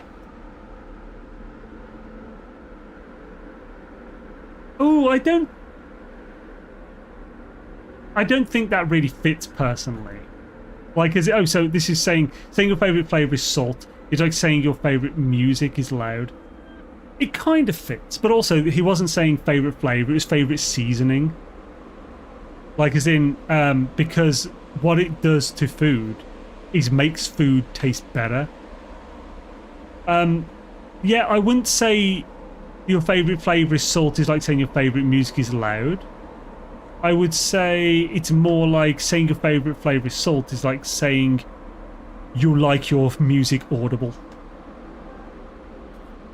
A: Oh, I don't think that really fits personally. Like, is it, oh, so this is saying your favourite flavour is salt. It's like saying your favourite music is loud. It kind of fits, but also he wasn't saying favourite flavour, it was favourite seasoning. Like, as in, because what it does to food is makes food taste better. Yeah, I wouldn't say your favourite flavour is salt is like saying your favourite music is loud. I would say it's more like saying your favourite flavour is salt is like saying you like your music audible.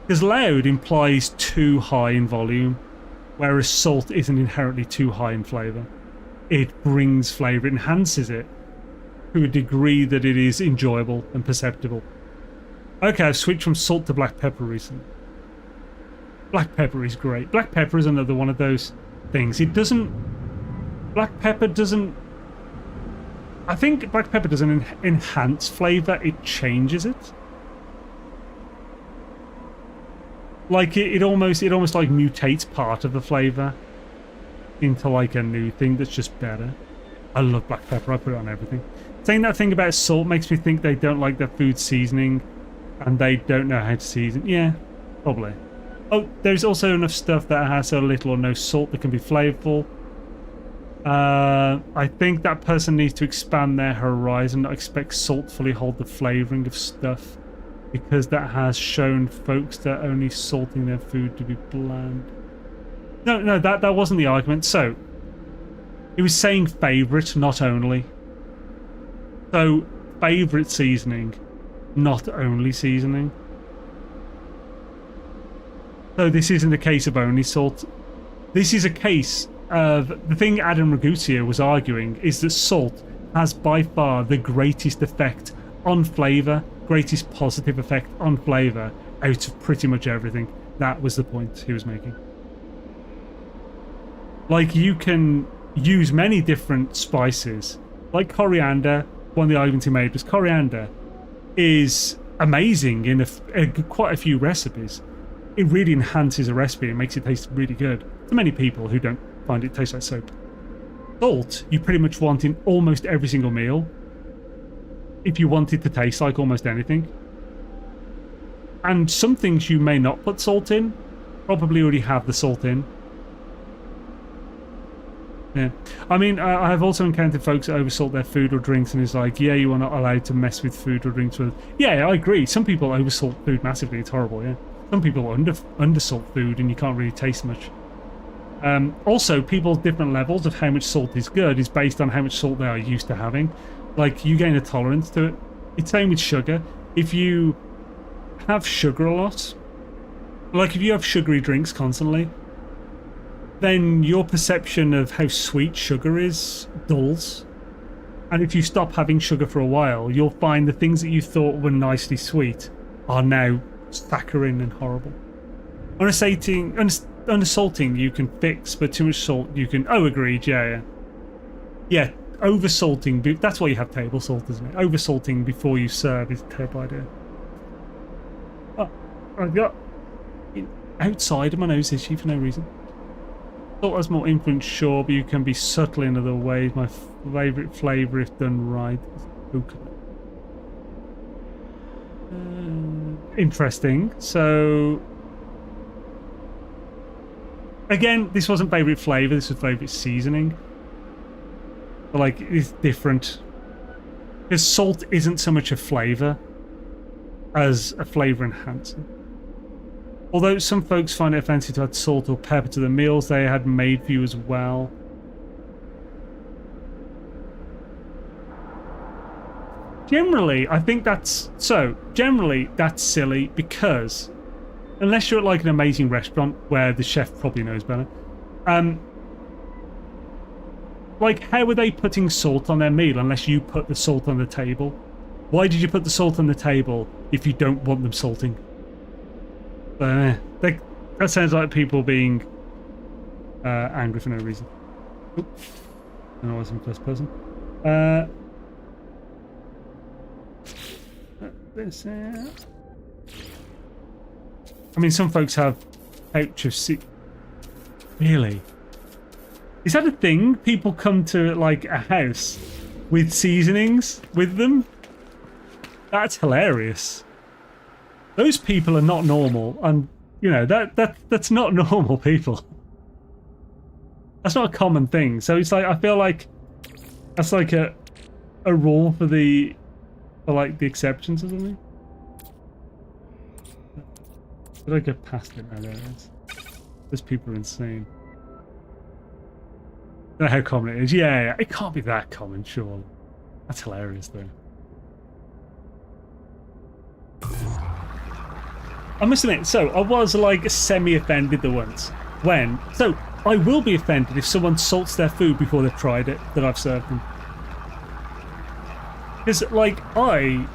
A: Because loud implies too high in volume, whereas salt isn't inherently too high in flavour. It brings flavour, it enhances it to a degree that it is enjoyable and perceptible. Okay, I've switched from salt to black pepper recently. Black pepper is great. Black pepper is another one of those things. It doesn't... Black pepper doesn't... I think black pepper doesn't enhance flavour, it changes it. Like, it almost like mutates part of the flavour into like a new thing that's just better. I love black pepper, I put it on everything. Saying that thing about salt makes me think they don't like their food seasoning and they don't know how to season. Yeah, probably. Oh, there's also enough stuff that has so little or no salt that can be flavourful. I think that person needs to expand their horizon. I expect salt fully hold the flavouring of stuff because that has shown folks that only salting their food to be bland. No, that wasn't the argument. So, it was saying favourite, not only. So, favourite seasoning, not only seasoning. So this isn't a case of only salt. This is a case of... The thing Adam Ragusea was arguing is that salt has by far the greatest effect on flavour, greatest positive effect on flavour out of pretty much everything. That was the point he was making. Like, you can use many different spices. Like coriander, one of the arguments he made was coriander is amazing in quite a few recipes. It really enhances a recipe and makes it taste really good to many people who don't find it taste like soap. Salt, you pretty much want in almost every single meal if you want it to taste like almost anything. And some things you may not put salt in, probably already have the salt in. Yeah, I mean, I have also encountered folks that oversalt their food or drinks and it's like, yeah, you are not allowed to mess with food or drinks with... Yeah, I agree. Some people oversalt food massively. It's horrible, yeah. Some people undersalt food and you can't really taste much. Also, people's different levels of how much salt is good is based on how much salt they are used to having. Like, you gain a tolerance to it. It's same with sugar. If you have sugar a lot, like if you have sugary drinks constantly, then your perception of how sweet sugar is dulls. And if you stop having sugar for a while, you'll find the things that you thought were nicely sweet are now saccharine and horrible. Undersalting you can fix, but too much salt you can... Oh, agreed, yeah. Yeah, oversalting, that's why you have table salt, isn't it? Oversalting before you serve is a terrible idea. Oh, I've got... outside of my nose issue for no reason. Salt has more influence, sure, but you can be subtle in other ways. My favourite flavour, if done right, is coconut. Interesting. So, again, this wasn't favourite flavour, this was favourite seasoning. But, like, it's different. Because salt isn't so much a flavour as a flavour enhancer. Although some folks find it offensive to add salt or pepper to the meals they had made for you as well. Generally, I think that's... So, generally, that's silly because... Unless you're at like an amazing restaurant where the chef probably knows better. Like, how are they putting salt on their meal unless you put the salt on the table? Why did you put the salt on the table if you don't want them salting? That sounds like people being angry for no reason. Oops. I know I was in first person. This out. I mean, some folks have pouch of Really? Is that a thing? People come to like a house with seasonings with them? That's hilarious. Those people are not normal, and you know that's not normal people. That's not a common thing. So it's like I feel like that's like a rule for like the exceptions or something. Did I get past it? No, there it is. Those people are insane. I don't know how common it is. Yeah, it can't be that common, surely. That's hilarious, though. I must admit, so I was like semi-offended the once. When? So I will be offended if someone salts their food before they've tried it that I've served them. Because, like, I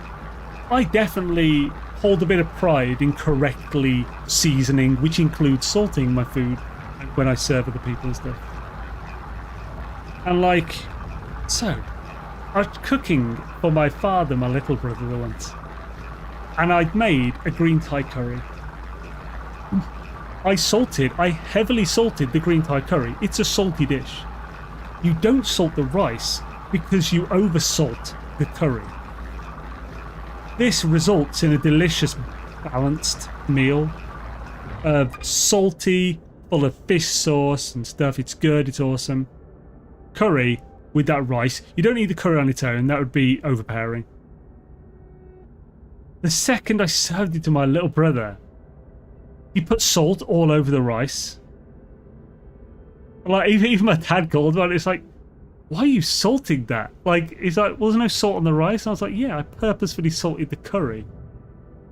A: definitely hold a bit of pride in correctly seasoning, which includes salting my food when I serve other people and stuff. And, like, so, I was cooking for my father, my little brother, the once. And I'd made a green Thai curry. I heavily salted the green Thai curry. It's a salty dish. You don't salt the rice because you over-salt the curry. This results in a delicious, balanced meal of salty, full of fish sauce and stuff. It's good, it's awesome. Curry with that rice. You don't need the curry on its own, that would be overpowering. The second I served it to my little brother, he put salt all over the rice. Like, even my dad called about it, it's like, why are you salting that? Like, he's like, well, there's no salt on the rice. And I was like, yeah, I purposefully salted the curry.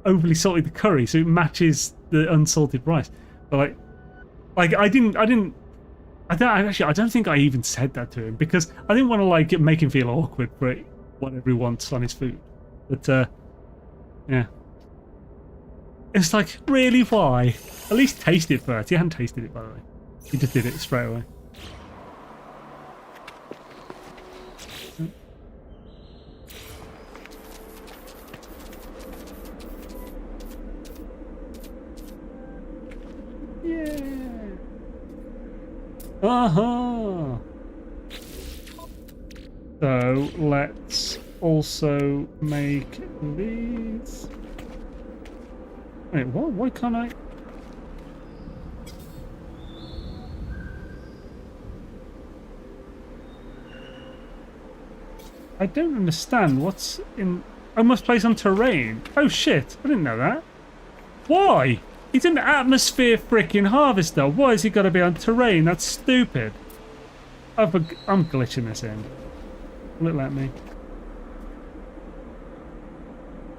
A: Overly salted the curry so it matches the unsalted rice. But like I don't think I even said that to him because I didn't want to like make him feel awkward for whatever he wants on his food. But yeah. It's like, really, why? At least taste it first. He hadn't tasted it, by the way. He just did it straight away. Yeah. Uh-huh. So let's also make these. Wait, what? Why can't I? I don't understand what's in. I must place on terrain. Oh shit! I didn't know that. Why? It's an atmosphere freaking harvester. Why has he got to be on terrain? That's stupid. I'm glitching this in. Will it let me?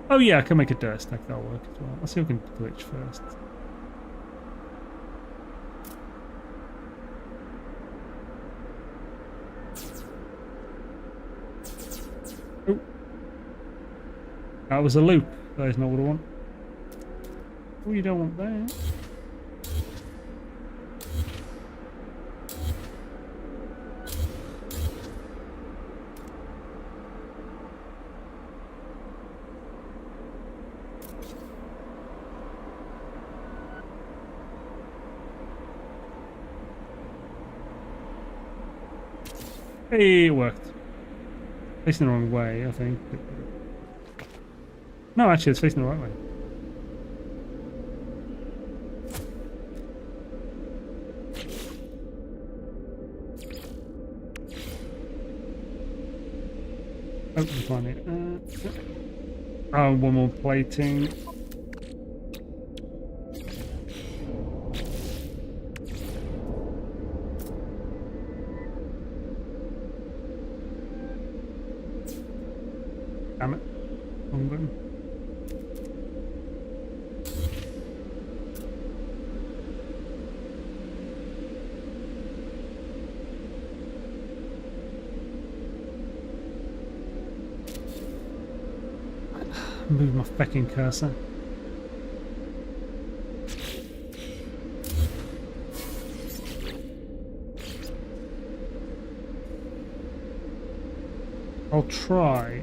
A: Oh yeah, I can make a dirt stack. That'll work as well. Let's see if we can glitch first. Oh, that was a loop. That is not what I want. Oh, you don't want that. Hey, it worked. Facing the wrong way, I think. No, actually, it's facing the right way. Oh, I'm finding it. Oh, one more plating. Damn it. Wrong button. Move my fucking cursor. I'll try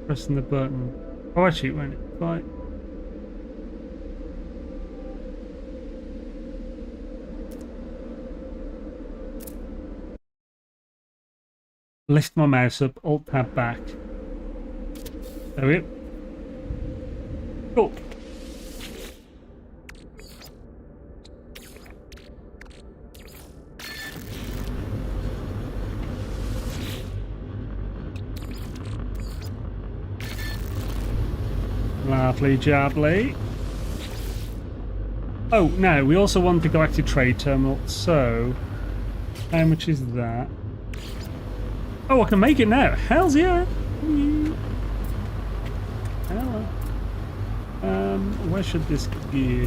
A: pressing the button. Oh, actually, it won't. Right. Lift my mouse up, Alt Tab back. There we go. Cool. Lovely jubbly. Oh, now we also want the Galactic Trade Terminal, so how much is that? Oh, I can make it now. Hell's yeah. Hello. Where should this be?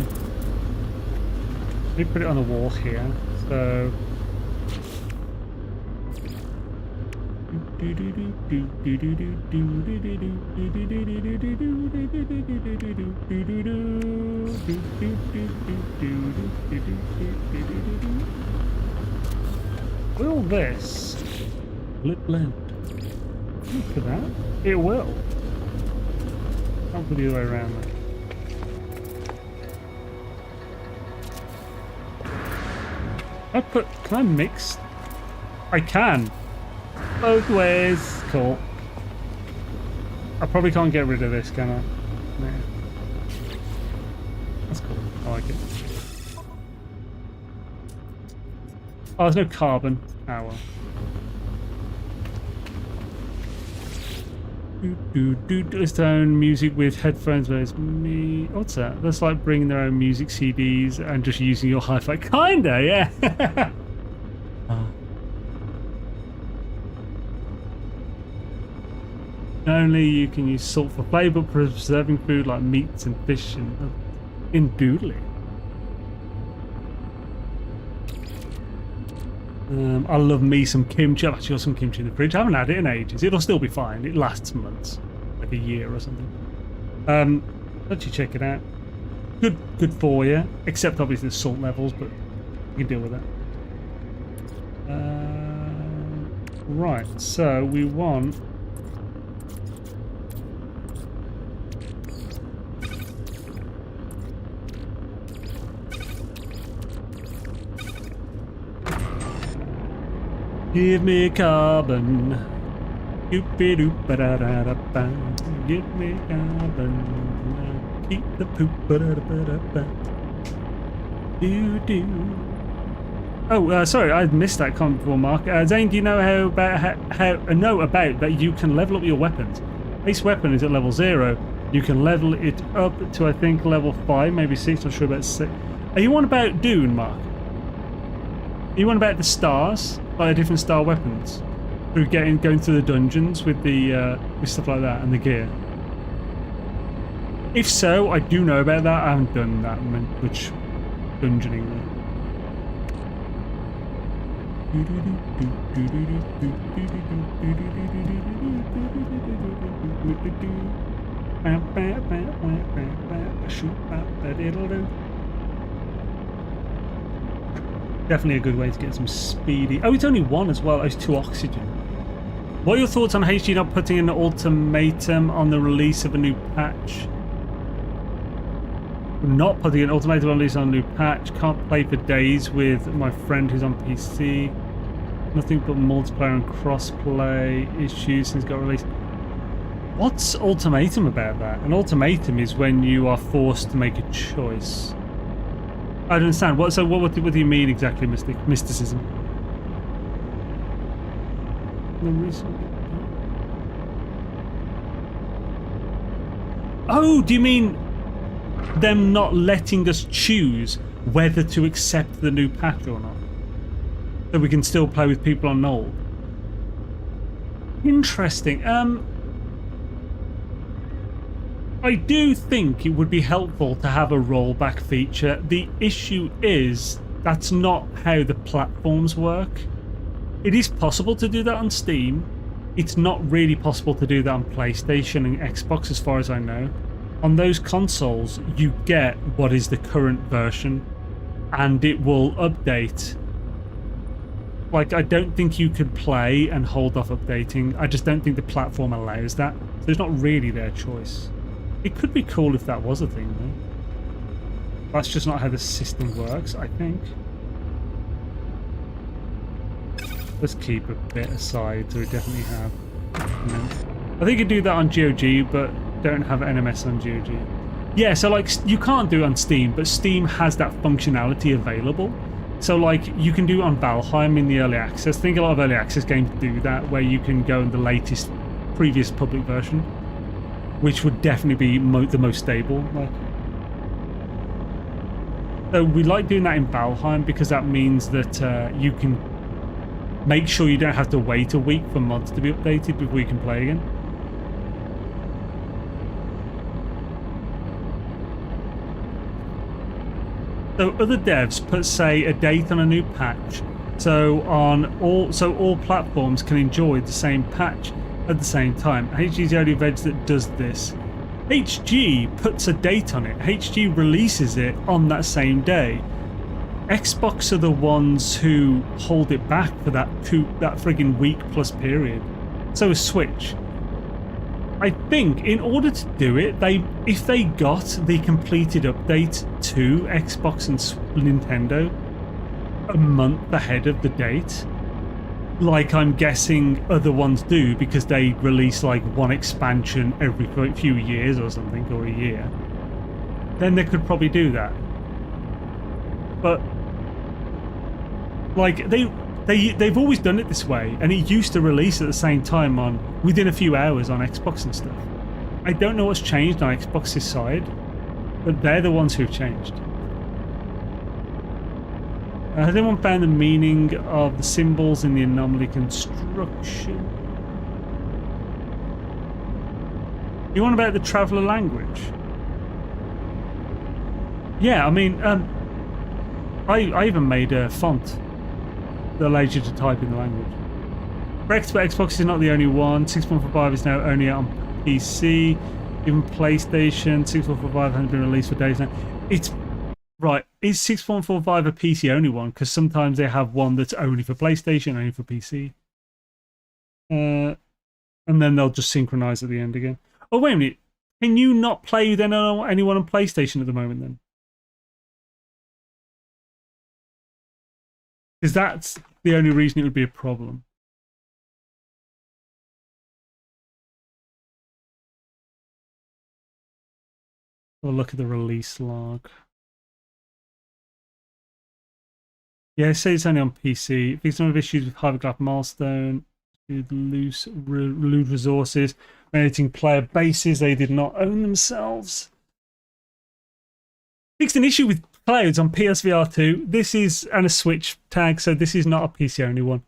A: Let me put it on the wall here. So will this blend? Look at that. It will. Can't put the other way around there. Can I mix? I can. Both ways. Cool. I probably can't get rid of this, can I? No. That's cool. I like it. Oh, there's no carbon. Ah, well. It's their own music with headphones. Where's me? What's that? That's like bringing their own music CDs and just using your hi-fi. Kinda, yeah. Not only you can use salt for flavour, but preserving food like meats and fish in doodly. I love me some kimchi. I've actually got some kimchi in the fridge. I haven't had it in ages. It'll still be fine. It lasts months, like a year or something. Let you check it out. Good for you. Except obviously the salt levels, but you can deal with that. Right. So we want. Give me carbon. Give me carbon. Keep the poop. Oh, sorry, I missed that comment before, Mark. Zane, do you know about that you can level up your weapons? Base weapon is at level 0. You can level it up to, I think, level 5, maybe 6. Not sure about 6. Are you on about Dune, Mark? Are you on about the stars? Like different star weapons through going through the dungeons with the with stuff like that and the gear. If so, I do know about that. I haven't done that much dungeoning though. Definitely a good way to get some speedy. Oh, it's only one as well. Oh, it's 2 oxygen. What are your thoughts on HG not putting an ultimatum on the release of a new patch? Not putting an ultimatum on release on a new patch. Can't play for days with my friend who's on PC. Nothing but multiplayer and crossplay issues since it got released. What's ultimatum about that? An ultimatum is when you are forced to make a choice. I don't understand. What do you mean exactly, mysticism? The reason. Oh, do you mean them not letting us choose whether to accept the new patch or not? So we can still play with people on Knoll? Interesting. I do think it would be helpful to have a rollback feature. The issue is that's not how the platforms work. It is possible to do that on Steam. It's not really possible to do that on PlayStation and Xbox as far as I know. On those consoles, you get what is the current version and it will update. Like, I don't think you could play and hold off updating. I just don't think the platform allows that. So it's not really their choice. It could be cool if that was a thing, though. That's just not how the system works, I think. Let's keep a bit aside, so we definitely have. I think you could do that on GOG, but don't have NMS on GOG. Yeah, so like you can't do it on Steam, but Steam has that functionality available. So like you can do it on Valheim in the early access. I think a lot of early access games do that, where you can go in the latest, previous public version, which would definitely be the most stable. Like, so we like doing that in Valheim because that means that you can make sure you don't have to wait a week for mods to be updated before you can play again. So other devs put, say, a date on a new patch, so all platforms can enjoy the same patch at the same time. HG is the only veg that does this. HG puts a date on it. HG releases it on that same day. Xbox are the ones who hold it back for that friggin' week plus period. So is Switch. I think in order to do it, if they got the completed update to Xbox and Nintendo a month ahead of the date, like I'm guessing other ones do because they release like one expansion every few years or something, or a year, then they could probably do that. But like they've always done it this way, and it used to release at the same time within a few hours on Xbox and stuff. I don't know what's changed on Xbox's side, but they're the ones who've changed. Has anyone found the meaning of the symbols in the anomaly construction? You want about the traveller language? Yeah, I mean, I even made a font that allows you to type in the language. Correct, but Xbox is not the only one. 6.45 is now only on PC. Even PlayStation, 6.45 hasn't been released for days now. It's right. Is 6.45 a PC only one? Because sometimes they have one that's only for PlayStation, only for PC. And then they'll just synchronize at the end again. Oh, wait a minute. Can you not play with anyone on PlayStation at the moment then? Because that's the only reason it would be a problem. We'll look at the release log. Yeah, it says it's only on PC. Fixed number of issues with Hypergraph Milestone, with loose resources, editing player bases they did not own themselves. Fixed an issue with clouds on PSVR 2. This is and a Switch tag, so this is not a PC only one.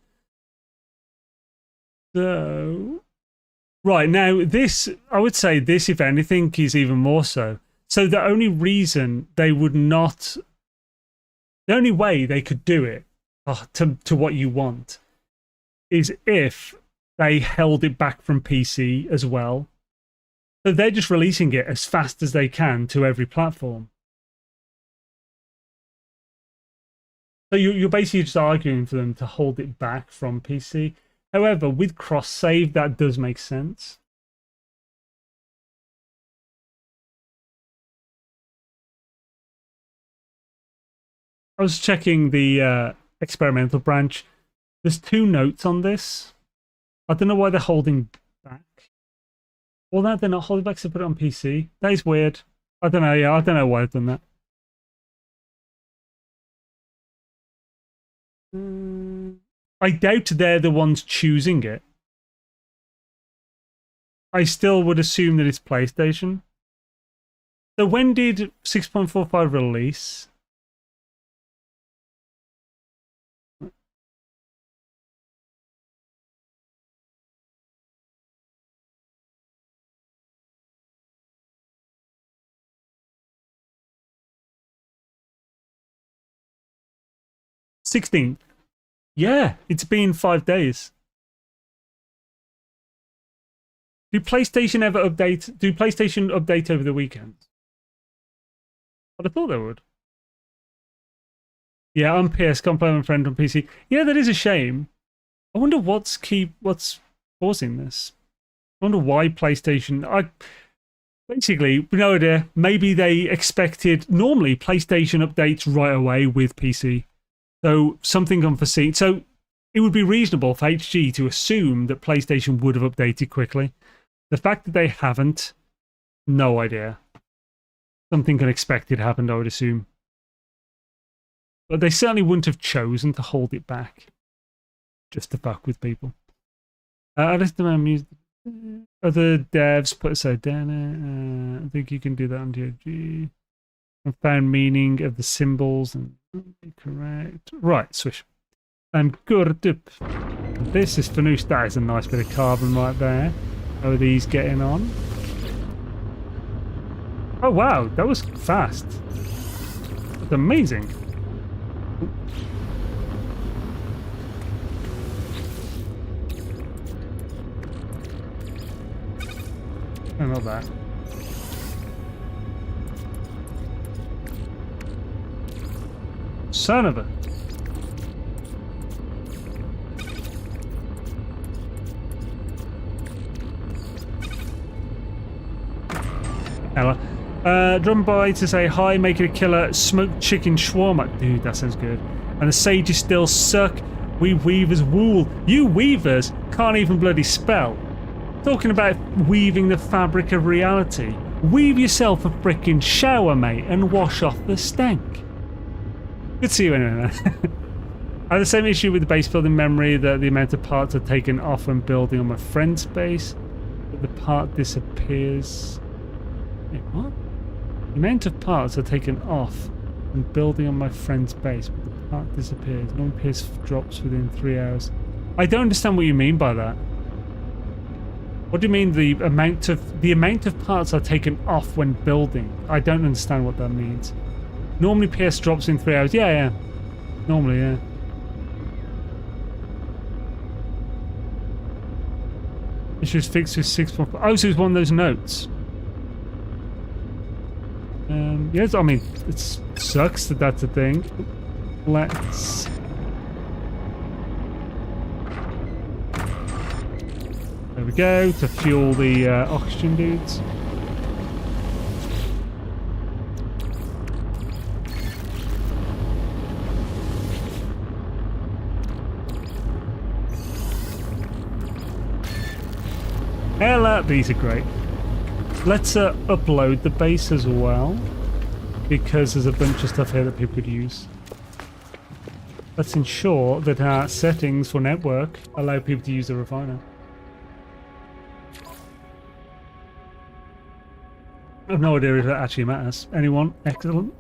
A: So, right now, this I would say this, if anything, is even more so. So the only reason they would not, the only way they could do it to what you want is if they held it back from PC as well. So they're just releasing it as fast as they can to every platform. So you're basically just arguing for them to hold it back from PC. However, with cross-save, that does make sense. I was checking the experimental branch. There's 2 notes on this. I don't know why they're holding back. Well, no, they're not holding back to put it on PC. That is weird. I don't know. Yeah, I don't know why I've done that. I doubt they're the ones choosing it. I still would assume that it's PlayStation. So when did 6.45 release? 16th. Yeah, it's been 5 days. Do PlayStation ever update? Do PlayStation update over the weekends? But I thought they would. Yeah, I'm PS. Can't play with my friend on PC. Yeah, that is a shame. I wonder what's causing this. I wonder why PlayStation. Basically, no idea. Maybe they expected normally PlayStation updates right away with PC. So something unforeseen. So it would be reasonable for HG to assume that PlayStation would have updated quickly. The fact that they haven't, no idea. Something unexpected happened, I would assume. But they certainly wouldn't have chosen to hold it back. Just to fuck with people. I listen to my music. Other devs put aside down. I think you can do that on DOG. I found meaning of the symbols and correct. Right, swish. And good. This is Fanoush. That is a nice bit of carbon right there. How are these getting on? Oh wow, that was fast. That's amazing. Oh, not that. Son of a... Ella. Drum by to say hi, make it a killer, smoked chicken shawarma. Dude, that sounds good. And the sages still suck. We weavers wool. You weavers can't even bloody spell. Talking about weaving the fabric of reality. Weave yourself a frickin' shower, mate, and wash off the stank. Good to see you anyway, man. I have the same issue with the base building memory, that the amount of parts are taken off when building on my friend's base, but the part disappears. Wait, what? The amount of parts are taken off when building on my friend's base, but the part disappears. Non-pierce drops within 3 hours. I don't understand what you mean by that. What do you mean the amount of parts are taken off when building? I don't understand what that means. Normally PS drops in 3 hours. Yeah. Normally, yeah. Issues fixed with 6.4. Oh, so it's one of those notes. Yes, I mean, it sucks that that's a thing. Let's... There we go, to fuel the oxygen dudes. Hella, these are great. Let's upload the base as well, because there's a bunch of stuff here that people could use. Let's ensure that our settings for network allow people to use the refiner. I have no idea if that actually matters. Anyone? Excellent.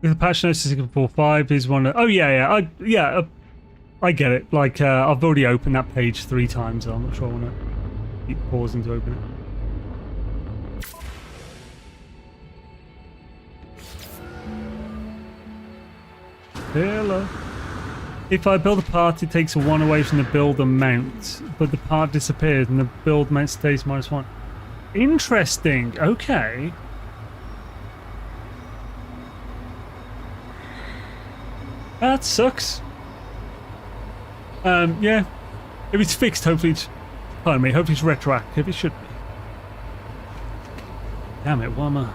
A: If the patch notes 6.45 is one of... Oh, yeah. I get it. Like, I've already opened that page 3 times, so I'm not sure I want to keep pausing to open it. Hello. If I build a part, it takes 1 away from the build amount, but the part disappears and the build amount stays -1. Interesting. Okay. That sucks. Yeah. If it's fixed, hopefully it's... Pardon me, hopefully it's retroactive. It should be. Damn it, why am I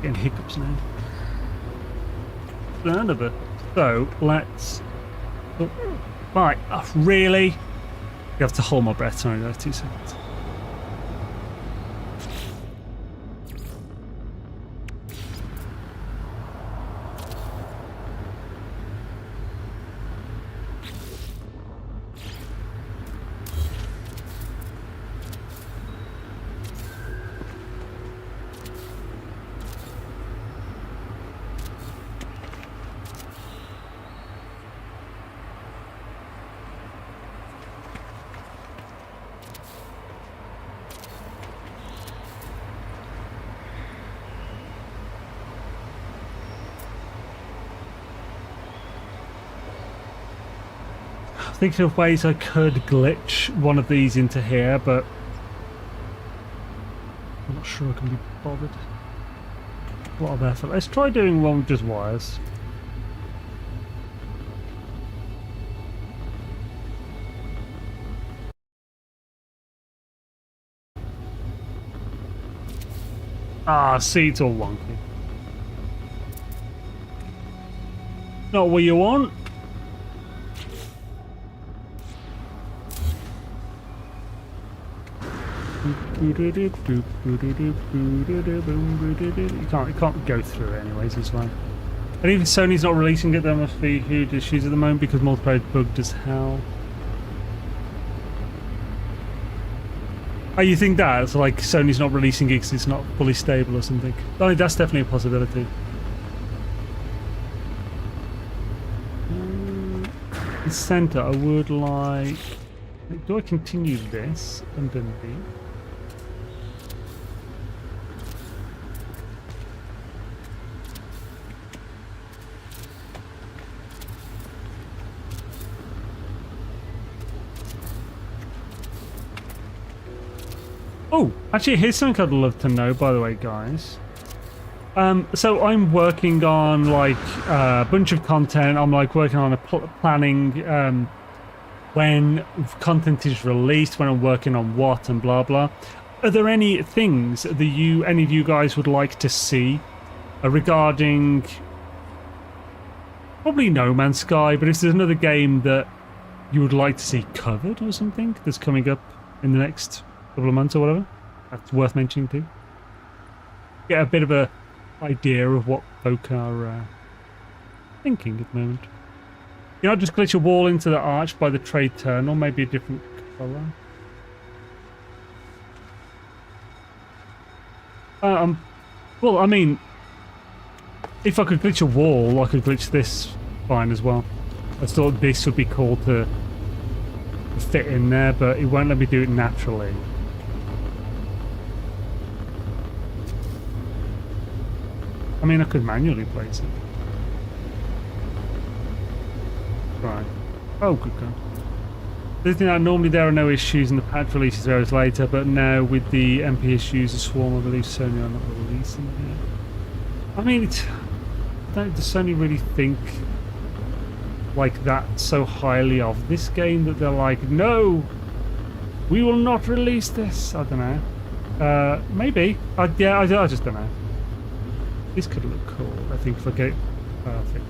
A: getting hiccups now? None of it. So, let's... Oh, right, really? You have to hold my breath. Sorry, there, 2 seconds. thinking of ways I could glitch one of these into here, but I'm not sure I can be bothered. A lot of effort. Let's try doing one with just wires. Ah, see, it's all wonky. Not what you want. You can't go through it anyways as well. And even Sony's not releasing it, there must be huge issues at the moment because multiplayer is bugged as hell. Oh, you think that? It's like Sony's not releasing it because it's not fully stable or something. I mean, that's definitely a possibility. The center, I would like... Do I continue this underneath? Oh, actually, here's something I'd love to know, by the way, guys. So I'm working on like a bunch of content. I'm like working on a planning when content is released, when I'm working on what, and blah blah. Are there any things that any of you guys would like to see regarding probably No Man's Sky? But if there's another game that you would like to see covered or something that's coming up in the next couple of months or whatever, that's worth mentioning too. Get a bit of a idea of what folk are thinking at the moment. You know, just glitch a wall into the arch by the trade turn, or maybe a different colour. Well, I mean, if I could glitch a wall, I could glitch this fine as well. I thought this would be cool to fit in there, but it won't let me do it naturally. I mean, I could manually place it. Right. Oh, good God. Normally there are no issues and the patch releases hours later, but now with the MP issues, the Swarm, I believe Sony are not releasing it. I mean, does Sony really think like that so highly of this game that they're like, no, we will not release this? I don't know. Maybe. I just don't know. This could look cool, I think, if I get it perfect.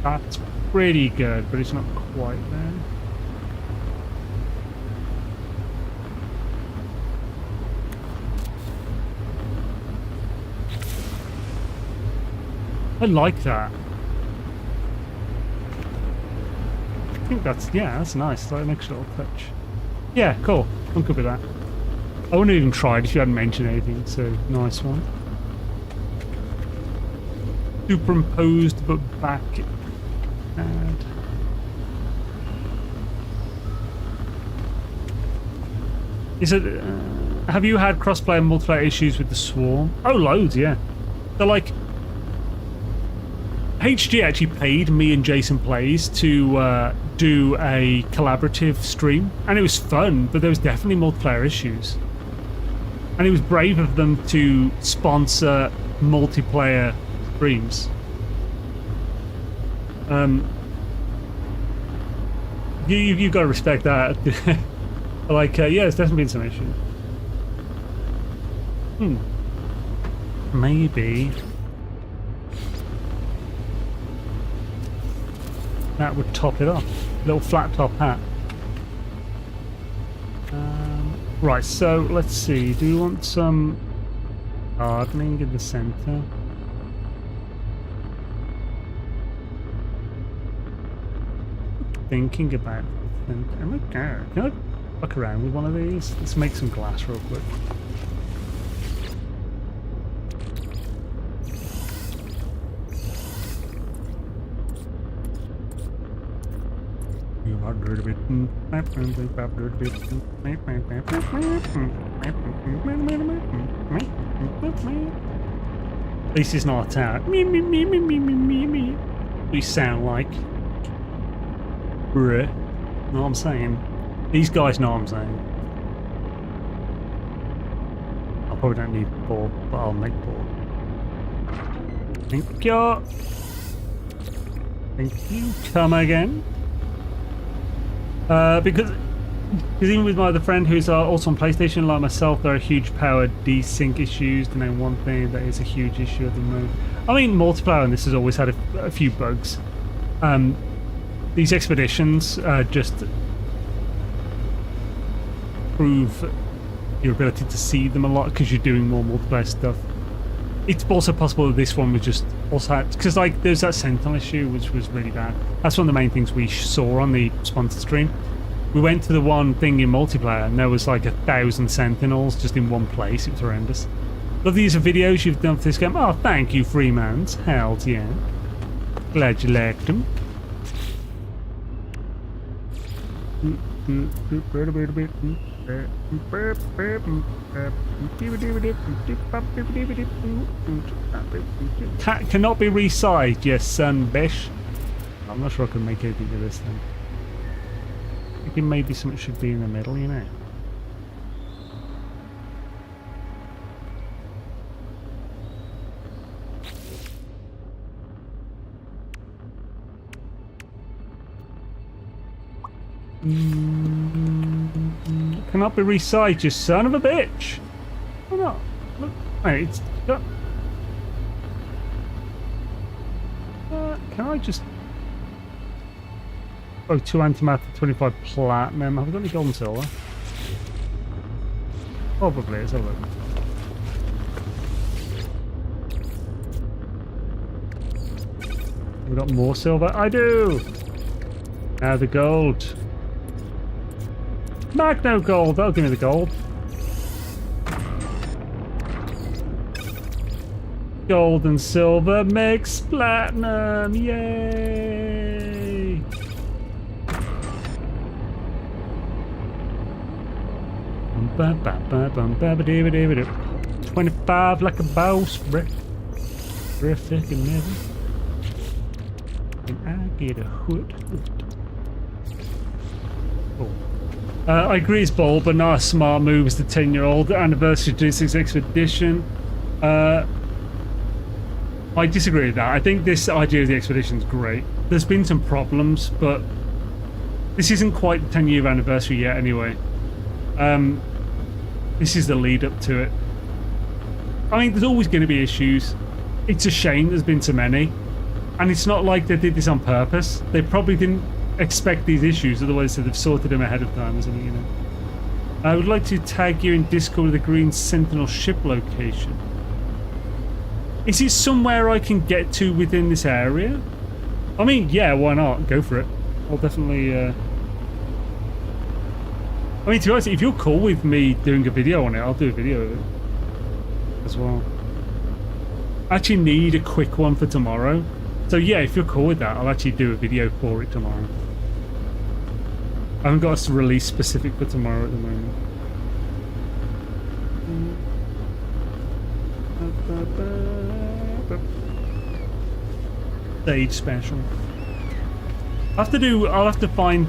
A: That's pretty good, but it's not quite there. I like that. I think that's, yeah, that's nice. It's like an extra little touch. Yeah, cool. I'm good with that. I wouldn't have even tried if you hadn't mentioned anything, so nice one. Superimposed but back. Add. Is it? Have you had crossplay and multiplayer issues with the Swarm? Oh, loads, yeah. They're like. HG actually paid me and Jason Plays to do a collaborative stream, and it was fun, but there was definitely multiplayer issues. And it was brave of them to sponsor multiplayer streams. You've got to respect that. Like, yeah, there's definitely been some issues. Maybe that would top it off. Little flat top hat. Right, so let's see. Do we want some gardening in the center? Thinking about it. Can I fuck around with one of these? Let's make some glass real quick. At least it's not a tower. Me, me, me, me, me, me, me, me. We sound like. Bruh. Know what I'm saying? These guys know what I'm saying. I probably don't need 4, but I'll make 4. Thank you. Thank you. Come again. Because even with my other friend who's also on PlayStation, like myself, there are huge power desync issues, to name one thing that is a huge issue at the moment. I mean, multiplayer on this has always had a few bugs. These expeditions just prove your ability to see them a lot because you're doing more multiplayer stuff. It's also possible that this one was just also had, because like there's that Sentinel issue which was really bad. That's one of the main things we saw on the sponsored stream. We went to the one thing in multiplayer and there was like 1,000 Sentinels just in one place. It was horrendous. Love these videos you've done for this game. Oh, thank you, Freemans. Hells yeah. Glad you liked them. Cat cannot be resized, yes, son, bish. I'm not sure I can make anything of this then. Thinking maybe something should be in the middle, you know. Cannot be resized, you son of a bitch. Why not? Look, wait, it's got. Can I just? Oh, 2 antimatter, 25 platinum. Have we got any gold and silver? Probably, let's have a look. Have we got more silver? I do! Now the gold. Magno gold, that'll give me the gold. Gold and silver makes platinum, yay! 25 like a boss, bruh. Terrific and never. And I get a hood. Oh. I agree it's bold, but not a smart move as the 10-year-old anniversary to this expedition. I disagree with that. I think this idea of the expedition is great. There's been some problems, but this isn't quite the 10-year anniversary yet anyway. This is the lead up to it. I mean, there's always going to be issues. It's a shame there's been so many. And it's not like they did this on purpose. They probably didn't expect these issues, otherwise they'd have sorted them ahead of time or something, you know. I would like to tag you in Discord with a green Sentinel ship location. Is it somewhere I can get to within this area? I mean, yeah, why not? Go for it. I'll definitely... I mean, to be honest, if you're cool with me doing a video on it, I'll do a video of it as well. I actually need a quick one for tomorrow. So yeah, if you're cool with that, I'll actually do a video for it tomorrow. I haven't got a release specific for tomorrow at the moment. Stage special. I'll have to find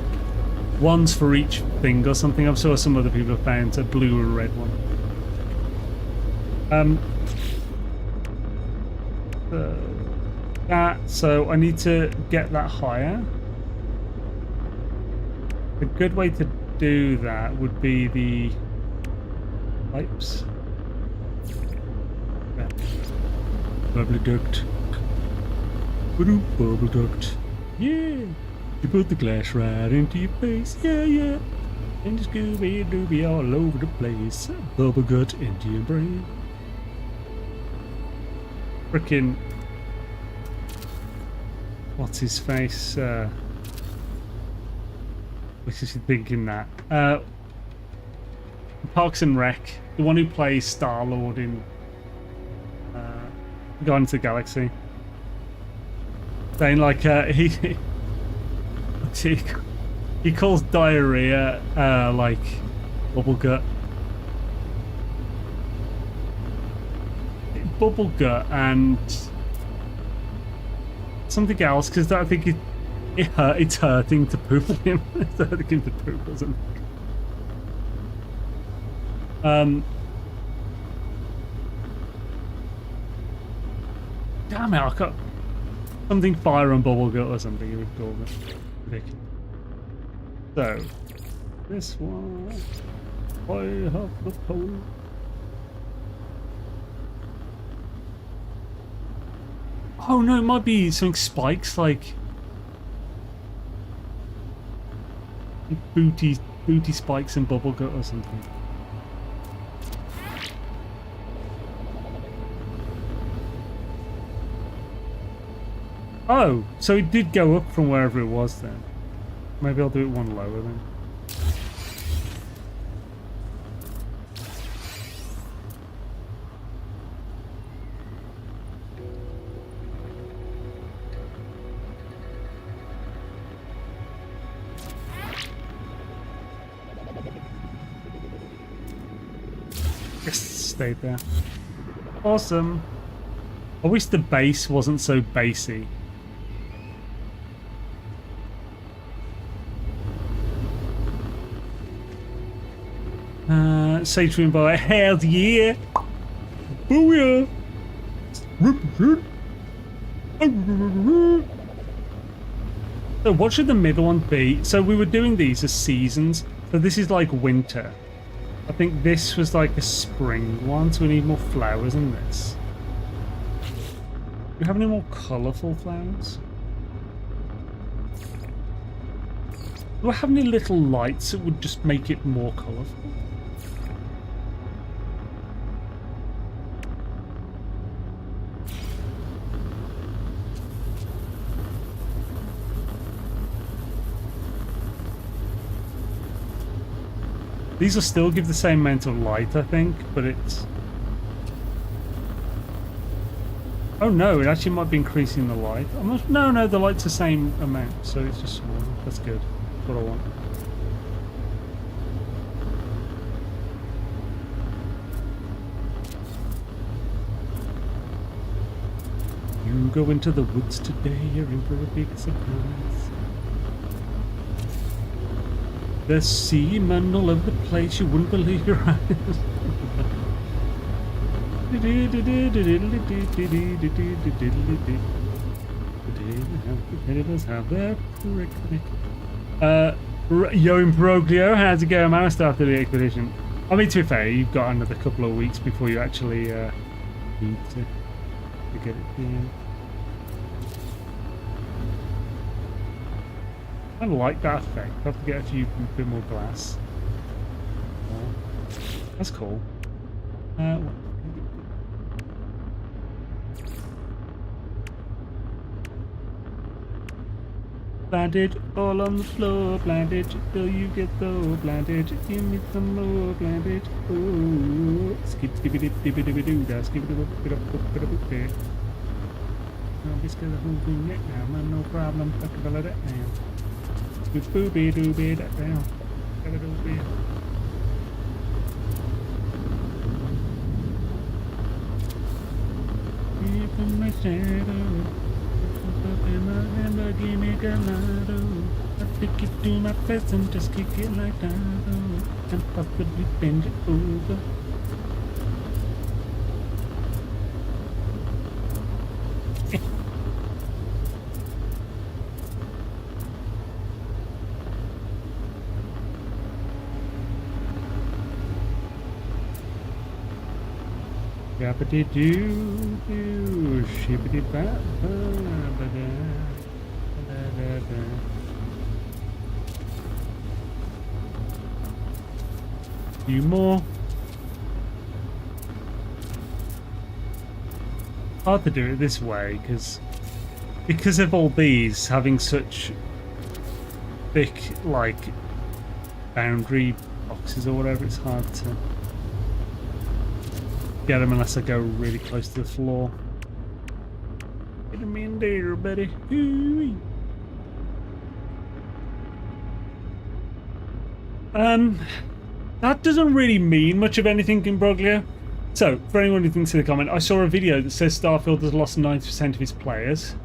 A: ones for each thing or something. I'm sure some other people have found a blue or a red one. So I need to get that higher. A good way to do that would be the pipes. Yeah. Bubble duct. Bubble duct. Yeah. You put the glass right into your face. Yeah, yeah. And the Scooby Dooby all over the place. Bubble gut into your brain. Frickin'. What's his face? Which is he thinking that? Parks and Rec, the one who plays Star-Lord in Guardians of the Galaxy. Saying like he calls diarrhea like bubble gut. bubble gut and something else because I think it's hurting to poop him. It's hurting him to poop or something. Damn it! I got something fire and bubble gut or something. You would call it ridiculous. So this one, I have the pole. Oh no, it might be something spikes like booty spikes and bubble gut or something. Oh, so it did go up from wherever it was then. Maybe I'll do it one lower then. Yes, stayed there. Awesome. I wish the base wasn't so basey. Satrian by hell yeah! Booyah! So what should the middle one be? So we were doing these as seasons. So this is like winter. I think this was like a spring one, so we need more flowers in this. Do we have any more colourful flowers? Do I have any little lights that would just make it more colourful? These will still give the same amount of light, I think, but it's... Oh no, it actually might be increasing the light. I'm not... No, the light's the same amount, so it's just smaller. That's good. That's what I want. You go into the woods today, you're in for a big surprise. There's seamen all over the place, you wouldn't believe your eyes. Yo Imbroglio, how's it going, man? I started the expedition. I mean, to be fair, you've got another couple of weeks before you actually need to get it done. I like that effect. I have to get a bit more glass. Oh, that's cool. Blinded, all on the floor, blinded, till you get though, blinded, give me some more, blinded, oh, skip, skip it, dip it, da, skip it up, there. I'll just get the whole thing right now, man, no problem, talk about that now. Booby dooby that down. Have a doobie. Keep in my shadow. Up in my Lamborghini Gallardo. I take it to my face and just kick it like that. And possibly bend it over. Yappity doo doo, shippity ba ba ba da da da. Few more. Hard to do it this way because of all these having such thick like boundary boxes or whatever. It's hard to get them unless I go really close to the floor. Get them in there, buddy. Ooh-wee. That doesn't really mean much of anything in Broglio. So, for anyone who didn't see the comment, I saw a video that says Starfield has lost 90% of its players.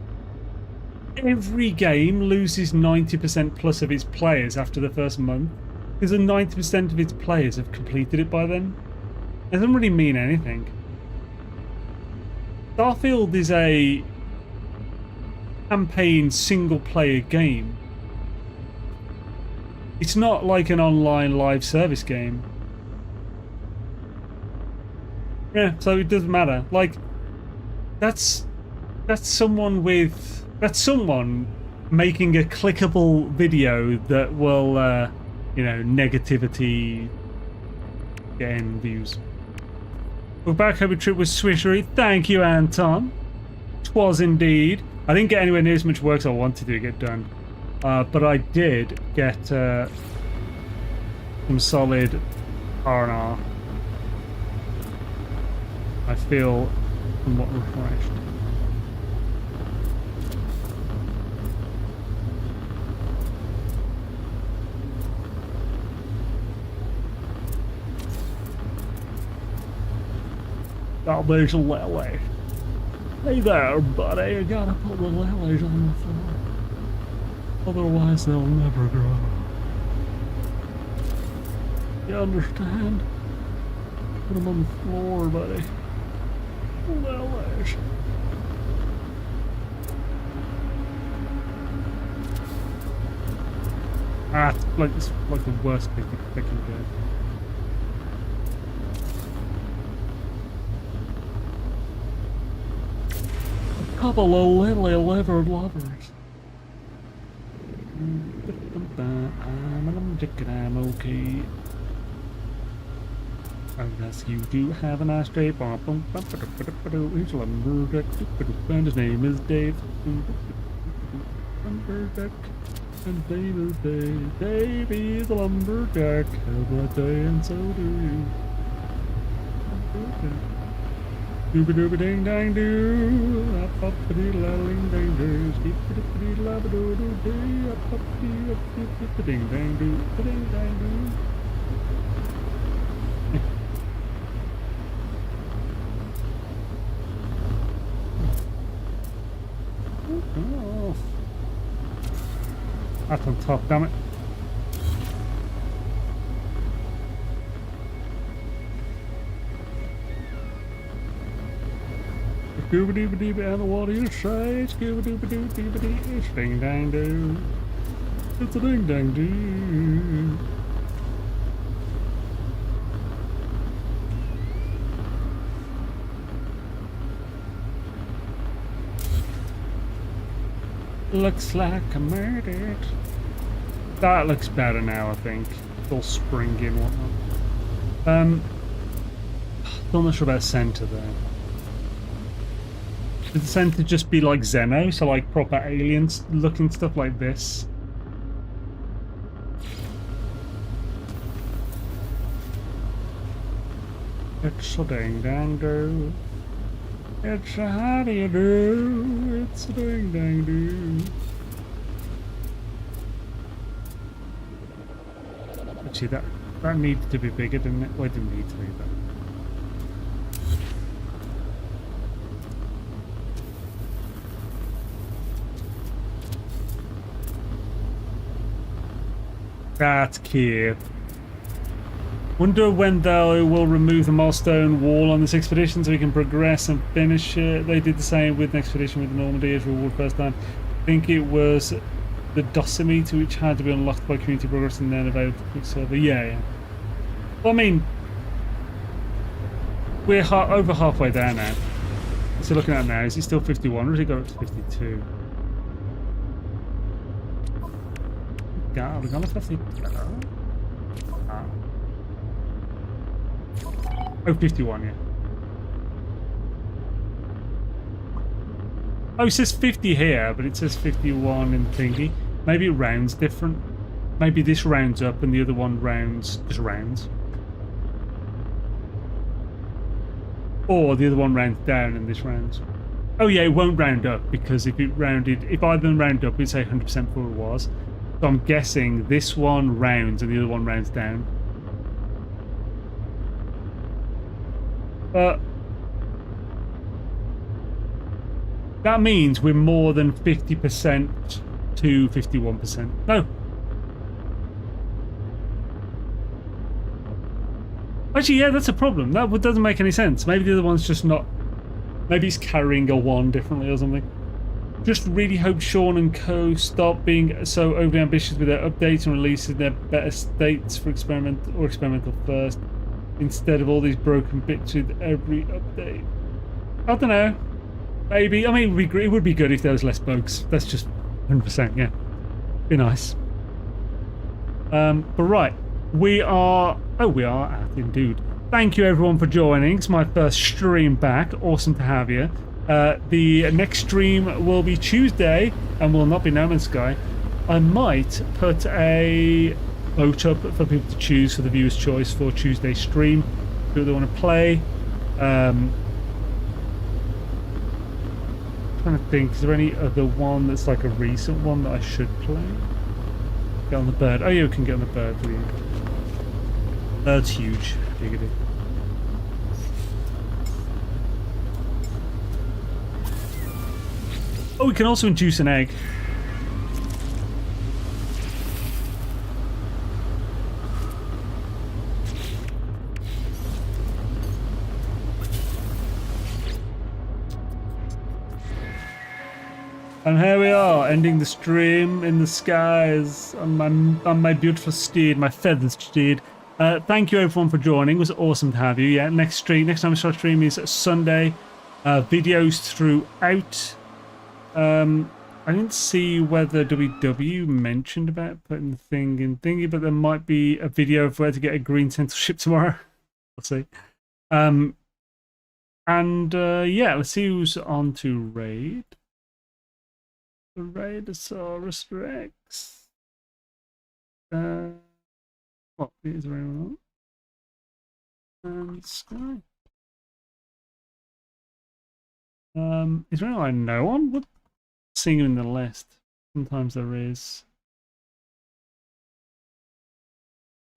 A: Every game loses 90% plus of its players after the first month, because 90% of its players have completed it by then. It doesn't really mean anything. Starfield is a campaign single-player game. It's not like an online live service game. Yeah, so it doesn't matter. Like, that's someone making a clickable video that will, you know, negativity gain views. We're back. Hope your trip was swishery. Thank you, Anton. 'Twas indeed. I didn't get anywhere near as much work as I wanted to get done. But I did get some solid R&R. I feel somewhat refreshed. Oh, there's a Lily. Hey there, buddy. You gotta put the lilies on the floor. Otherwise, they'll never grow. You understand? Put them on the floor, buddy. Lilies. Ah, it's like the worst thing they can do. A couple of lily-livered lovers. I'm okay. Oh, yes, you do have a nice day. He's lumberjack, and his name is Dave. Lumberjack, and Dave is Dave. Dave is a lumberjack. Have a day, and so do you. Dooba dooba ding dang doo, up up a dee la ling dang doo, skip a dee la ba doo doo dee, up up dee up dee ding dang doo, ding dang doo. Oh. That's on top, damn it. Scooba dooba dooba, and what do you say? Scooba dooba dooba dooba dee, it's ding dang doo. It's a ding dang doo. Looks like I made it. That looks better now, I think. It's all springy and whatnot. Still not sure about center though. Should the center just be like Xeno, so like proper aliens looking stuff like this? It's a ding dang do. It's a how do you do? It's a ding dang do. Actually, that needs to be bigger, didn't it? Well, it didn't need to be, but. That's cute. Wonder when they will remove the milestone wall on this expedition so we can progress and finish it. They did the same with an expedition with Normandy as reward first time. I think it was the dosimeter which had to be unlocked by community progress and then available to quick server. Yeah. Well, I mean, we're over halfway there now. So looking at it now, is it still 51 or has it got up to 52? God, we're gonna have to. Oh, 51, yeah. Oh, it says 50 here, but it says 51 in thingy. Maybe it rounds different. Maybe this rounds up and the other one just rounds. Or the other one rounds down and this rounds. Oh yeah, it won't round up because if either of them round up, it'd say 100% for what it was. So I'm guessing this one rounds and the other one rounds down. But that means we're more than 50% to 51%. No. Actually, yeah, that's a problem. That doesn't make any sense. Maybe the other one's just not... Maybe he's carrying a wand differently or something. Just really hope Sean and co stop being so overly ambitious with their updates and releases their better states for experimental first, instead of all these broken bits with every update. I don't know. Maybe. I mean, it would be good if there was less bugs. That's just 100%, yeah. Be nice. But right. We are at indeed. Thank you everyone for joining. It's my first stream back. Awesome to have you. The next stream will be Tuesday and will not be No Man's Sky. I might put a vote up for people to choose for the viewer's choice for Tuesday's stream. Who they want to play. Trying to think, is there any other one that's like a recent one that I should play? Get on the bird. Oh, you can get on the bird, please. Bird's huge. Giggity. Oh, we can also induce an egg. And here we are, ending the stream in the skies on my beautiful steed, my feathered steed. Thank you everyone for joining. It was awesome to have you. Yeah, next time I start stream is Sunday. Videos throughout. I didn't see whether WW mentioned about putting the thing in thingy, but there might be a video of where to get a green censorship tomorrow. We'll see. Yeah, let's see who's on to raid. The Raidosaurus Rex. What is there anyone on? And Sky. Is there anyone I know on? What? Seeing him in the list. Sometimes there is.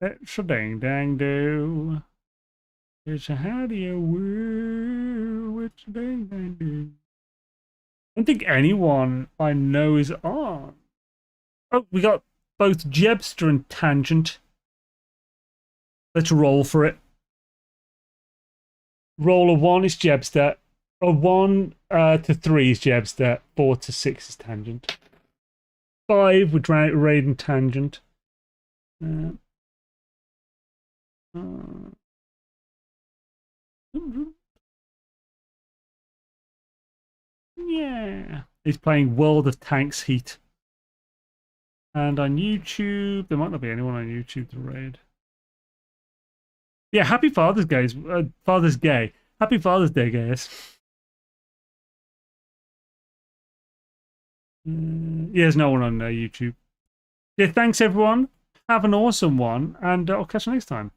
A: It's a dang dang do. It's a howdy a woo. It's a dang dang do. I don't think anyone I know is on. Oh, we got both Jebster and Tangent. Let's roll for it. Roll of 1 is Jebster. A 1 to 3 is Jebster. 4 to 6 is Tangent. 5 with Raid and Tangent. Yeah. He's playing World of Tanks Heat. And on YouTube, there might not be anyone on YouTube to raid. Yeah, happy Father's Day. Father's Day. Happy Father's Day, guys. Yeah, there's no one on YouTube. Yeah, thanks everyone. Have an awesome one, and I'll catch you next time.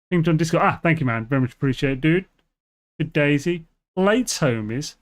A: Pinged on Discord. Thank you, man. Very much appreciate it, dude. Good Daisy. Late's home is